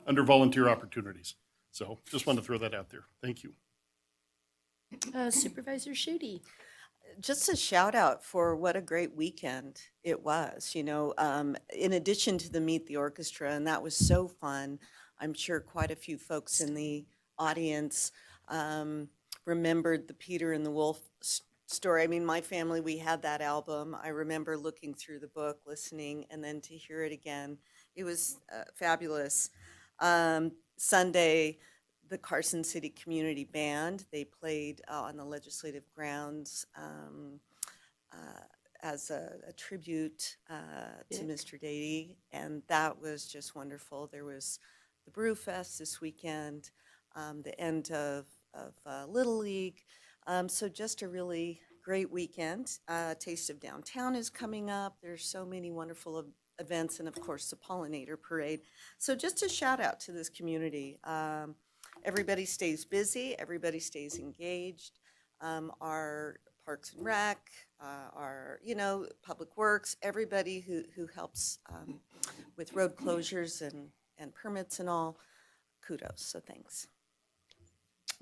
under volunteer opportunities. So just wanted to throw that out there. Thank you. Supervisor Schutte. Just a shout out for what a great weekend it was. You know, in addition to the Meet the Orchestra, and that was so fun. I'm sure quite a few folks in the audience remembered the Peter and the Wolf story. I mean, my family, we had that album. I remember looking through the book, listening, and then to hear it again. It was fabulous. Sunday, the Carson City Community Band, they played on the legislative grounds as a tribute to Mr. Dady, and that was just wonderful. There was the Brew Fest this weekend, the end of Little League. So just a really great weekend. Taste of Downtown is coming up. There's so many wonderful events, and of course the Pollinator Parade. So just a shout out to this community. Everybody stays busy, everybody stays engaged. Our Parks and Rec, our, Public Works, everybody who helps with road closures and permits and all, kudos, so thanks.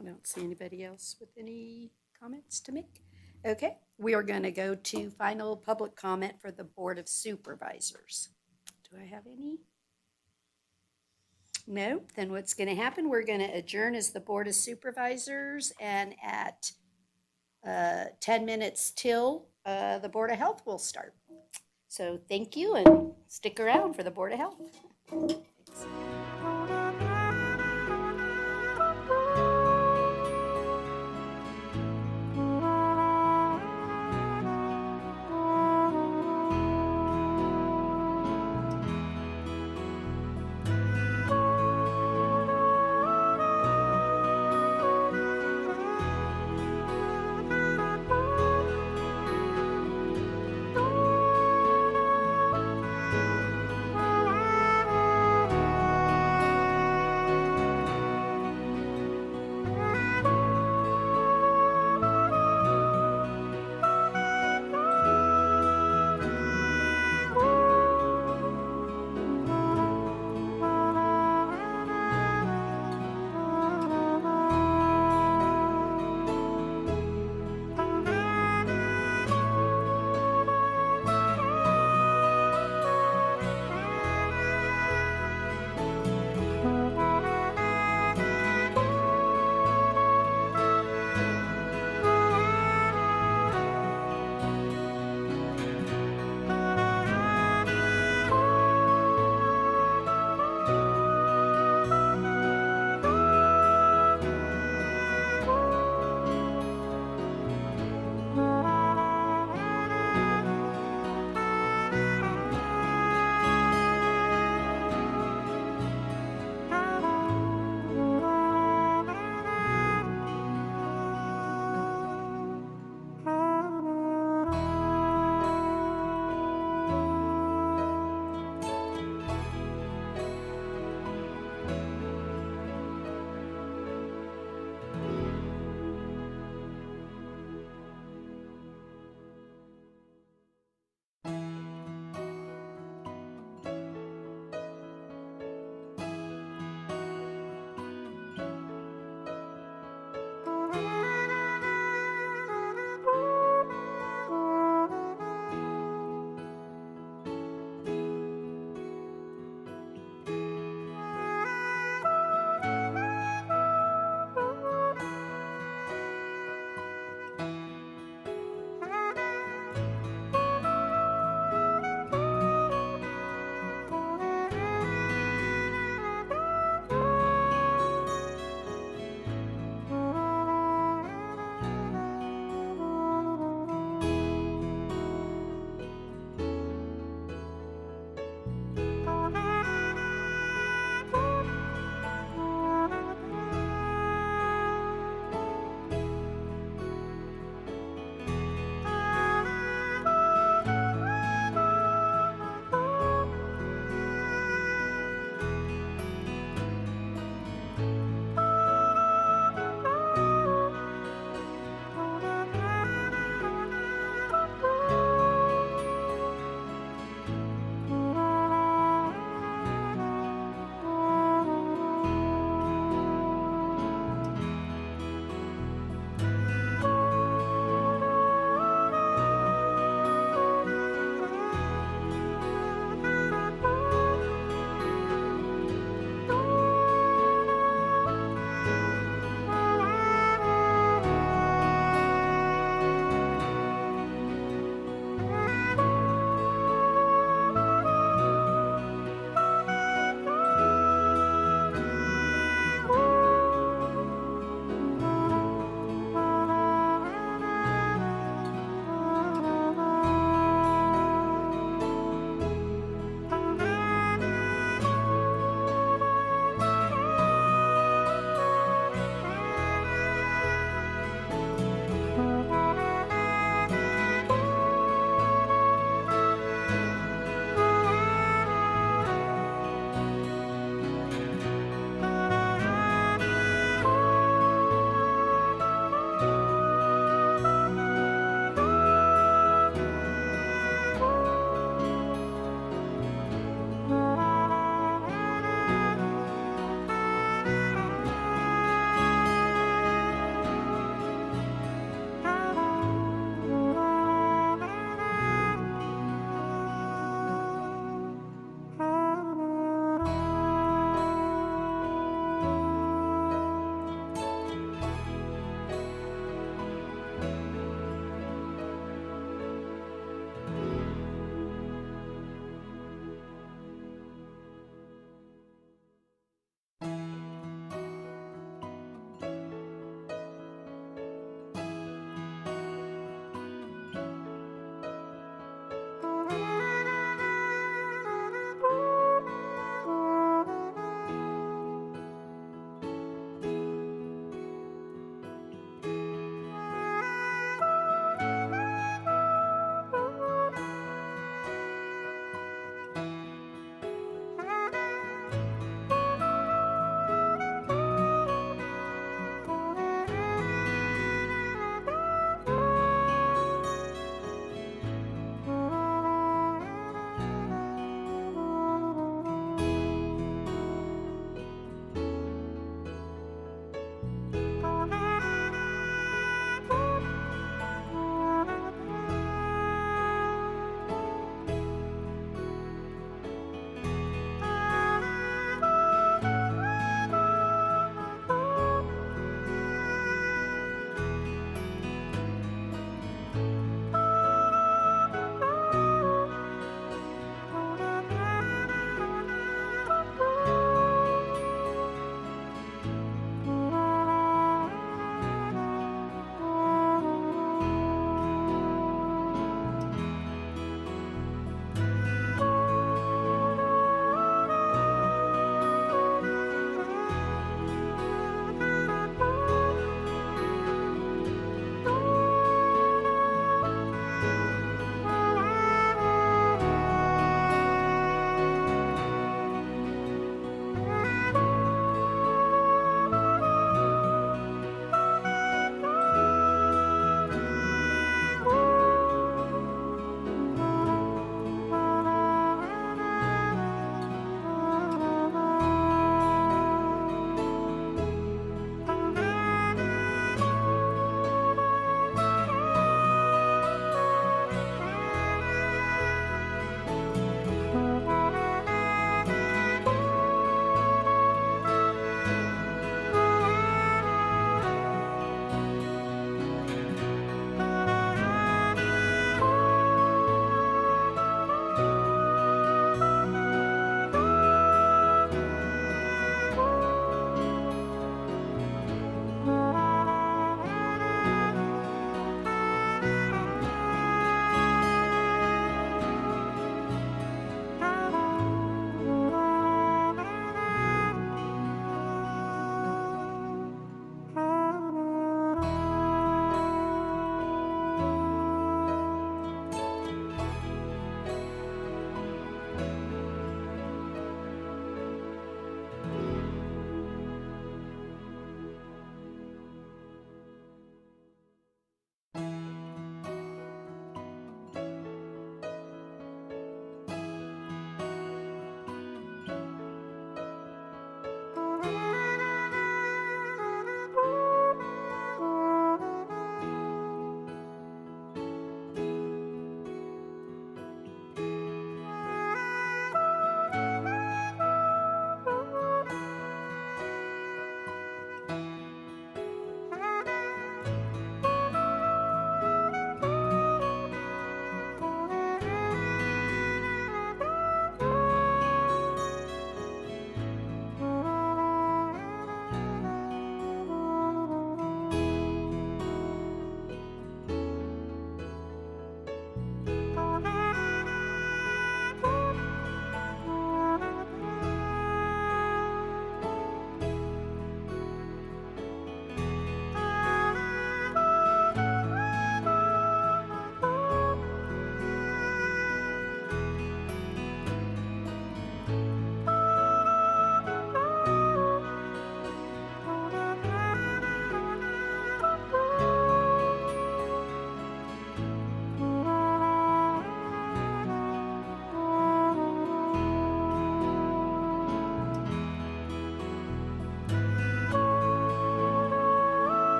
I don't see anybody else with any comments to make. Okay, we are going to go to final public comment for the Board of Supervisors. Do I have any? No, then what's going to happen, we're going to adjourn as the Board of Supervisors, and at 10 minutes till the Board of Health will start. So thank you, and stick around for the Board of Health. Thanks.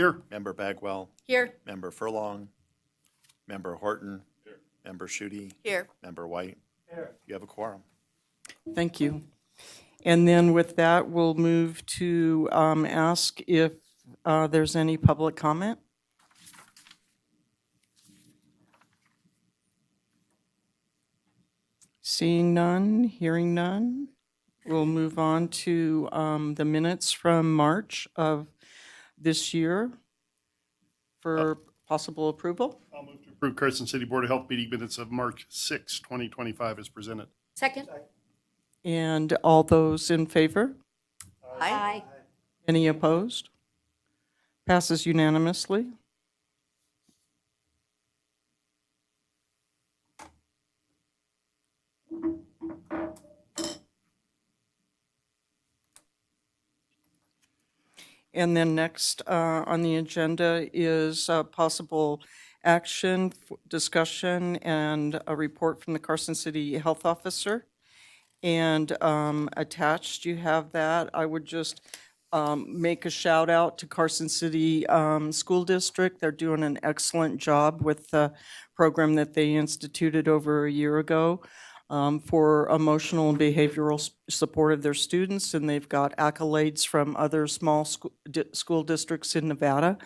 Here. Member Bagwell. Here. Member Furlong. Member Horton. Member Shute. Here. Member White. You have a quorum. Thank you. And then with that, we'll move to ask if there's any public comment. Seeing none, hearing none, we'll move on to the minutes from March of this year for possible approval. I'll move to approve Carson City Board of Health meeting minutes of March 6, 2025 as presented. Second. And all those in favor? Aye. Any opposed? Passes unanimously. And then next on the agenda is possible action, discussion, and a report from the Carson City Health Officer. And attached, you have that. I would just make a shout out to Carson City School District. They're doing an excellent job with the program that they instituted over a year ago for emotional and behavioral support of their students. And they've got accolades from other small school districts in Nevada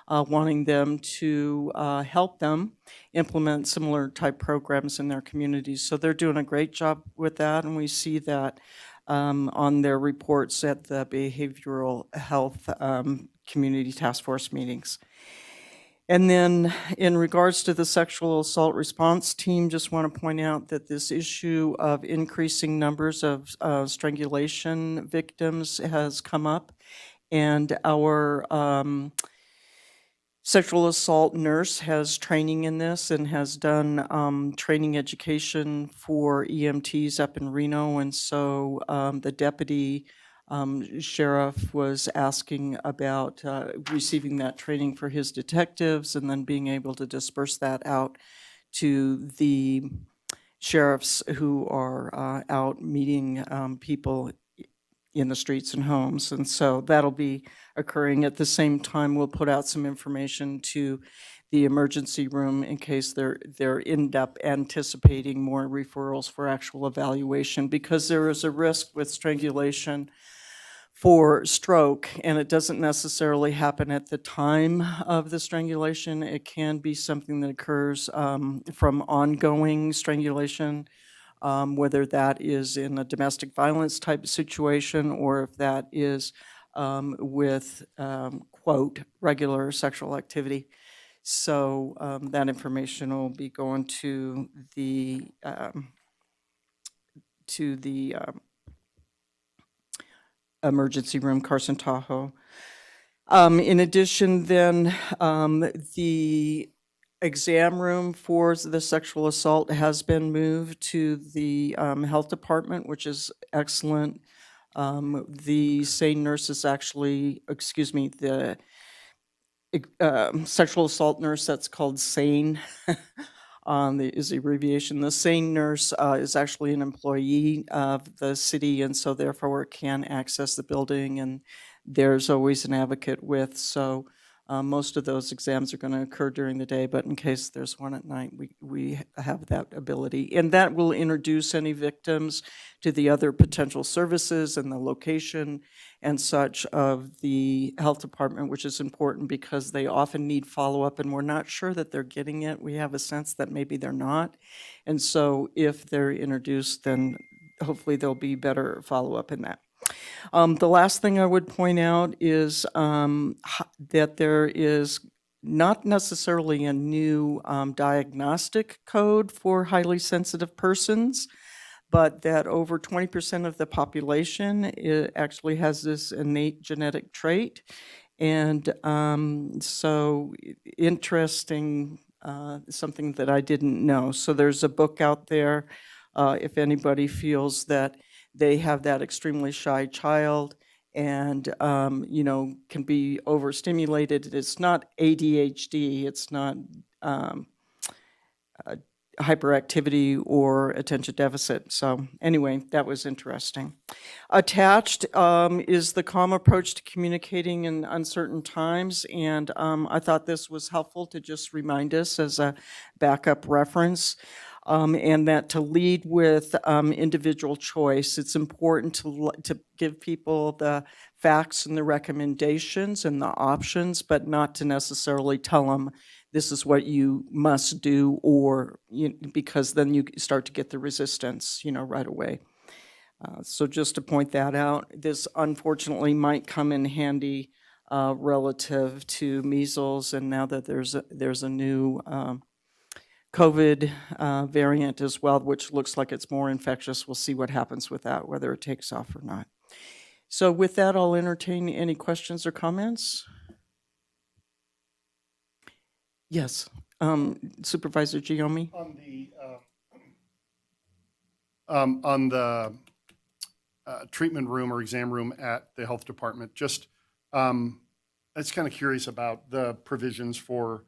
wanting them to help them implement similar type programs in their communities. So they're doing a great job with that, and we see that on their reports at the behavioral health community task force meetings. And then in regards to the sexual assault response team, just want to point out that this issue of increasing numbers of strangulation victims has come up, and our sexual assault nurse has training in this and has done training education for EMTs up in Reno. And so the deputy sheriff was asking about receiving that training for his detectives and then being able to disperse that out to the sheriffs who are out meeting people in the streets and homes. And so that'll be occurring. At the same time, we'll put out some information to the emergency room in case they're end up anticipating more referrals for actual evaluation, because there is a risk with strangulation for stroke, and it doesn't necessarily happen at the time of the strangulation. It can be something that occurs from ongoing strangulation, whether that is in a domestic violence type situation or if that is with, quote, regular sexual activity. So that information will be going to the emergency room, Carson Tahoe. In addition, then, the exam room for the sexual assault has been moved to the health department, which is excellent. The SANE nurse is actually, the sexual assault nurse, that's called SANE, is the abbreviation. The SANE nurse is actually an employee of the city, and so therefore can access the building, and there's always an advocate with. So most of those exams are going to occur during the day, but in case there's one at night, we have that ability. And that will introduce any victims to the other potential services and the location and such of the health department, which is important because they often need follow-up, and we're not sure that they're getting it. We have a sense that maybe they're not. And so if they're introduced, then hopefully there'll be better follow-up in that. The last thing I would point out is that there is not necessarily a new diagnostic code for highly sensitive persons, but that over 20% of the population actually has this innate genetic trait. And so interesting, something that I didn't know. So there's a book out there if anybody feels that they have that extremely shy child and, can be overstimulated. It's not ADHD. It's not hyperactivity or attention deficit. So anyway, that was interesting. Attached is the calm approach to communicating in uncertain times, and I thought this was helpful to just remind us as a backup reference. And that to lead with individual choice. It's important to give people the facts and the recommendations and the options, but not to necessarily tell them this is what you must do, or because then you start to get the resistance, right away. So just to point that out, this unfortunately might come in handy relative to measles, and now that there's a new COVID variant as well, which looks like it's more infectious. We'll see what happens with that, whether it takes off or not. So with that, I'll entertain any questions or comments. Yes, Supervisor Giomi. On the treatment room or exam room at the health department, I was kind of curious about the provisions for,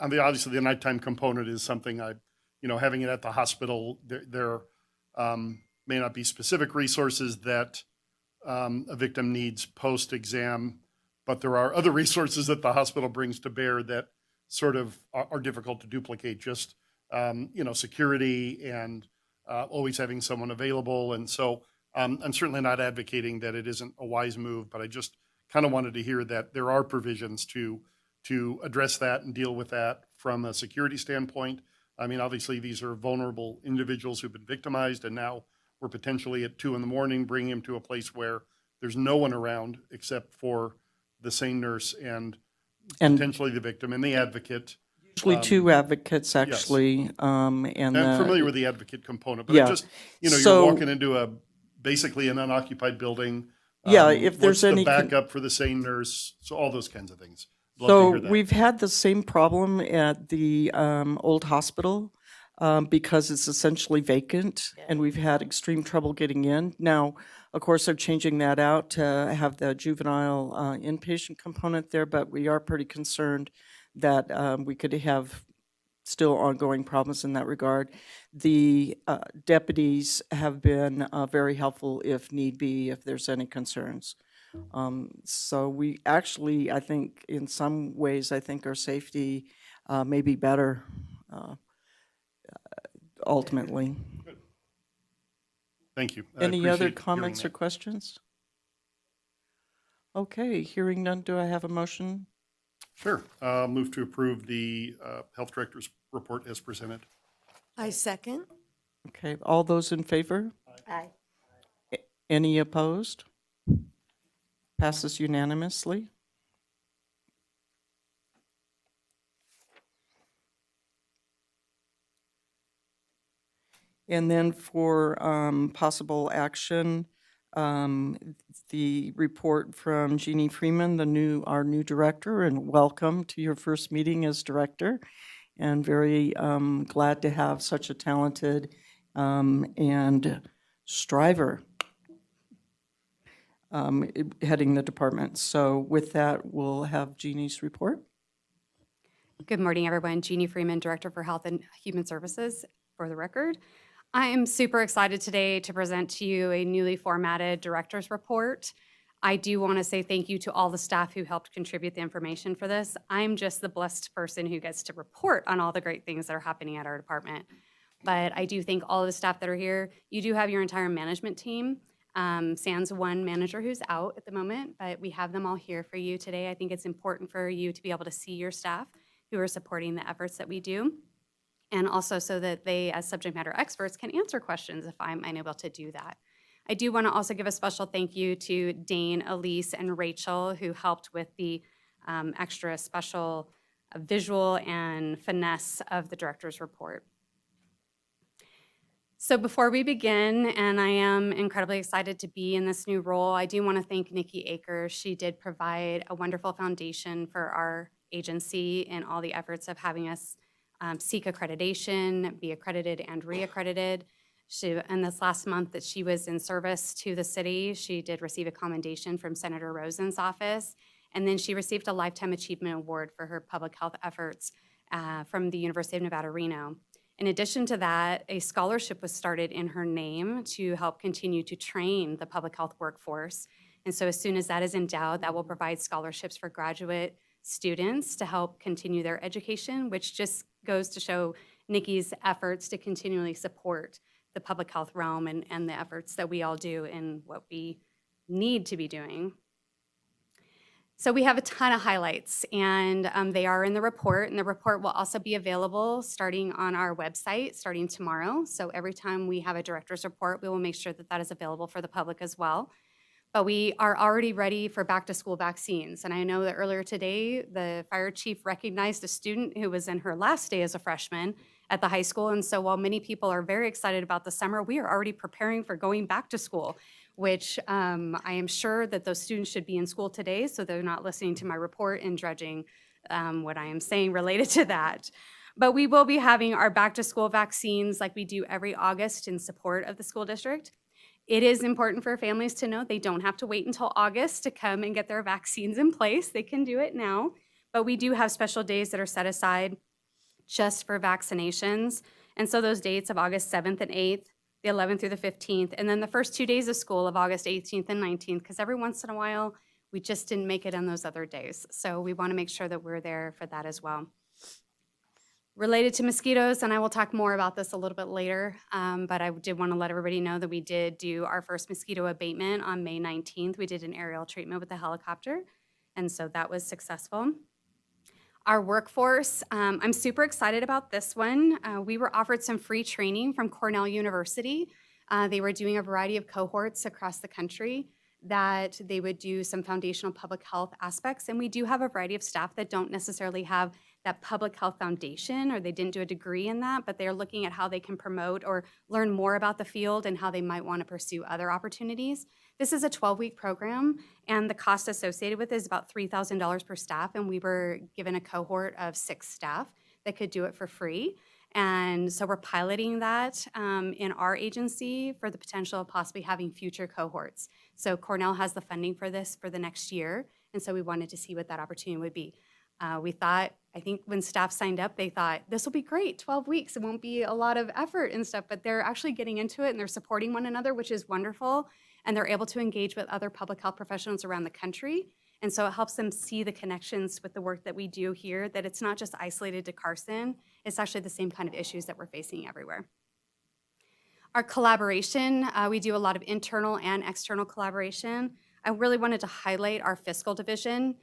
obviously the nighttime component is something having it at the hospital, there may not be specific resources that a victim needs post-exam, but there are other resources that the hospital brings to bear that sort of are difficult to duplicate, just, security and always having someone available. And so I'm certainly not advocating that it isn't a wise move, but I just kind of wanted to hear that there are provisions to address that and deal with that from a security standpoint. I mean, obviously, these are vulnerable individuals who've been victimized, and now we're potentially at 2 a.m. bringing them to a place where there's no one around except for the SANE nurse and potentially the victim and the advocate. Usually 2 advocates, actually. Yes. And I'm familiar with the advocate component, but yeah. You're walking into basically an unoccupied building. Yeah, if there's what's any the backup for the SANE nurse, so all those kinds of things. So we've had the same problem at the old hospital because it's essentially vacant, and we've had extreme trouble getting in. Now, of course, they're changing that out to have the juvenile inpatient component there, but we are pretty concerned that we could have still ongoing problems in that regard. The deputies have been very helpful if need be, if there's any concerns. So we actually, I think, in some ways, I think our safety may be better ultimately. Good. Thank you. Any other comments or questions? Okay, hearing none, do I have a motion? Sure. Move to approve the health director's report as presented. I second. Okay, all those in favor? Aye. Any opposed? Passes unanimously. And then for possible action, the report from Jeannie Freeman, our new director, and welcome to your first meeting as director. And very glad to have such a talented and striver heading the department. So with that, we'll have Jeannie's report. Good morning, everyone. Jeannie Freeman, Director for Health and Human Services, for the record. I am super excited today to present to you a newly formatted director's report. I do want to say thank you to all the staff who helped contribute the information for this. I'm just the blessed person who gets to report on all the great things that are happening at our department. But I do thank all of the staff that are here. You do have your entire management team. Sans one manager who's out at the moment, but we have them all here for you today. I think it's important for you to be able to see your staff who are supporting the efforts that we do, and also so that they, as subject matter experts, can answer questions if I'm unable to do that. I do want to also give a special thank you to Dane, Elise, and Rachel, who helped with the extra special visual and finesse of the director's report. So before we begin, and I am incredibly excited to be in this new role, I do want to thank Nikki Akers. She did provide a wonderful foundation for our agency in all the efforts of having us seek accreditation, be accredited and reaccredited. In this last month that she was in service to the city, she did receive a commendation from Senator Rosen's office, and then she received a Lifetime Achievement Award for her public health efforts from the University of Nevada, Reno. In addition to that, a scholarship was started in her name to help continue to train the public health workforce. And so as soon as that is endowed, that will provide scholarships for graduate students to help continue their education, which just goes to show Nikki's efforts to continually support the public health realm and the efforts that we all do in what we need to be doing. So we have a ton of highlights, and they are in the report, and the report will also be available starting on our website starting tomorrow. So every time we have a director's report, we will make sure that that is available for the public as well. But we are already ready for back-to-school vaccines, and I know that earlier today, the fire chief recognized a student who was in her last day as a freshman at the high school, and so while many people are very excited about the summer, we are already preparing for going back to school, which I am sure that those students should be in school today, so they're not listening to my report and judging what I am saying related to that. But we will be having our back-to-school vaccines like we do every August in support of the school district. It is important for families to know they don't have to wait until August to come and get their vaccines in place. They can do it now, but we do have special days that are set aside just for vaccinations. And so those dates of August 7th and 8th, the 11th through the 15th, and then the first 2 days of school of August 18th and 19th, because every once in a while, we just didn't make it on those other days. So we want to make sure that we're there for that as well. Related to mosquitoes, and I will talk more about this a little bit later, but I did want to let everybody know that we did do our first mosquito abatement on May 19th. We did an aerial treatment with a helicopter, and so that was successful. Our workforce, I'm super excited about this one. We were offered some free training from Cornell University. They were doing a variety of cohorts across the country that they would do some foundational public health aspects, and we do have a variety of staff that don't necessarily have that public health foundation, or they didn't do a degree in that, but they're looking at how they can promote or learn more about the field and how they might want to pursue other opportunities. This is a 12-week program, and the cost associated with it is about $3,000 per staff, and we were given a cohort of 6 staff that could do it for free. And so we're piloting that in our agency for the potential of possibly having future cohorts. So Cornell has the funding for this for the next year, and so we wanted to see what that opportunity would be. We thought, I think when staff signed up, they thought, this will be great, 12 weeks. It won't be a lot of effort and stuff, but they're actually getting into it and they're supporting one another, which is wonderful. And they're able to engage with other public health professionals around the country. And so it helps them see the connections with the work that we do here, that it's not just isolated to Carson. It's actually the same kind of issues that we're facing everywhere. Our collaboration, we do a lot of internal and external collaboration. I really wanted to highlight our fiscal division.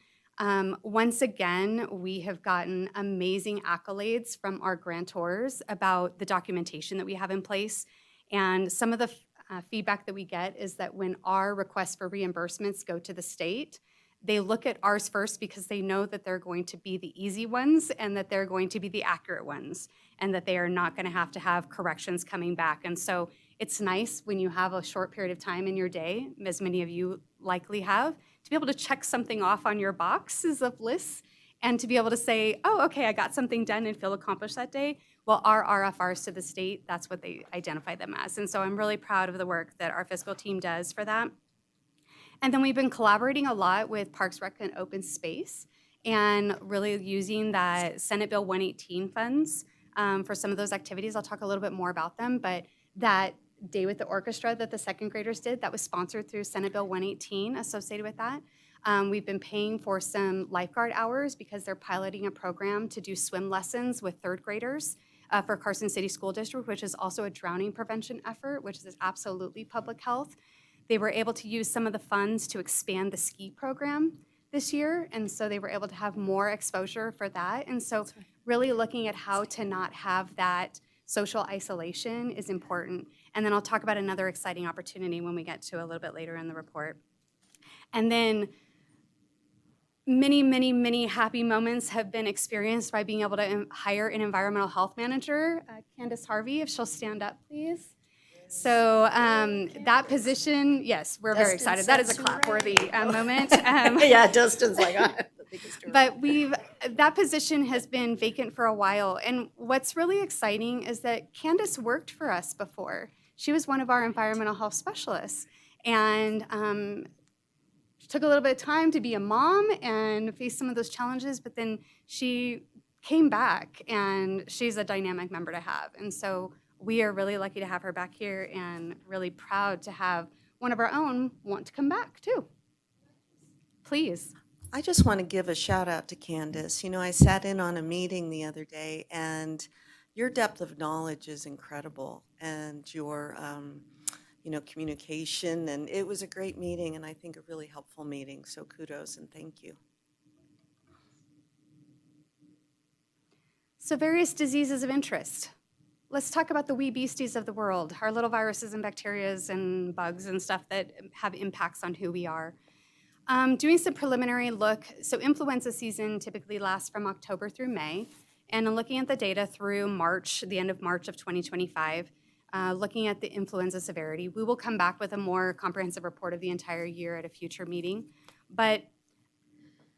Once again, we have gotten amazing accolades from our grantors about the documentation that we have in place. And some of the feedback that we get is that when our requests for reimbursements go to the state, they look at ours first because they know that they're going to be the easy ones and that they're going to be the accurate ones and that they are not going to have corrections coming back. And so it's nice when you have a short period of time in your day, as many of you likely have, to be able to check something off on your boxes of lists and to be able to say, oh, okay, I got something done and feel accomplished that day. Well, our RFRs to the state, that's what they identify them as. And so I'm really proud of the work that our fiscal team does for that. And then we've been collaborating a lot with Parks, Rec, and Open Space and really using that Senate Bill 118 funds for some of those activities. I'll talk a little bit more about them, but that Day with the Orchestra that the second graders did, that was sponsored through Senate Bill 118 associated with that. We've been paying for some lifeguard hours because they're piloting a program to do swim lessons with third graders for Carson City School District, which is also a drowning prevention effort, which is absolutely public health. They were able to use some of the funds to expand the ski program this year, and so they were able to have more exposure for that. And so really looking at how to not have that social isolation is important. And then I'll talk about another exciting opportunity when we get to a little bit later in the report. And then many, many, many happy moments have been experienced by being able to hire an environmental health manager, Candace Harvey, if she'll stand up, please. So that position, yes, we're very excited. That is a clap-worthy moment. Yeah, Dustin's like, the biggest story. But that position has been vacant for a while. And what's really exciting is that Candace worked for us before. She was one of our environmental health specialists. And she took a little bit of time to be a mom and face some of those challenges, but then she came back, and she's a dynamic member to have. And so we are really lucky to have her back here and really proud to have one of our own want to come back too. Please. I just want to give a shout out to Candace. You know, I sat in on a meeting the other day, and your depth of knowledge is incredible, and your, communication, and it was a great meeting, and I think a really helpful meeting. So kudos and thank you. So various diseases of interest. Let's talk about the wee beasties of the world, our little viruses and bacterias and bugs and stuff that have impacts on who we are. Doing some preliminary look, so influenza season typically lasts from October through May, and in looking at the data through March, the end of March of 2025, looking at the influenza severity, we will come back with a more comprehensive report of the entire year at a future meeting. But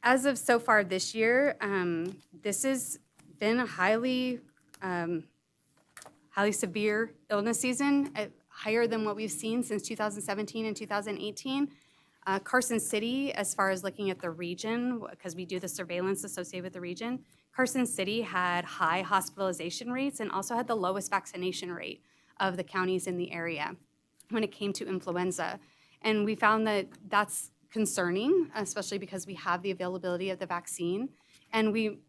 as of so far this year, this has been a highly severe illness season, higher than what we've seen since 2017 and 2018. Carson City, as far as looking at the region, because we do the surveillance associated with the region, Carson City had high hospitalization rates and also had the lowest vaccination rate of the counties in the area when it came to influenza. And we found that that's concerning, especially because we have the availability of the vaccine. And we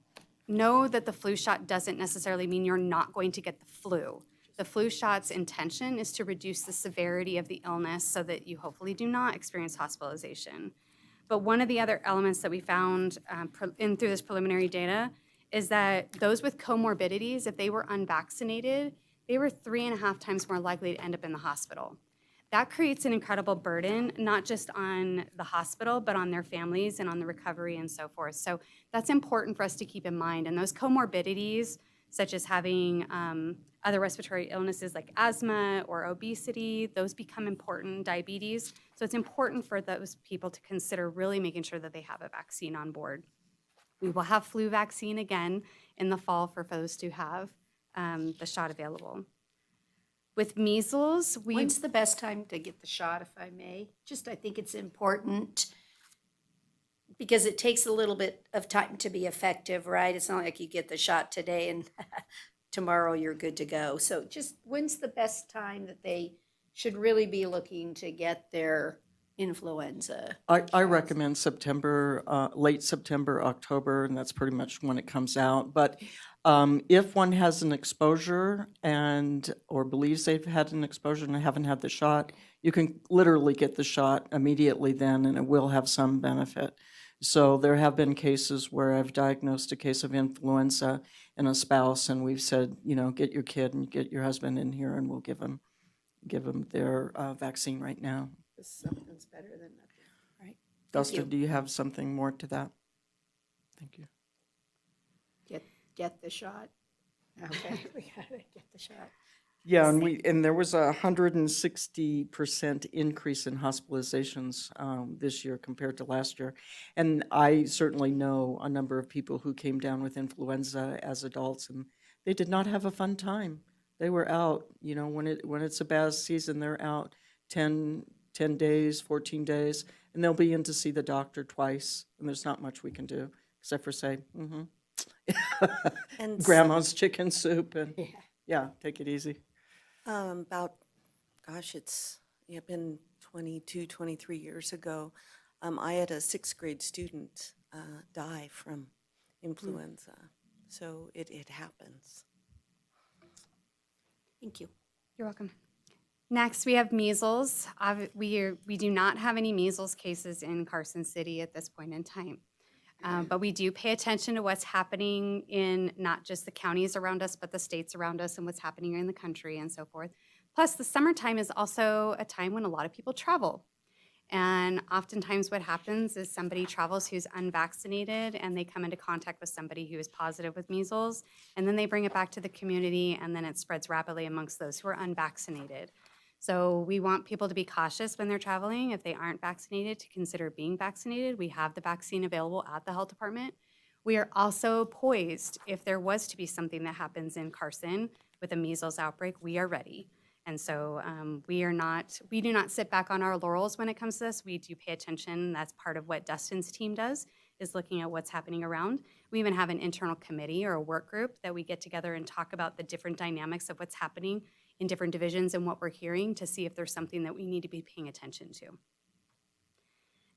know that the flu shot doesn't necessarily mean you're not going to get the flu. The flu shot's intention is to reduce the severity of the illness so that you hopefully do not experience hospitalization. But one of the other elements that we found through this preliminary data is that those with comorbidities, if they were unvaccinated, they were 3.5 times more likely to end up in the hospital. That creates an incredible burden, not just on the hospital, but on their families and on the recovery and so forth. So that's important for us to keep in mind. And those comorbidities, such as having other respiratory illnesses like asthma or obesity, those become important, diabetes. So it's important for those people to consider really making sure that they have a vaccine on board. We will have flu vaccine again in the fall for those to have the shot available. With measles, When's the best time to get the shot, if I may? I think it's important because it takes a little bit of time to be effective, right? It's not like you get the shot today and tomorrow you're good to go. So just when's the best time that they should really be looking to get their influenza? I recommend September, late September, October, and that's pretty much when it comes out. But if one has an exposure or believes they've had an exposure and haven't had the shot, you can literally get the shot immediately then, and it will have some benefit. So there have been cases where I've diagnosed a case of influenza in a spouse, and we've said, get your kid and get your husband in here, and we'll give them their vaccine right now. Something's better than nothing, right? Dustin, do you have something more to that? Thank you. Get the shot. Okay, we gotta get the shot. Yeah, and there was 160% increase in hospitalizations this year compared to last year. And I certainly know a number of people who came down with influenza as adults, and they did not have a fun time. They were out, when it's a bad season, they're out 10 days, 14 days, and they'll be in to see the doctor twice, and there's not much we can do except for say, And grandma's chicken soup, and take it easy. It's been 22, 23 years ago. I had a 6th grade student die from influenza. So it happens. Thank you. You're welcome. Next, we have measles. We do not have any measles cases in Carson City at this point in time. But we do pay attention to what's happening in not just the counties around us, but the states around us and what's happening in the country and so forth. Plus, the summertime is also a time when a lot of people travel. And oftentimes what happens is somebody travels who's unvaccinated and they come into contact with somebody who is positive with measles, and then they bring it back to the community, and then it spreads rapidly amongst those who are unvaccinated. So we want people to be cautious when they're traveling. If they aren't vaccinated, to consider being vaccinated. We have the vaccine available at the health department. We are also poised, if there was to be something that happens in Carson with a measles outbreak, we are ready. And so we do not sit back on our laurels when it comes to this. We do pay attention. That's part of what Dustin's team does, is looking at what's happening around. We even have an internal committee or a work group that we get together and talk about the different dynamics of what's happening in different divisions and what we're hearing to see if there's something that we need to be paying attention to.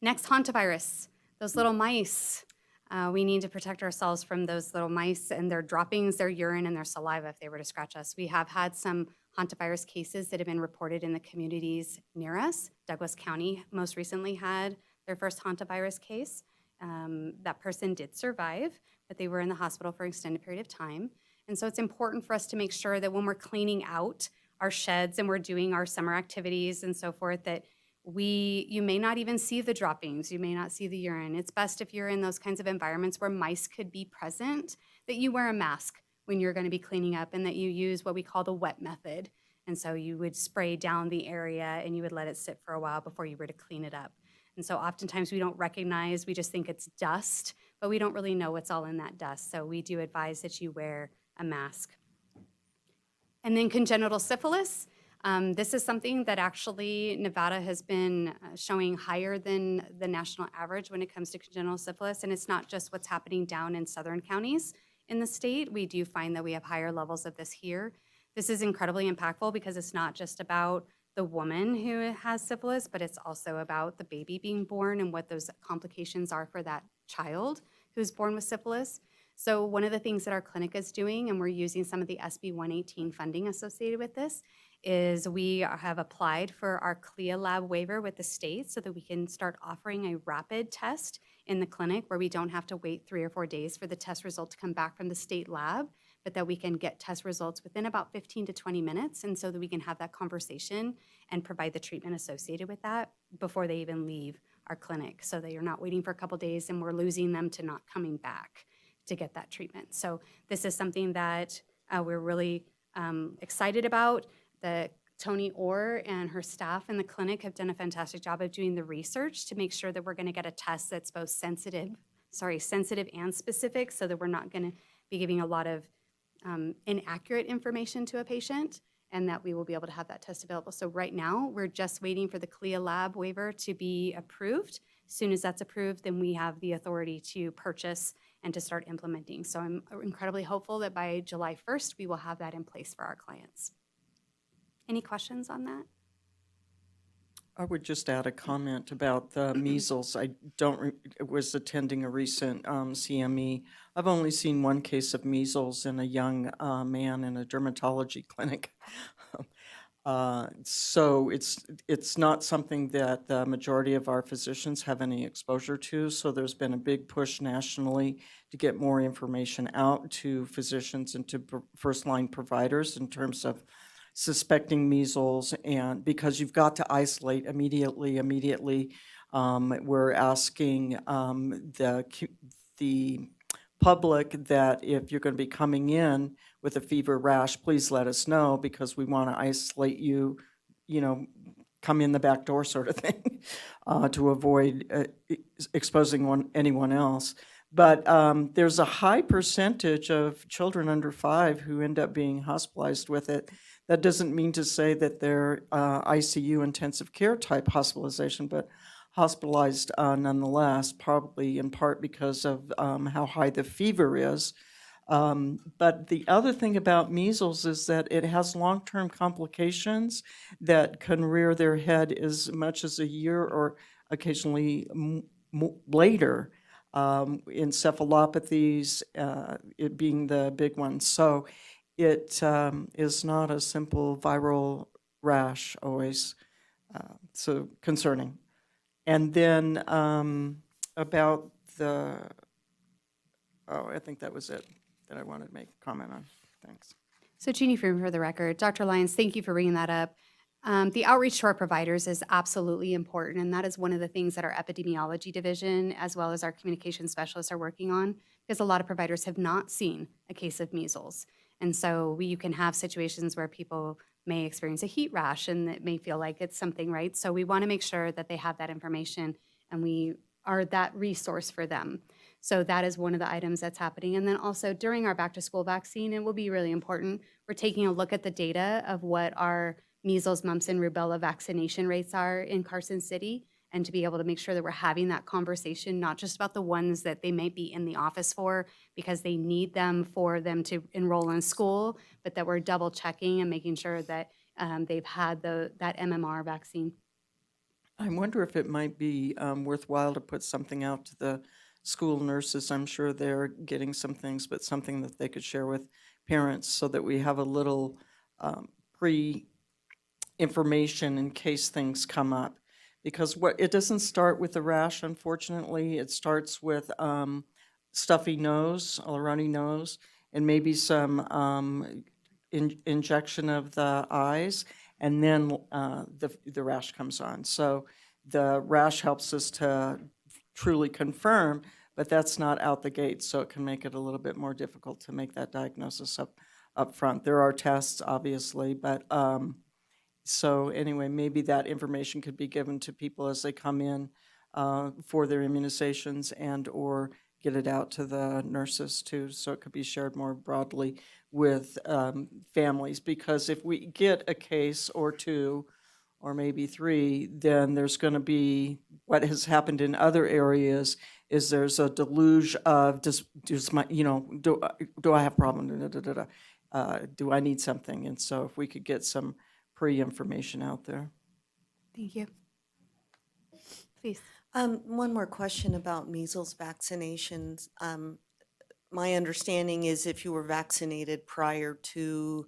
Next, hantavirus, those little mice. We need to protect ourselves from those little mice and their droppings, their urine, and their saliva if they were to scratch us. We have had some hantavirus cases that have been reported in the communities near us. Douglas County most recently had their first hantavirus case. That person did survive, but they were in the hospital for an extended period of time. And so it's important for us to make sure that when we're cleaning out our sheds and we're doing our summer activities and so forth, that you may not even see the droppings, you may not see the urine. It's best if you're in those kinds of environments where mice could be present, that you wear a mask when you're going to be cleaning up and that you use what we call the wet method. And so you would spray down the area and you would let it sit for a while before you were to clean it up. And so oftentimes we don't recognize, we just think it's dust, but we don't really know what's all in that dust. So we do advise that you wear a mask. And then congenital syphilis. This is something that actually Nevada has been showing higher than the national average when it comes to congenital syphilis. And it's not just what's happening down in southern counties in the state. We do find that we have higher levels of this here. This is incredibly impactful because it's not just about the woman who has syphilis, but it's also about the baby being born and what those complications are for that child who's born with syphilis. So one of the things that our clinic is doing, and we're using some of the SB 118 funding associated with this, is we have applied for our CLIA lab waiver with the state so that we can start offering a rapid test in the clinic where we don't have to wait 3 or 4 days for the test result to come back from the state lab, but that we can get test results within about 15 to 20 minutes, and so that we can have that conversation and provide the treatment associated with that before they even leave our clinic, so that you're not waiting for a couple days and we're losing them to not coming back to get that treatment. So this is something that we're really excited about. Tony Orr and her staff in the clinic have done a fantastic job of doing the research to make sure that we're going to get a test that's both sensitive and specific, so that we're not going to be giving a lot of inaccurate information to a patient, and that we will be able to have that test available. So right now, we're just waiting for the CLIA lab waiver to be approved. As soon as that's approved, then we have the authority to purchase and to start implementing. So I'm incredibly hopeful that by July 1st, we will have that in place for our clients. Any questions on that? I would just add a comment about the measles. I was attending a recent CME. I've only seen one case of measles in a young man in a dermatology clinic. So it's not something that the majority of our physicians have any exposure to. So there's been a big push nationally to get more information out to physicians and to first-line providers in terms of suspecting measles, and because you've got to isolate immediately. We're asking the public that if you're going to be coming in with a fever rash, please let us know, because we want to isolate you, come in the back door sort of thing, to avoid exposing anyone else. But there's a high percentage of children under 5 who end up being hospitalized with it. That doesn't mean to say that they're ICU intensive care type hospitalization, but hospitalized nonetheless, probably in part because of how high the fever is. But the other thing about measles is that it has long-term complications that can rear their head as much as a year or occasionally later. Encephalopathies, it being the big one. So it is not a simple viral rash always, so concerning. And then about I think that was it that I wanted to make a comment on. Thanks. So Jeannie Freeman for the record. Dr. Lyons, thank you for bringing that up. The outreach to our providers is absolutely important, and that is one of the things that our epidemiology division, as well as our communication specialists, are working on, because a lot of providers have not seen a case of measles. And so you can have situations where people may experience a heat rash and it may feel like it's something, right? So we want to make sure that they have that information and we are that resource for them. So that is one of the items that's happening. And then also during our back to school vaccine, it will be really important. We're taking a look at the data of what our measles, mumps, and rubella vaccination rates are in Carson City. and to be able to make sure that we're having that conversation, not just about the ones that they might be in the office for because they need them for them to enroll in school, but that we're double checking and making sure that they've had that MMR vaccine. I wonder if it might be worthwhile to put something out to the school nurses. I'm sure they're getting some things, but something that they could share with parents so that we have a little pre-information in case things come up. Because it doesn't start with the rash, unfortunately. It starts with stuffy nose, a runny nose, and maybe some injection of the eyes, and then the rash comes on. So the rash helps us to truly confirm, but that's not out the gate, so it can make it a little bit more difficult to make that diagnosis up front. There are tests, obviously, but so anyway, maybe that information could be given to people as they come in for their immunizations and/or get it out to the nurses too, so it could be shared more broadly with families. Because if we get a case or two, or maybe three, then there's going to be what has happened in other areas is there's a deluge of do I have a problem? Do I need something? And so if we could get some pre-information out there. Thank you. Please. One more question about measles vaccinations. My understanding is if you were vaccinated prior to,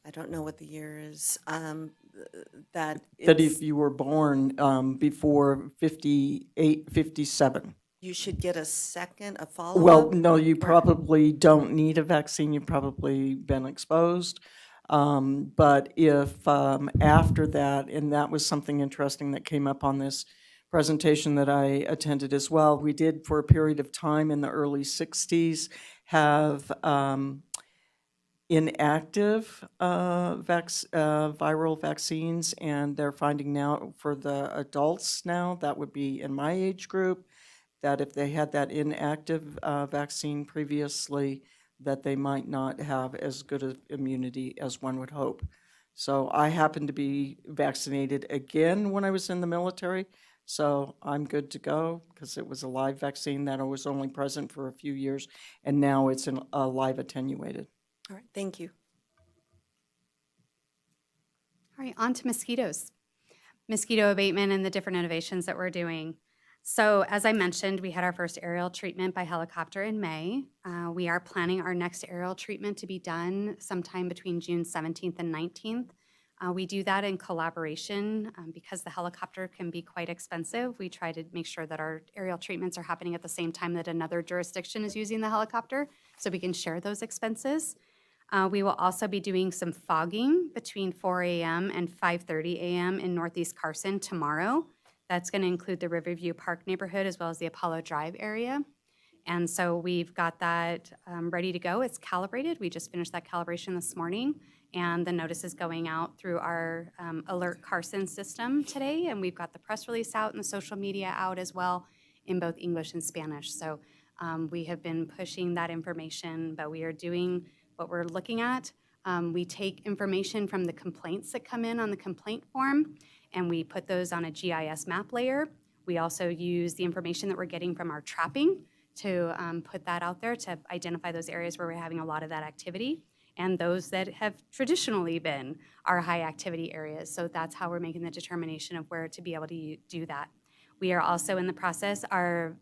I don't know what the year is, that if you were born before 58, 57. you should get a follow-up? Well, no, you probably don't need a vaccine. You've probably been exposed. But if after that, and that was something interesting that came up on this presentation that I attended as well, we did for a period of time in the early 60s have inactive viral vaccines, and they're finding now for the adults now, that would be in my age group, that if they had that inactive vaccine previously, that they might not have as good of immunity as one would hope. So I happened to be vaccinated again when I was in the military, so I'm good to go because it was a live vaccine that was only present for a few years, and now it's a live attenuated. All right, thank you. All right, on to mosquitoes. Mosquito abatement and the different innovations that we're doing. So as I mentioned, we had our first aerial treatment by helicopter in May. We are planning our next aerial treatment to be done sometime between June 17th and 19th. We do that in collaboration because the helicopter can be quite expensive. We try to make sure that our aerial treatments are happening at the same time that another jurisdiction is using the helicopter, so we can share those expenses. We will also be doing some fogging between 4 a.m. and 5:30 a.m. in Northeast Carson tomorrow. That's going to include the Riverview Park neighborhood as well as the Apollo Drive area. And so we've got that ready to go. It's calibrated. We just finished that calibration this morning, and the notice is going out through our Alert Carson system today, and we've got the press release out and the social media out as well in both English and Spanish. So we have been pushing that information, but we are doing what we're looking at. We take information from the complaints that come in on the complaint form, and we put those on a GIS map layer. We also use the information that we're getting from our trapping to put that out there to identify those areas where we're having a lot of that activity and those that have traditionally been our high activity areas. So that's how we're making the determination of where to be able to do that. We are also in the process, our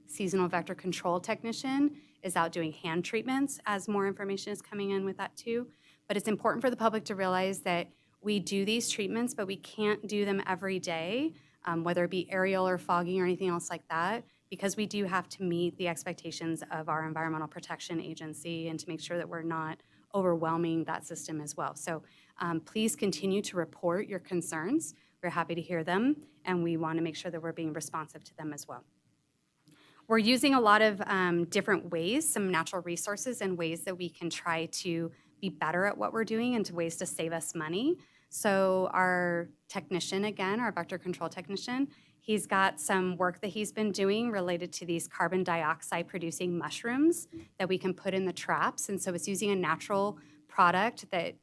seasonal vector control technician is out doing hand treatments as more information is coming in with that too. But it's important for the public to realize that we do these treatments, but we can't do them every day, whether it be aerial or fogging or anything else like that, because we do have to meet the expectations of our Environmental Protection Agency and to make sure that we're not overwhelming that system as well. So please continue to report your concerns. We're happy to hear them, and we want to make sure that we're being responsive to them as well. We're using a lot of different ways, some natural resources and ways that we can try to be better at what we're doing and to ways to save us money. So our technician, again, our vector control technician, he's got some work that he's been doing related to these carbon dioxide producing mushrooms that we can put in the traps. And so it's using a natural product that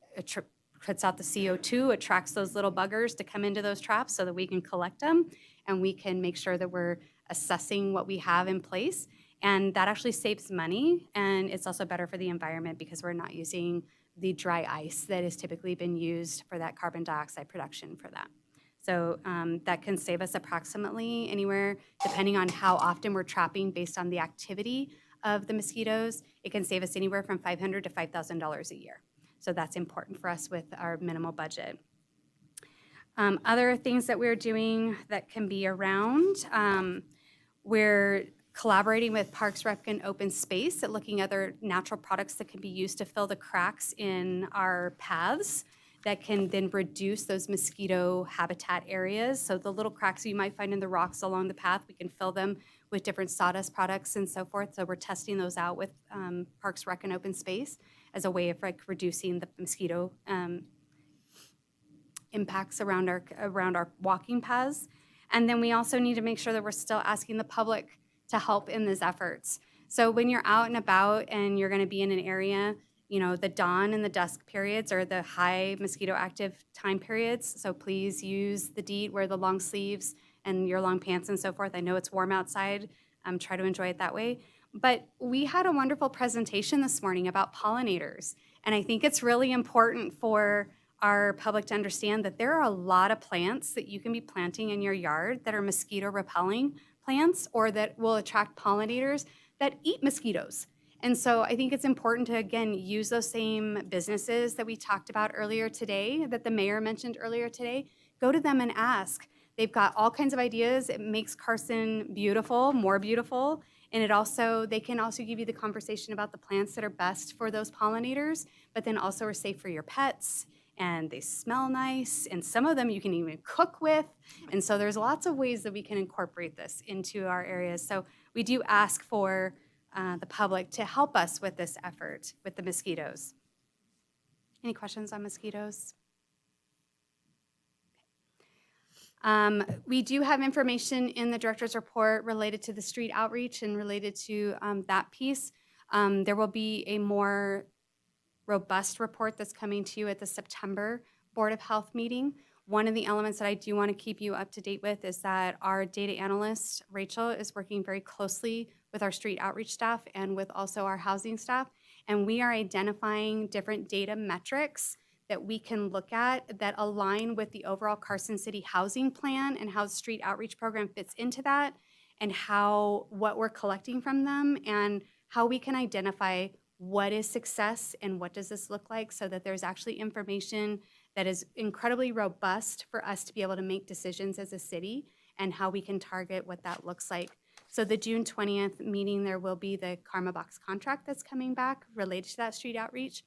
puts out the CO2, attracts those little buggers to come into those traps so that we can collect them and we can make sure that we're assessing what we have in place. And that actually saves money, and it's also better for the environment because we're not using the dry ice that has typically been used for that carbon dioxide production for that. So that can save us approximately anywhere, depending on how often we're trapping based on the activity of the mosquitoes, it can save us anywhere from $500 to $5,000 a year. So that's important for us with our minimal budget. Other things that we're doing that can be around, we're collaborating with Parks, Rec, and Open Space at looking at other natural products that can be used to fill the cracks in our paths that can then reduce those mosquito habitat areas. So the little cracks you might find in the rocks along the path, we can fill them with different sawdust products and so forth. So we're testing those out with Parks, Rec, and Open Space as a way of like reducing the mosquito impacts around our walking paths. And then we also need to make sure that we're still asking the public to help in these efforts. So when you're out and about and you're going to be in an area, you know, the dawn and the dusk periods are the high mosquito active time periods. So please use the DEET, wear the long sleeves and your long pants and so forth. I know it's warm outside. Try to enjoy it that way. But we had a wonderful presentation this morning about pollinators. And I think it's really important for our public to understand that there are a lot of plants that you can be planting in your yard that are mosquito repelling plants or that will attract pollinators that eat mosquitoes. And so I think it's important to, again, use those same businesses that we talked about earlier today, that the mayor mentioned earlier today. Go to them and ask. They've got all kinds of ideas. It makes Carson beautiful, more beautiful. And they can also give you the conversation about the plants that are best for those pollinators, but then also are safe for your pets. And they smell nice, and some of them you can even cook with. And so there's lots of ways that we can incorporate this into our areas. So we do ask for the public to help us with this effort with the mosquitoes. Any questions on mosquitoes? We do have information in the director's report related to the street outreach and related to that piece. There will be a more robust report that's coming to you at the September Board of Health meeting. One of the elements that I do want to keep you up to date with is that our data analyst, Rachel, is working very closely with our street outreach staff and with also our housing staff. And we are identifying different data metrics that we can look at that align with the overall Carson City housing plan and how the street outreach program fits into that and what we're collecting from them and how we can identify what is success and what does this look like so that there's actually information that is incredibly robust for us to be able to make decisions as a city and how we can target what that looks like. So the June 20th meeting, there will be the Karma Box contract that's coming back related to that street outreach.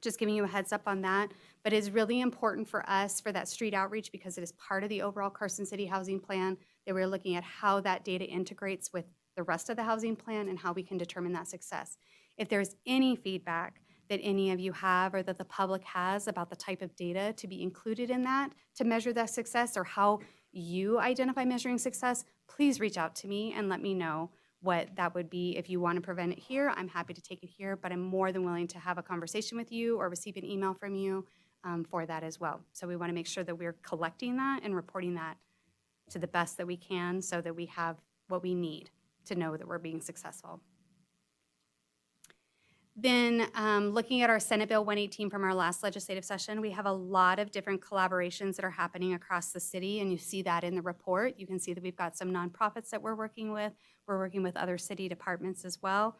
Just giving you a heads up on that, but it's really important for us for that street outreach because it is part of the overall Carson City housing plan that we're looking at how that data integrates with the rest of the housing plan and how we can determine that success. If there's any feedback that any of you have or that the public has about the type of data to be included in that to measure that success or how you identify measuring success, please reach out to me and let me know what that would be. If you want to prevent it here, I'm happy to take it here, but I'm more than willing to have a conversation with you or receive an email from you for that as well. So we want to make sure that we're collecting that and reporting that to the best that we can so that we have what we need to know that we're being successful. Then looking at our Senate Bill 118 from our last legislative session, we have a lot of different collaborations that are happening across the city, and you see that in the report. You can see that we've got some nonprofits that we're working with. We're working with other city departments as well.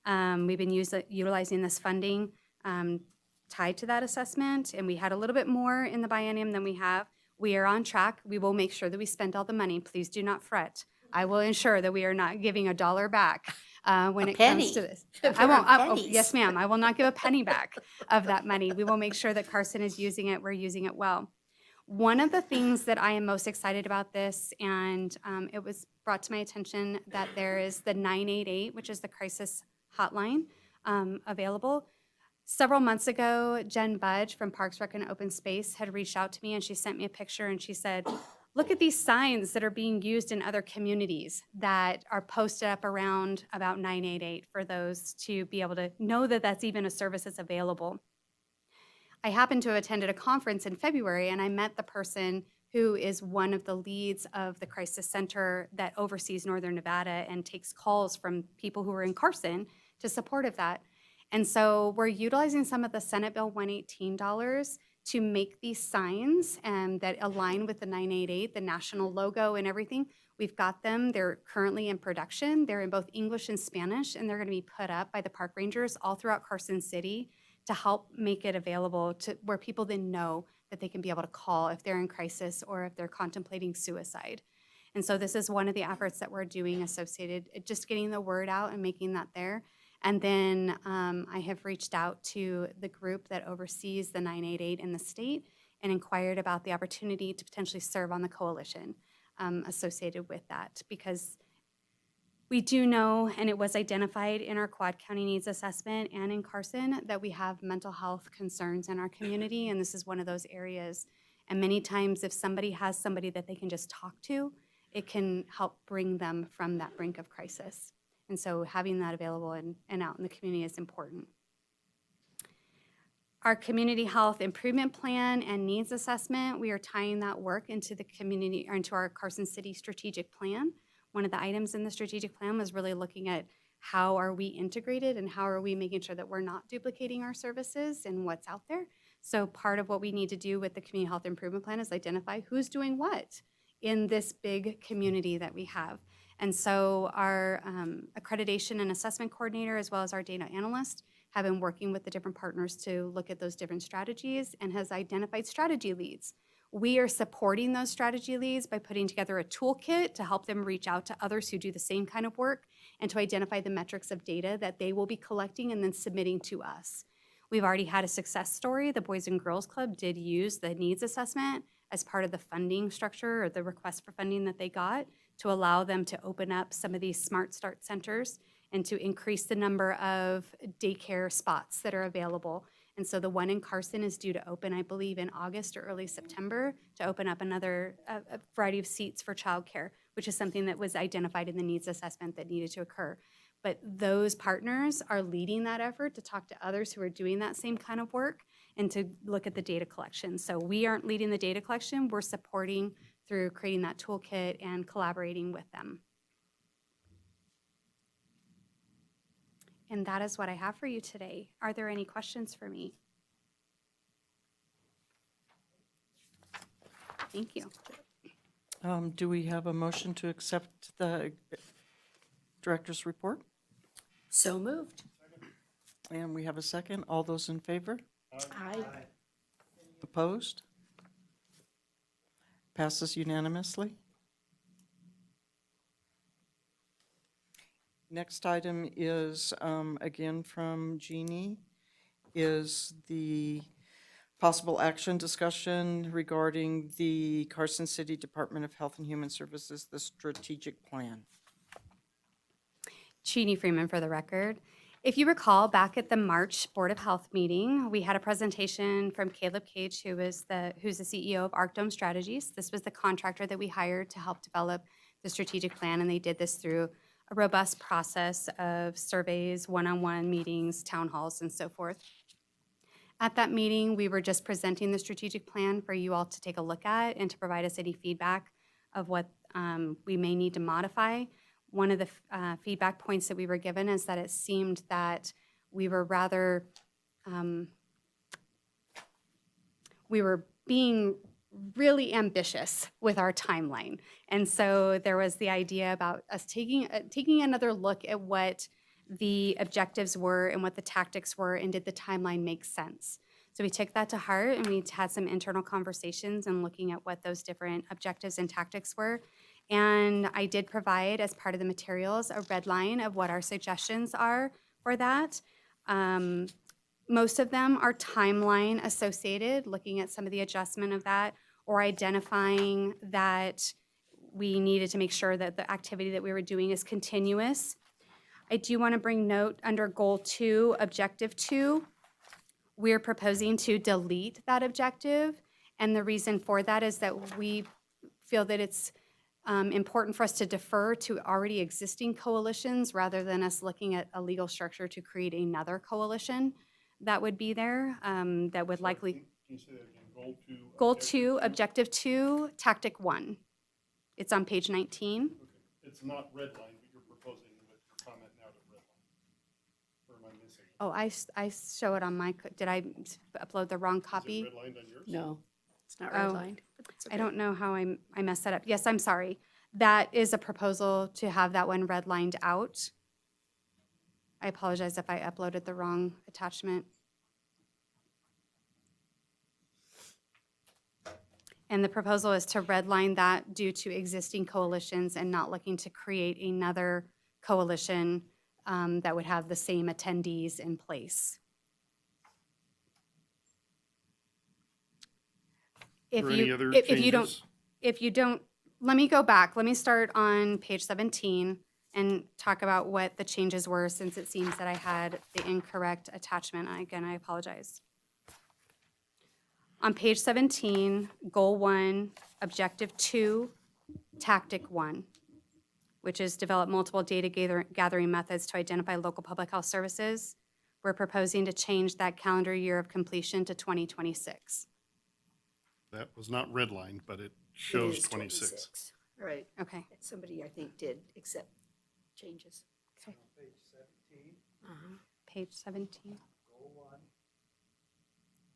We've been utilizing this funding tied to that assessment, and we had a little bit more in the biennium than we have. We are on track. We will make sure that we spend all the money. Please do not fret. I will ensure that we are not giving a dollar back when it comes to this. I won't. Yes, ma'am. I will not give a penny back of that money. We will make sure that Carson is using it. We're using it well. One of the things that I am most excited about this, and it was brought to my attention that there is the 988, which is the crisis hotline available. Several months ago, Jen Budge from Parks, Rec, and Open Space had reached out to me, and she sent me a picture, and she said, look at these signs that are being used in other communities that are posted up around about 988 for those to be able to know that that's even a service that's available. I happened to have attended a conference in February, and I met the person who is one of the leads of the crisis center that oversees Northern Nevada and takes calls from people who are in Carson to support of that. And so we're utilizing some of the Senate Bill 118 dollars to make these signs that align with the 988, the national logo and everything. We've got them. They're currently in production. They're in both English and Spanish, and they're going to be put up by the park rangers all throughout Carson City to help make it available to where people then know that they can be able to call if they're in crisis or if they're contemplating suicide. And so this is one of the efforts that we're doing associated, just getting the word out and making that there. And then I have reached out to the group that oversees the 988 in the state and inquired about the opportunity to potentially serve on the coalition associated with that, because we do know, and it was identified in our Quad County Needs Assessment and in Carson, that we have mental health concerns in our community, and this is one of those areas. And many times if somebody has somebody that they can just talk to, it can help bring them from that brink of crisis. And so having that available and out in the community is important. Our community health improvement plan and needs assessment, we are tying that work into the community, or into our Carson City strategic plan. One of the items in the strategic plan was really looking at how are we integrated and how are we making sure that we're not duplicating our services and what's out there. So part of what we need to do with the community health improvement plan is identify who's doing what in this big community that we have. And so our accreditation and assessment coordinator, as well as our data analyst, have been working with the different partners to look at those different strategies and has identified strategy leads. We are supporting those strategy leads by putting together a toolkit to help them reach out to others who do the same kind of work and to identify the metrics of data that they will be collecting and then submitting to us. We've already had a success story. The Boys and Girls Club did use the needs assessment as part of the funding structure or the request for funding that they got to allow them to open up some of these Smart Start centers and to increase the number of daycare spots that are available. And so the one in Carson is due to open, I believe, in August or early September to open up another a variety of seats for childcare, which is something that was identified in the needs assessment that needed to occur. But those partners are leading that effort to talk to others who are doing that same kind of work and to look at the data collection. So we aren't leading the data collection, we're supporting through creating that toolkit and collaborating with them. And that is what I have for you today. Are there any questions for me? Thank you. Do we have a motion to accept the director's report? So moved. And we have a second. All those in favor? Aye. Opposed? Passes unanimously. Next item is, again from Jeannie, is the possible action discussion regarding the Carson City Department of Health and Human Services, the strategic plan. Jeannie Freeman for the record. If you recall, back at the March Board of Health meeting, we had a presentation from Caleb Cage, who's the CEO of Arcdome Strategies. This was the contractor that we hired to help develop the strategic plan, and they did this through a robust process of surveys, one-on-one meetings, town halls, and so forth. At that meeting, we were just presenting the strategic plan for you all to take a look at and to provide us any feedback of what we may need to modify. One of the feedback points that we were given is that it seemed that we were rather, we were being really ambitious with our timeline. And so there was the idea about us taking another look at what the objectives were and what the tactics were, and did the timeline make sense? So we took that to heart, and we had some internal conversations and looking at what those different objectives and tactics were. And I did provide, as part of the materials, a red line of what our suggestions are for that. Most of them are timeline associated, looking at some of the adjustment of that, or identifying that we needed to make sure that the activity that we were doing is continuous. I do want to bring note under Goal 2, Objective 2, we're proposing to delete that objective. And the reason for that is that we feel that it's important for us to defer to already existing coalitions rather than us looking at a legal structure to create another coalition. that would be there, that would likely. Can you say that again? Goal 2? Goal 2, Objective 2, Tactic 1. It's on page 19. Okay. It's not redlined, but you're proposing with your comment now to redline. Or am I missing it? Oh, I show it on my, did I upload the wrong copy? Is it redlined on yours? No, it's not Oh, redlined. I don't know how I messed that up. Yes, I'm sorry. That is a proposal to have that one redlined out. I apologize if I uploaded the wrong attachment. And the proposal is to redline that due to existing coalitions and not looking to create another coalition that would have the same attendees in place. Or any other If you don't, let me go back. Let me start on page 17 and talk about what the changes were, since it seems that I had the incorrect attachment. Again, I apologize. On page 17, Goal 1, Objective 2, Tactic 1, which is develop multiple data gathering methods to identify local public health services. We're proposing to change that calendar year of completion to 2026. That was not redlined, but it shows is 26. Right. Okay. Somebody, I think, did accept changes. Okay. Page 17.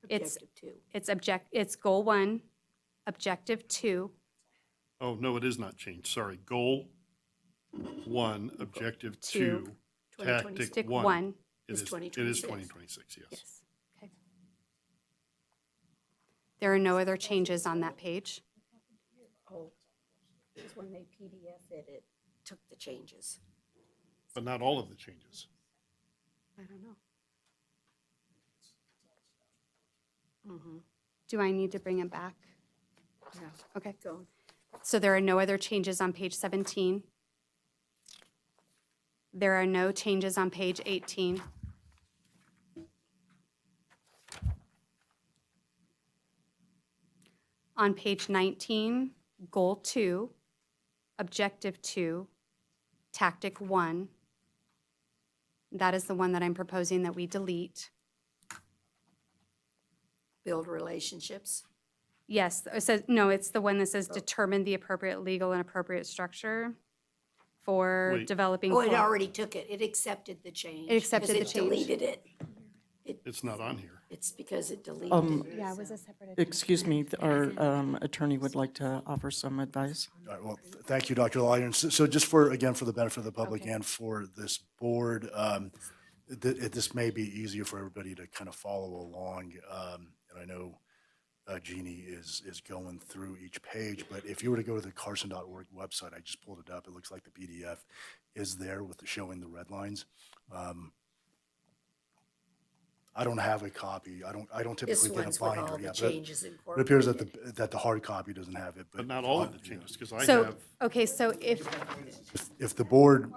Objective 2. It's Goal 1, Objective 2. Oh, no, it is not changed. Sorry. Goal 1, Objective 2, Tactic 2026. 1. It is is 2026. 2026, yes. Yes. Okay. There are no other changes on that page. Oh, because when they PDF it took the changes. But not all of the changes. I don't know. Do I need to bring it back? Yeah. Okay. Go. So there are no other changes on page 17. There are no changes on page 18. On page 19, Goal 2, Objective 2, Tactic 1. That is the one that I'm proposing that we delete. Build relationships. Yes, it says, no, it's the one that says determine the appropriate legal and appropriate structure for Wait. developing. Oh, it already took it. It accepted the change. It accepted because the change. It deleted it. It's not on here. It's because it deleted it. Yeah, it was a separate. Excuse me, our attorney would like to offer some advice. All right, well, thank you, Dr. Lyons. So just for, again, for the benefit of the public and for this board, this may be easier for everybody to kind of follow along. And I know Jeannie is going through each page, but if you were to go to the carson.org website, I just pulled it up, it looks like the PDF is there with showing the red lines. I don't have a copy. I don't This typically get one's a with binder. all the Yeah, but changes it appears that incorporated. that the hard copy doesn't have it. But not all of the changes, because I So, have, okay, so If the board,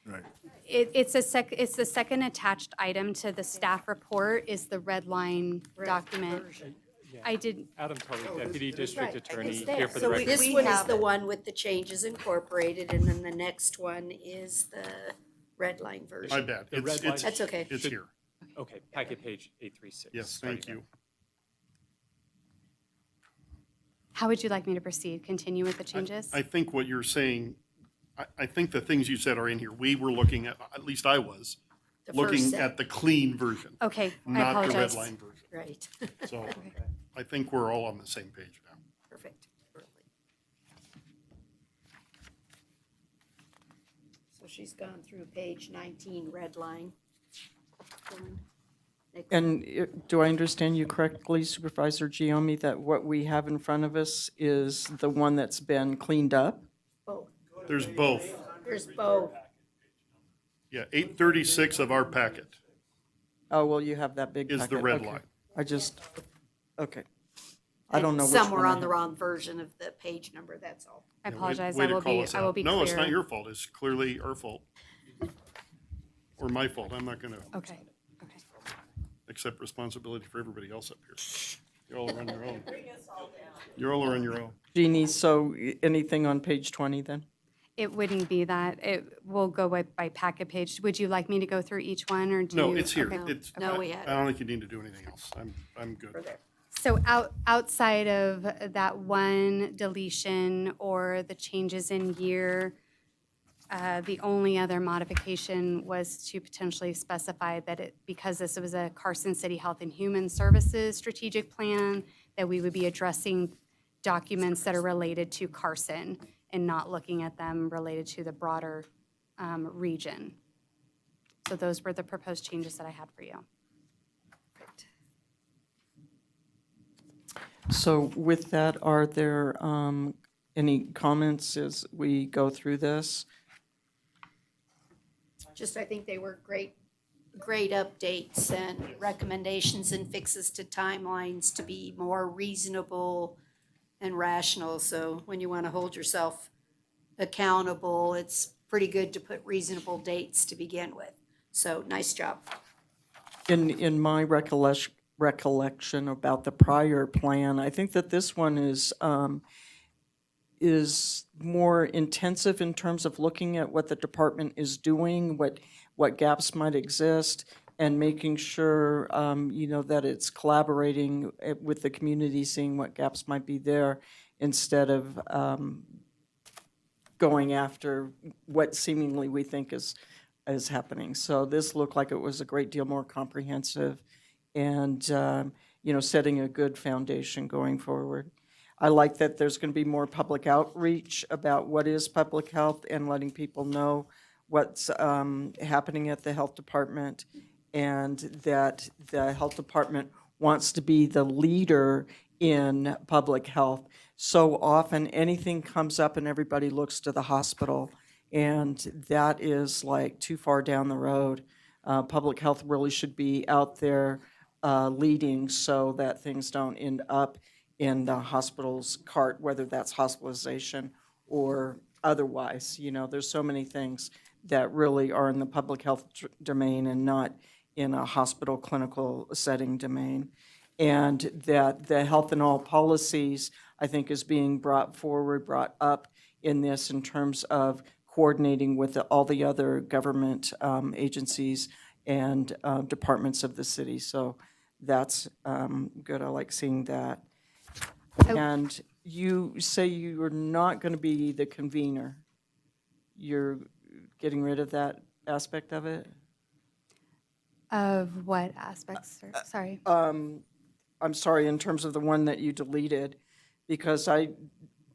right. it's the second attached item to the staff report is the red line document. I did, Adam Tully, Deputy District Attorney, It's here there. for the So record. this one is the one with the changes incorporated, and then the next one is the red line version. my bad. The red line- That's okay. It's here. Okay, packet page 836. Yes, thank you. how would you like me to proceed? Continue with the changes? I think what you're saying, I think the things you said are in here. We were looking at least I was, The first looking set. at the clean version, Okay, I not the red apologize. line version. Right. So I think we're all on the same page now. Perfect. So she's gone through page 19, red line. And do I understand you correctly, Supervisor Giomi, that what we have in front of us is the one that's been cleaned up? Both. There's both. There's both. Yeah, 836 of our packet Oh, well, you have that big is the packet. red Okay. line. I just, okay. I don't know which Some were one I on the have. wrong version of the page number, that's all. I Yeah, apologize. way I to will call be, us I will out. be No, it's not clear. your fault. It's clearly our fault. Or my fault. I'm not going to Okay, okay. accept responsibility for everybody else up here. You all are on your own. You all are on your own. Jeannie, so anything on page 20 then? It wouldn't be that. It will go by packet page. Would you like me to go through each one, or do you? No, it's here. Okay. It's, No, I we had I don't think you need to do anything else. I'm good. So outside of that one deletion or the changes in year, the only other modification was to potentially specify that because this was a Carson City Health and Human Services strategic plan, that we would be addressing documents that are related to Carson and not looking at them related to the broader region. So those were the proposed changes that I had for you. So with that, are there any comments as we go through this? Just, I think they were great updates and recommendations and fixes to timelines to be more reasonable and rational. So when you want to hold yourself accountable, it's pretty good to put reasonable dates to begin with. So nice job. In my recollection about the prior plan, I think that this one is more intensive in terms of looking at what the department is doing, what gaps might exist, and making sure, that it's collaborating with the community, seeing what gaps might be there, instead of going after what seemingly we think is happening. So this looked like it was a great deal more comprehensive and, setting a good foundation going forward. I like that there's going to be more public outreach about what is public health and letting people know what's happening at the health department, and that the health department wants to be the leader in public health. So often anything comes up and everybody looks to the hospital, and that is like too far down the road. Public health really should be out there leading so that things don't end up in the hospital's cart, whether that's hospitalization or otherwise. There's so many things that really are in the public health domain and not in a hospital clinical setting domain. And that the health and all policies, I think, is being brought up in this in terms of coordinating with all the other government agencies and departments of the city. So that's good. I like seeing that. And you say you are not going to be the convener. You're getting rid of that aspect of it? Of what aspects? Sorry. I'm sorry, in terms of the one that you deleted, because I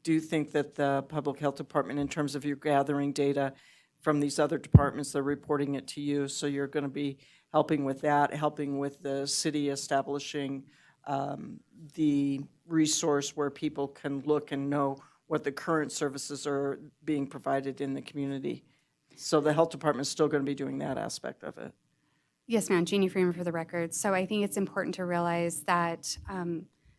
do think that the Public Health Department, in terms of your gathering data from these other departments, they're reporting it to you. So you're going to be helping with that, helping with the city establishing the resource where people can look and know what the current services are being provided in the community. So the health department is still going to be doing that aspect of it. Yes, ma'am. Jeannie Freeman for the record. So I think it's important to realize that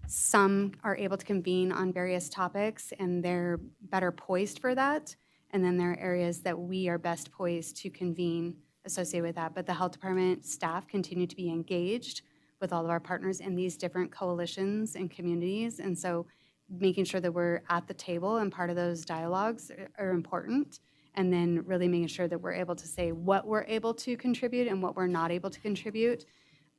some are able to convene on various topics and they're better poised for that. And then there are areas that we are best poised to convene associated with that. But the health department staff continue to be engaged with all of our partners in these different coalitions and communities. And so making sure that we're at the table and part of those dialogues are important. And then really making sure that we're able to say what we're able to contribute and what we're not able to contribute.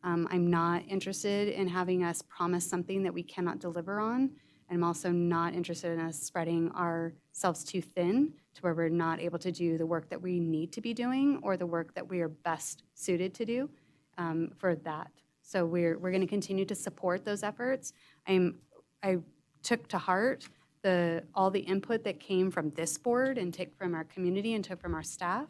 I'm not interested in having us promise something that we cannot deliver on. And I'm also not interested in us spreading ourselves too thin to where we're not able to do the work that we need to be doing or the work that we are best suited to do for that. So we're going to continue to support those efforts. I took to heart all the input that came from this board and took from our community and took from our staff.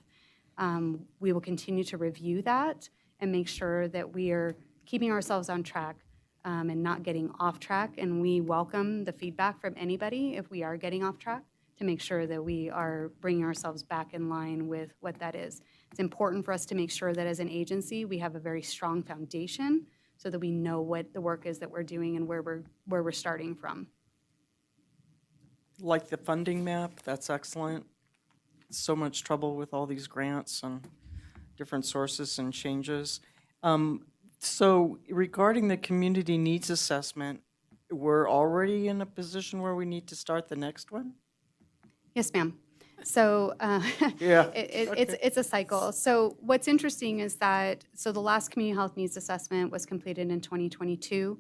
We will continue to review that and make sure that we are keeping ourselves on track and not getting off track. And we welcome the feedback from anybody if we are getting off track to make sure that we are bringing ourselves back in line with what that is. It's important for us to make sure that as an agency, we have a very strong foundation so that we know what the work is that we're doing and where we're starting from. Like the funding map, that's excellent. So much trouble with all these grants and different sources and changes. So regarding the community needs assessment, we're already in a position where we need to start the next one? Yes, ma'am. So Yeah, it's a cycle. So what's interesting is that, so the last community health needs assessment was completed in 2022,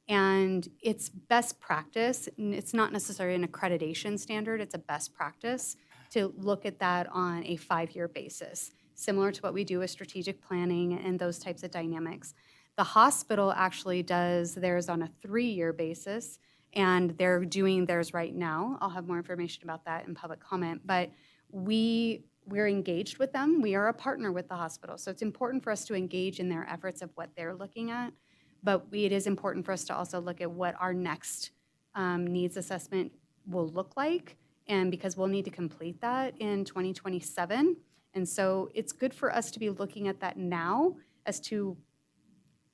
and it's best practice, and it's not necessarily an accreditation standard, it's a best practice to look at that on a 5-year basis, similar to what we do with strategic planning and those types of dynamics. The hospital actually does theirs on a 3-year basis, and they're doing theirs right now. I'll have more information about that in public comment, but we're engaged with them. We are a partner with the hospital, so it's important for us to engage in their efforts of what they're looking at, but it is important for us to also look at what our next needs assessment will look like, and because we'll need to complete that in 2027, and so it's good for us to be looking at that now as to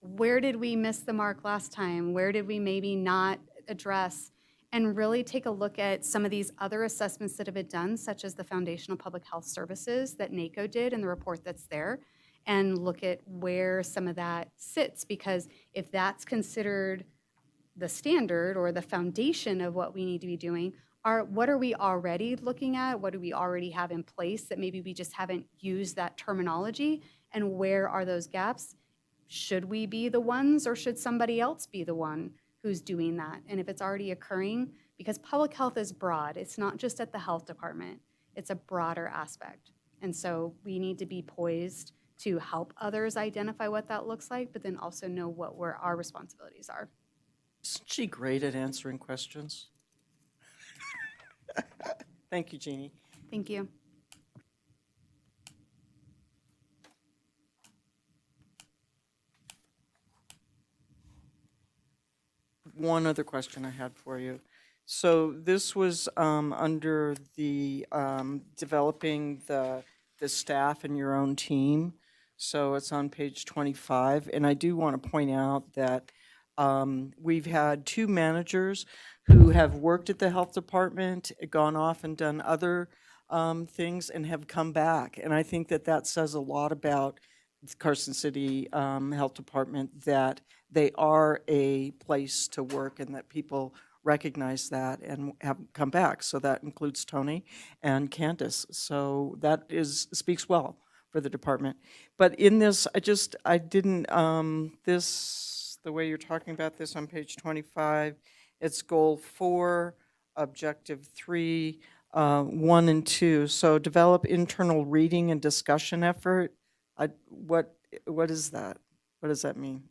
where did we miss the mark last time? Where did we maybe not address? And really take a look at some of these other assessments that have been done, such as the Foundational Public Health Services that NACO did and the report that's there, and look at where some of that sits. Because if that's considered the standard or the foundation of what we need to be doing, what are we already looking at? What do we already have in place that maybe we just haven't used that terminology? And where are those gaps? Should we be the ones, or should somebody else be the one who's doing that? And if it's already occurring, because public health is broad, it's not just at the health department, it's a broader aspect. And so we need to be poised to help others identify what that looks like, but then also know where our responsibilities are. Isn't she great at answering questions? Thank you, Jeannie. Thank you. One other question I had for you. So this was under the developing the staff and your own team. So it's on page 25. And I do want to point out that we've had 2 managers who have worked at the health department, gone off and done other things, and have come back. And I think that that says a lot about the Carson City Health Department, that they are a place to work and that people recognize that and have come back. So that includes Tony and Candace. So that speaks well for the department. But in this, I didn't, the way you're talking about this on page 25, it's goal 4, objective 3, 1 and 2. So develop internal reading and discussion effort. What is that? What does that mean?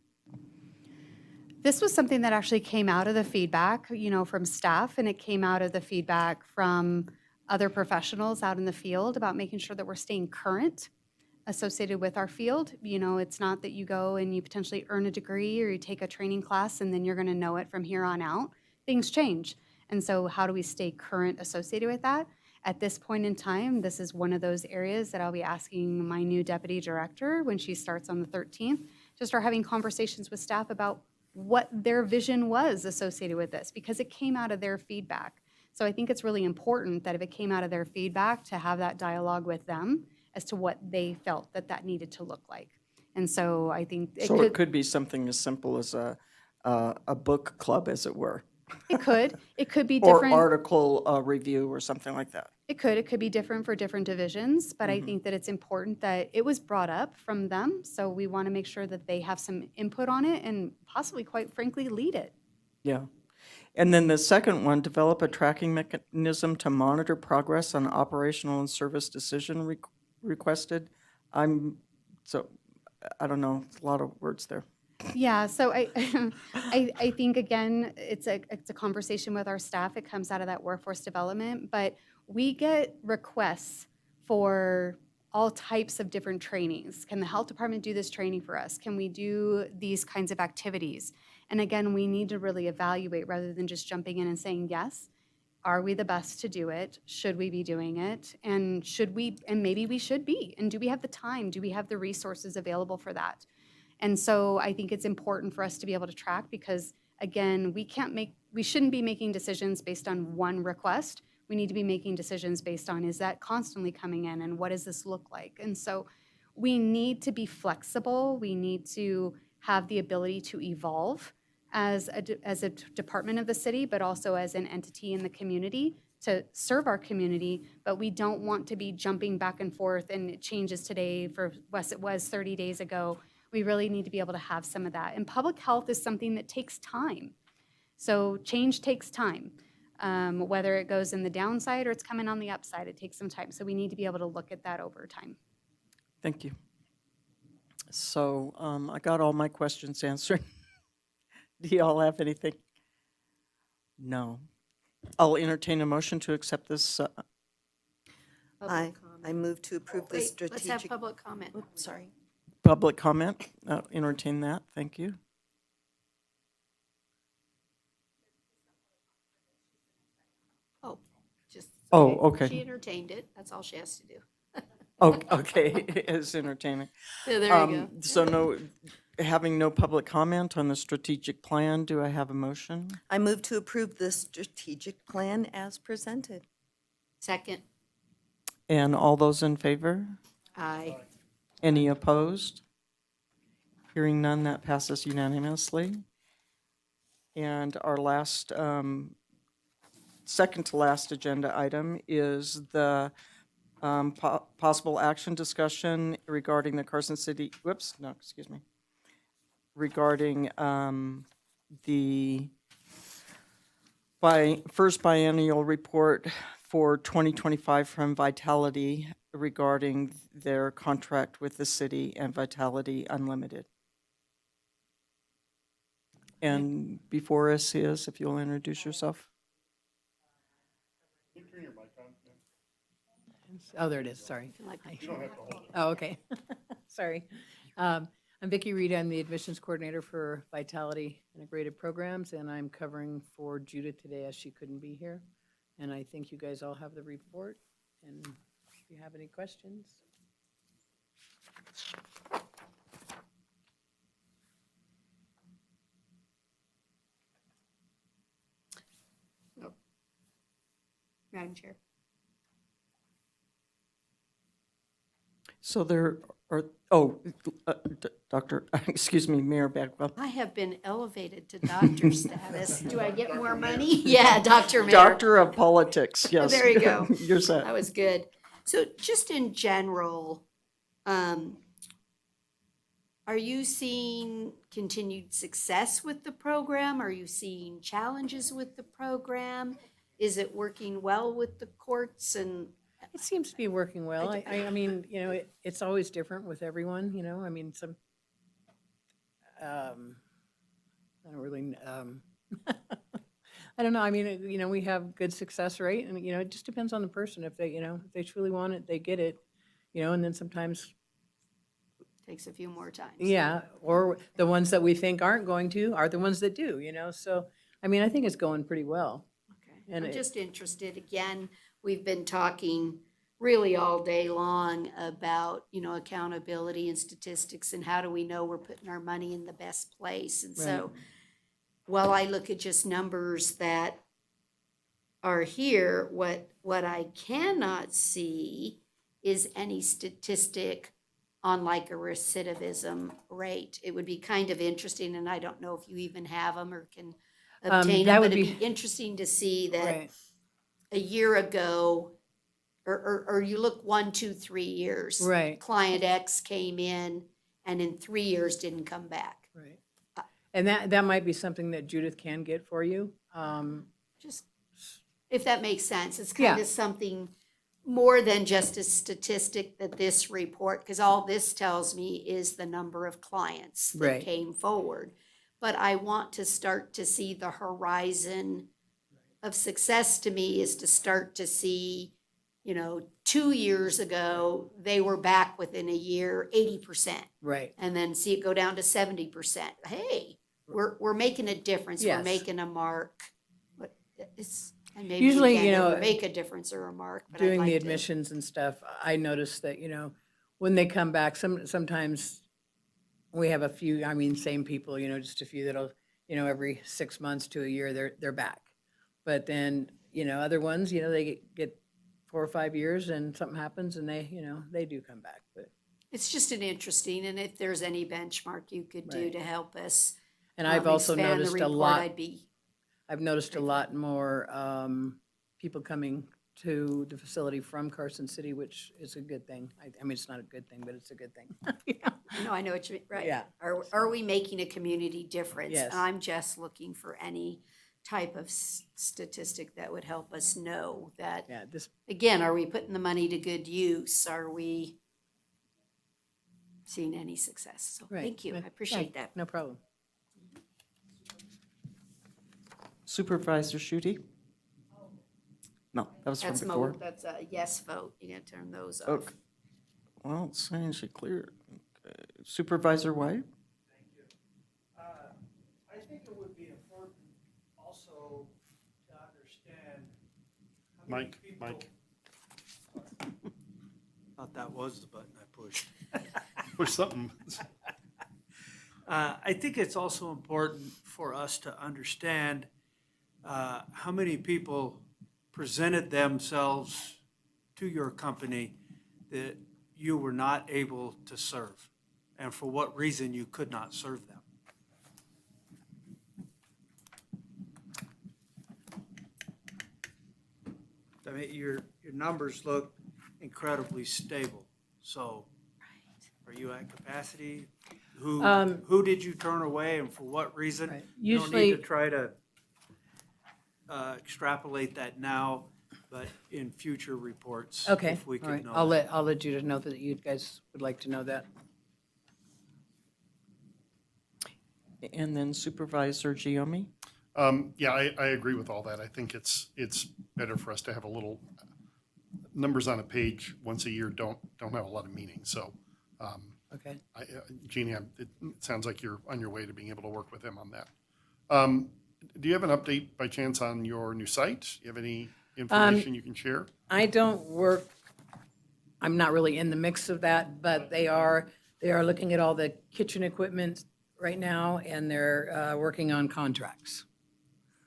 This was something that actually came out of the feedback, from staff, and it came out of the feedback from other professionals out in the field about making sure that we're staying current associated with our field. It's not that you go and you potentially earn a degree or you take a training class and then you're going to know it from here on out. Things change. And so how do we stay current associated with that? At this point in time, this is one of those areas that I'll be asking my new deputy director when she starts on the 13th to start having conversations with staff about what their vision was associated with this, because it came out of their feedback. So I think it's really important that if it came out of their feedback, to have that dialogue with them as to what they felt that needed to look like. And so I think it could be something as simple as a book club, as it were. It could be different. Or article review or something like that. It could be different for different divisions, but I think that it's important that it was brought up from them. So we want to make sure that they have some input on it and possibly, quite frankly, lead it. Yeah. And then the second one, develop a tracking mechanism to monitor progress on operational and service decision requested. I don't know, a lot of words there. Yeah, so I think, again, it's a conversation with our staff. It comes out of that workforce development, but we get requests for all types of different trainings. Can the health department do this training for us? Can we do these kinds of activities? And again, we need to really evaluate rather than just jumping in and saying yes. Are we the best to do it? Should we be doing it? And maybe we should be. And do we have the time? Do we have the resources available for that? And so I think it's important for us to be able to track, because again, we shouldn't be making decisions based on one request. We need to be making decisions based on, is that constantly coming in, and what does this look like? And so we need to be flexible. We need to have the ability to evolve as a department of the city, but also as an entity in the community to serve our community, but we don't want to be jumping back and forth and it changes today for what it was 30 days ago. We really need to be able to have some of that. And public health is something that takes time. So change takes time. Whether it goes in the downside or it's coming on the upside, it takes some time. So we need to be able to look at that over time. Thank you. So I got all my questions answered. Do y'all have anything? No. I'll entertain a motion to accept this. I move to approve the Wait, strategic. let's have public comment. Oops, sorry. Public comment. Entertain that. Thank you. Oh, just. Oh, okay. She entertained it. That's all she has to do. Oh, okay, it's entertaining. Yeah, there you go. So having no public comment on the strategic plan, do I have a motion? I move to approve the strategic plan as presented. Second. And all those in favor? Aye. Any opposed? Hearing none, that passes unanimously. And our last, second to last agenda item is the possible action discussion regarding the Carson City, regarding the first biennial report for 2025 from Vitality regarding their contract with the city and Vitality Unlimited. And before us is, if you'll introduce yourself. Oh, there it is, sorry. Hi. Oh, okay. Sorry. I'm Vicki Reed. I'm the admissions coordinator for Vitality Integrated Programs, and I'm covering for Judith today as she couldn't be here. And I think you guys all have the report, and if you have any questions. Madam Chair. So there are, Dr., excuse me, Mayor Bagwell. I have been elevated to doctor status. Do I get more money? Yeah, Dr. Mayor. Doctor of Politics, yes. There you go. You're set. That was good. So just in general, are you seeing continued success with the program? Are you seeing challenges with the program? Is it working well with the courts and? It seems to be working well. I mean, you know, it's always different with everyone, you know, I mean, some, I don't really, I don't know, I mean, you know, we have good success rate and, you know, it just depends on the person. If they, you know, if they truly want it, they get it, you know, and then sometimes. Takes a few more times. Yeah, or the ones that we think aren't going to are the ones that do, you know, so, I mean, I think it's going pretty well. Okay. And I'm it- just interested, again, we've been talking really all day long about, you know, accountability and statistics and how do we know we're putting our money in the best place. And so while I look at just numbers that are here, what I cannot see is any statistic on like a recidivism rate. It would be kind of interesting, and I don't know if you even have them or can obtain that them, would but it'd be- be interesting to see that Right. a year ago, or you look 1, 2, 3 years. Right. Client X came in and in 3 years didn't come back. Right. And that might be something that Judith can get for you. Just, if that makes sense, it's Yeah. kind of something more than just a statistic that this report, because all this tells me is the number of clients that Right. came forward. But I want to start to see the horizon of success. To me is to start to see, you know, 2 years ago, they were back within a year, 80%. Right. And then see it go down to 70%. Hey, we're making a difference. We're Yes. making a mark. But it's, and maybe Usually, we can't you know, ever make a difference or a mark, but I'd Doing like the to. admissions and stuff, I noticed that, you know, when they come back, sometimes we have a few, I mean, same people, you know, just a few that'll, you know, every 6 months to a year, they're back. But then, you know, other ones, you know, they get 4 or 5 years and something happens and they, you know, they do come back, but. It's just an interesting, and if there's any benchmark you could do Right. to help us. And I've also expand the noticed a report, lot, I'd be, I've noticed a lot more people coming to the facility from Carson City, which is a good thing. I mean, it's not a good thing, but it's a good thing. No, I know what you mean, right. Yeah. Are we making a community difference? Yes. And I'm just looking for any type of statistic that would help us know that, Yeah, this, again, are we putting the money to good use? Are we seeing any success? So right. thank you, Yeah, I appreciate that. No problem. Supervisor Shutey? No, that was from That's before. that's a yes vote, you gotta turn those off. Okay. Well, it's saying she cleared. Okay. Supervisor White? I think it would be important also to understand how many people. Mike, Thought that was the button I pushed. push something. I think it's also important for us to understand how many people presented themselves to your company that you were not able to serve, and for what reason you could not serve them. I mean, your numbers look incredibly stable, so are you at capacity? Who did you turn away and for what reason? Right. You don't need Usually- to try to extrapolate that now, but in future reports. Okay, If we all could right. know I'll that. let Judith know that you guys would like to know that. And then Supervisor Giomi? Yeah, I agree with all that. I think it's better for us to have a little, numbers on a page once a year don't have a lot of meaning, so. Okay. Jeannie, it sounds like you're on your way to being able to work with them on that. Do you have an update by chance on your new site? Do you have any information you can share? I don't work, I'm not really in the mix of that, but they are looking at all the kitchen equipment right now, and they're working on contracts.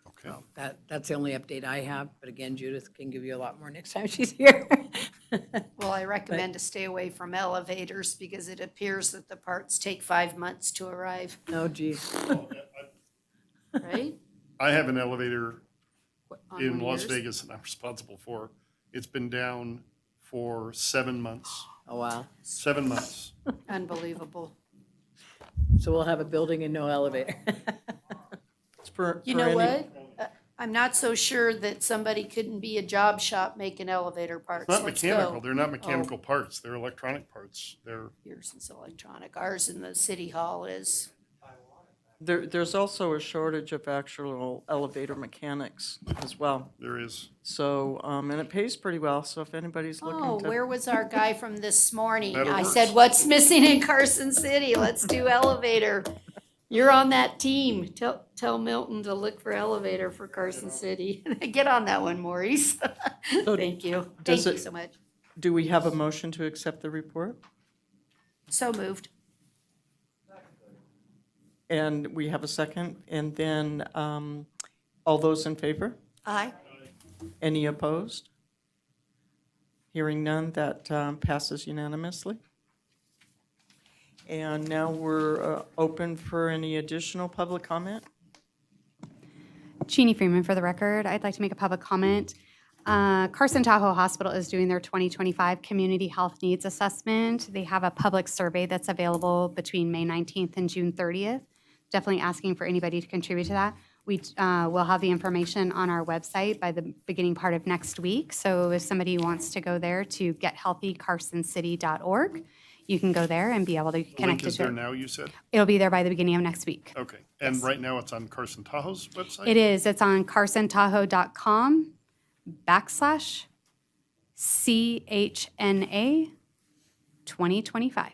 Okay. So that's the only update I have, but again, Judith can give you a lot more next time she's here. Well, I recommend to stay away from elevators because it appears that the parts take 5 months to arrive, Oh, geez. right? I have an elevator On in one of Las yours? Vegas that I'm responsible for. It's been down for 7 months. Oh, wow. 7 months. Unbelievable. So we'll have a building and no elevator. You know what? I'm not so sure that somebody couldn't be a job shop making elevator parts. It's not Let's mechanical. go. They're not mechanical Oh, parts. They're electronic parts. They're, yours is electronic. Ours in the city hall is. There's also a shortage of actual elevator mechanics as well. there is. So, and it pays pretty well, so if anybody's Oh, looking to. where was our guy from this morning? That'll I work. said, what's missing in Carson City? Let's do elevator. You're on that team. Tell Milton to look for elevator for Carson City. Get on that one, Maurice. Thank you. does Thank you it- so much. Do we have a motion to accept the report? So moved. And we have a second, and then, all those in favor? Aye. Any opposed? Hearing none, that passes unanimously. And now we're open for any additional public comment. Jeannie Freeman for the record. I'd like to make a public comment. Carson Tahoe Hospital is doing their 2025 Community Health Needs Assessment. They have a public survey that's available between May 19th and June 30th. Definitely asking for anybody to contribute to that. We will have the information on our website by the beginning part of next week. So if somebody wants to go there to gethealthycarsoncity.org, you can go there and be able to The connect link it is to there it. now, you said? It'll be there by the beginning of next week. Okay. And right now it's on Carson Tahoe's website? It is. It's on carsontahoe.com/CHNA 2025.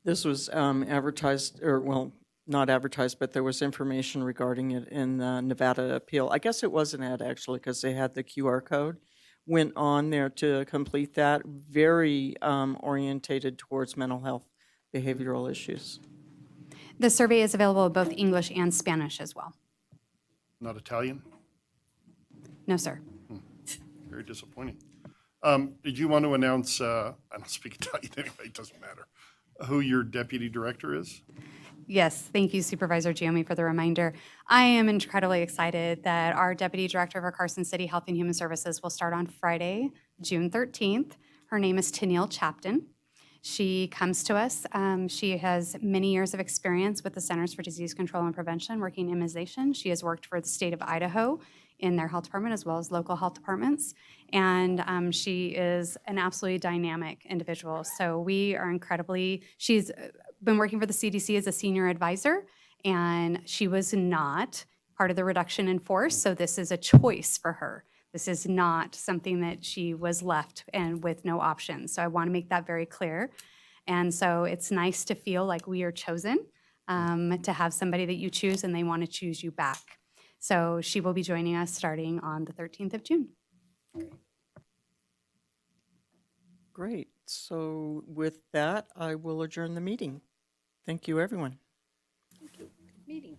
This was advertised, or well, not advertised, but there was information regarding it in the Nevada Appeal. I guess it was an ad actually, because they had the QR code. Went on there to complete that, very orientated towards mental health, behavioral issues. The survey is available in both English and Spanish as well. Not Italian? No, sir. Very disappointing. Did you want to announce, I don't speak Italian anyway, it doesn't matter, who your deputy director is? Yes, thank you Supervisor Giomi for the reminder. I am incredibly excited that our Deputy Director of our Carson City Health and Human Services will start on Friday, June 13th. Her name is Tennille Chapton. She comes to us. She has many years of experience with the Centers for Disease Control and Prevention, working immunization. She has worked for the state of Idaho in their health department as well as local health departments. And she is an absolutely dynamic individual. So we are she's been working for the CDC as a senior advisor, and she was not part of the reduction in force. So this is a choice for her. This is not something that she was left and with no options. So I want to make that very clear. And so it's nice to feel like we are chosen, to have somebody that you choose and they want to choose you back. So she will be joining us starting on the 13th of June. Great. So with that, I will adjourn the meeting. Thank you, everyone. Meeting.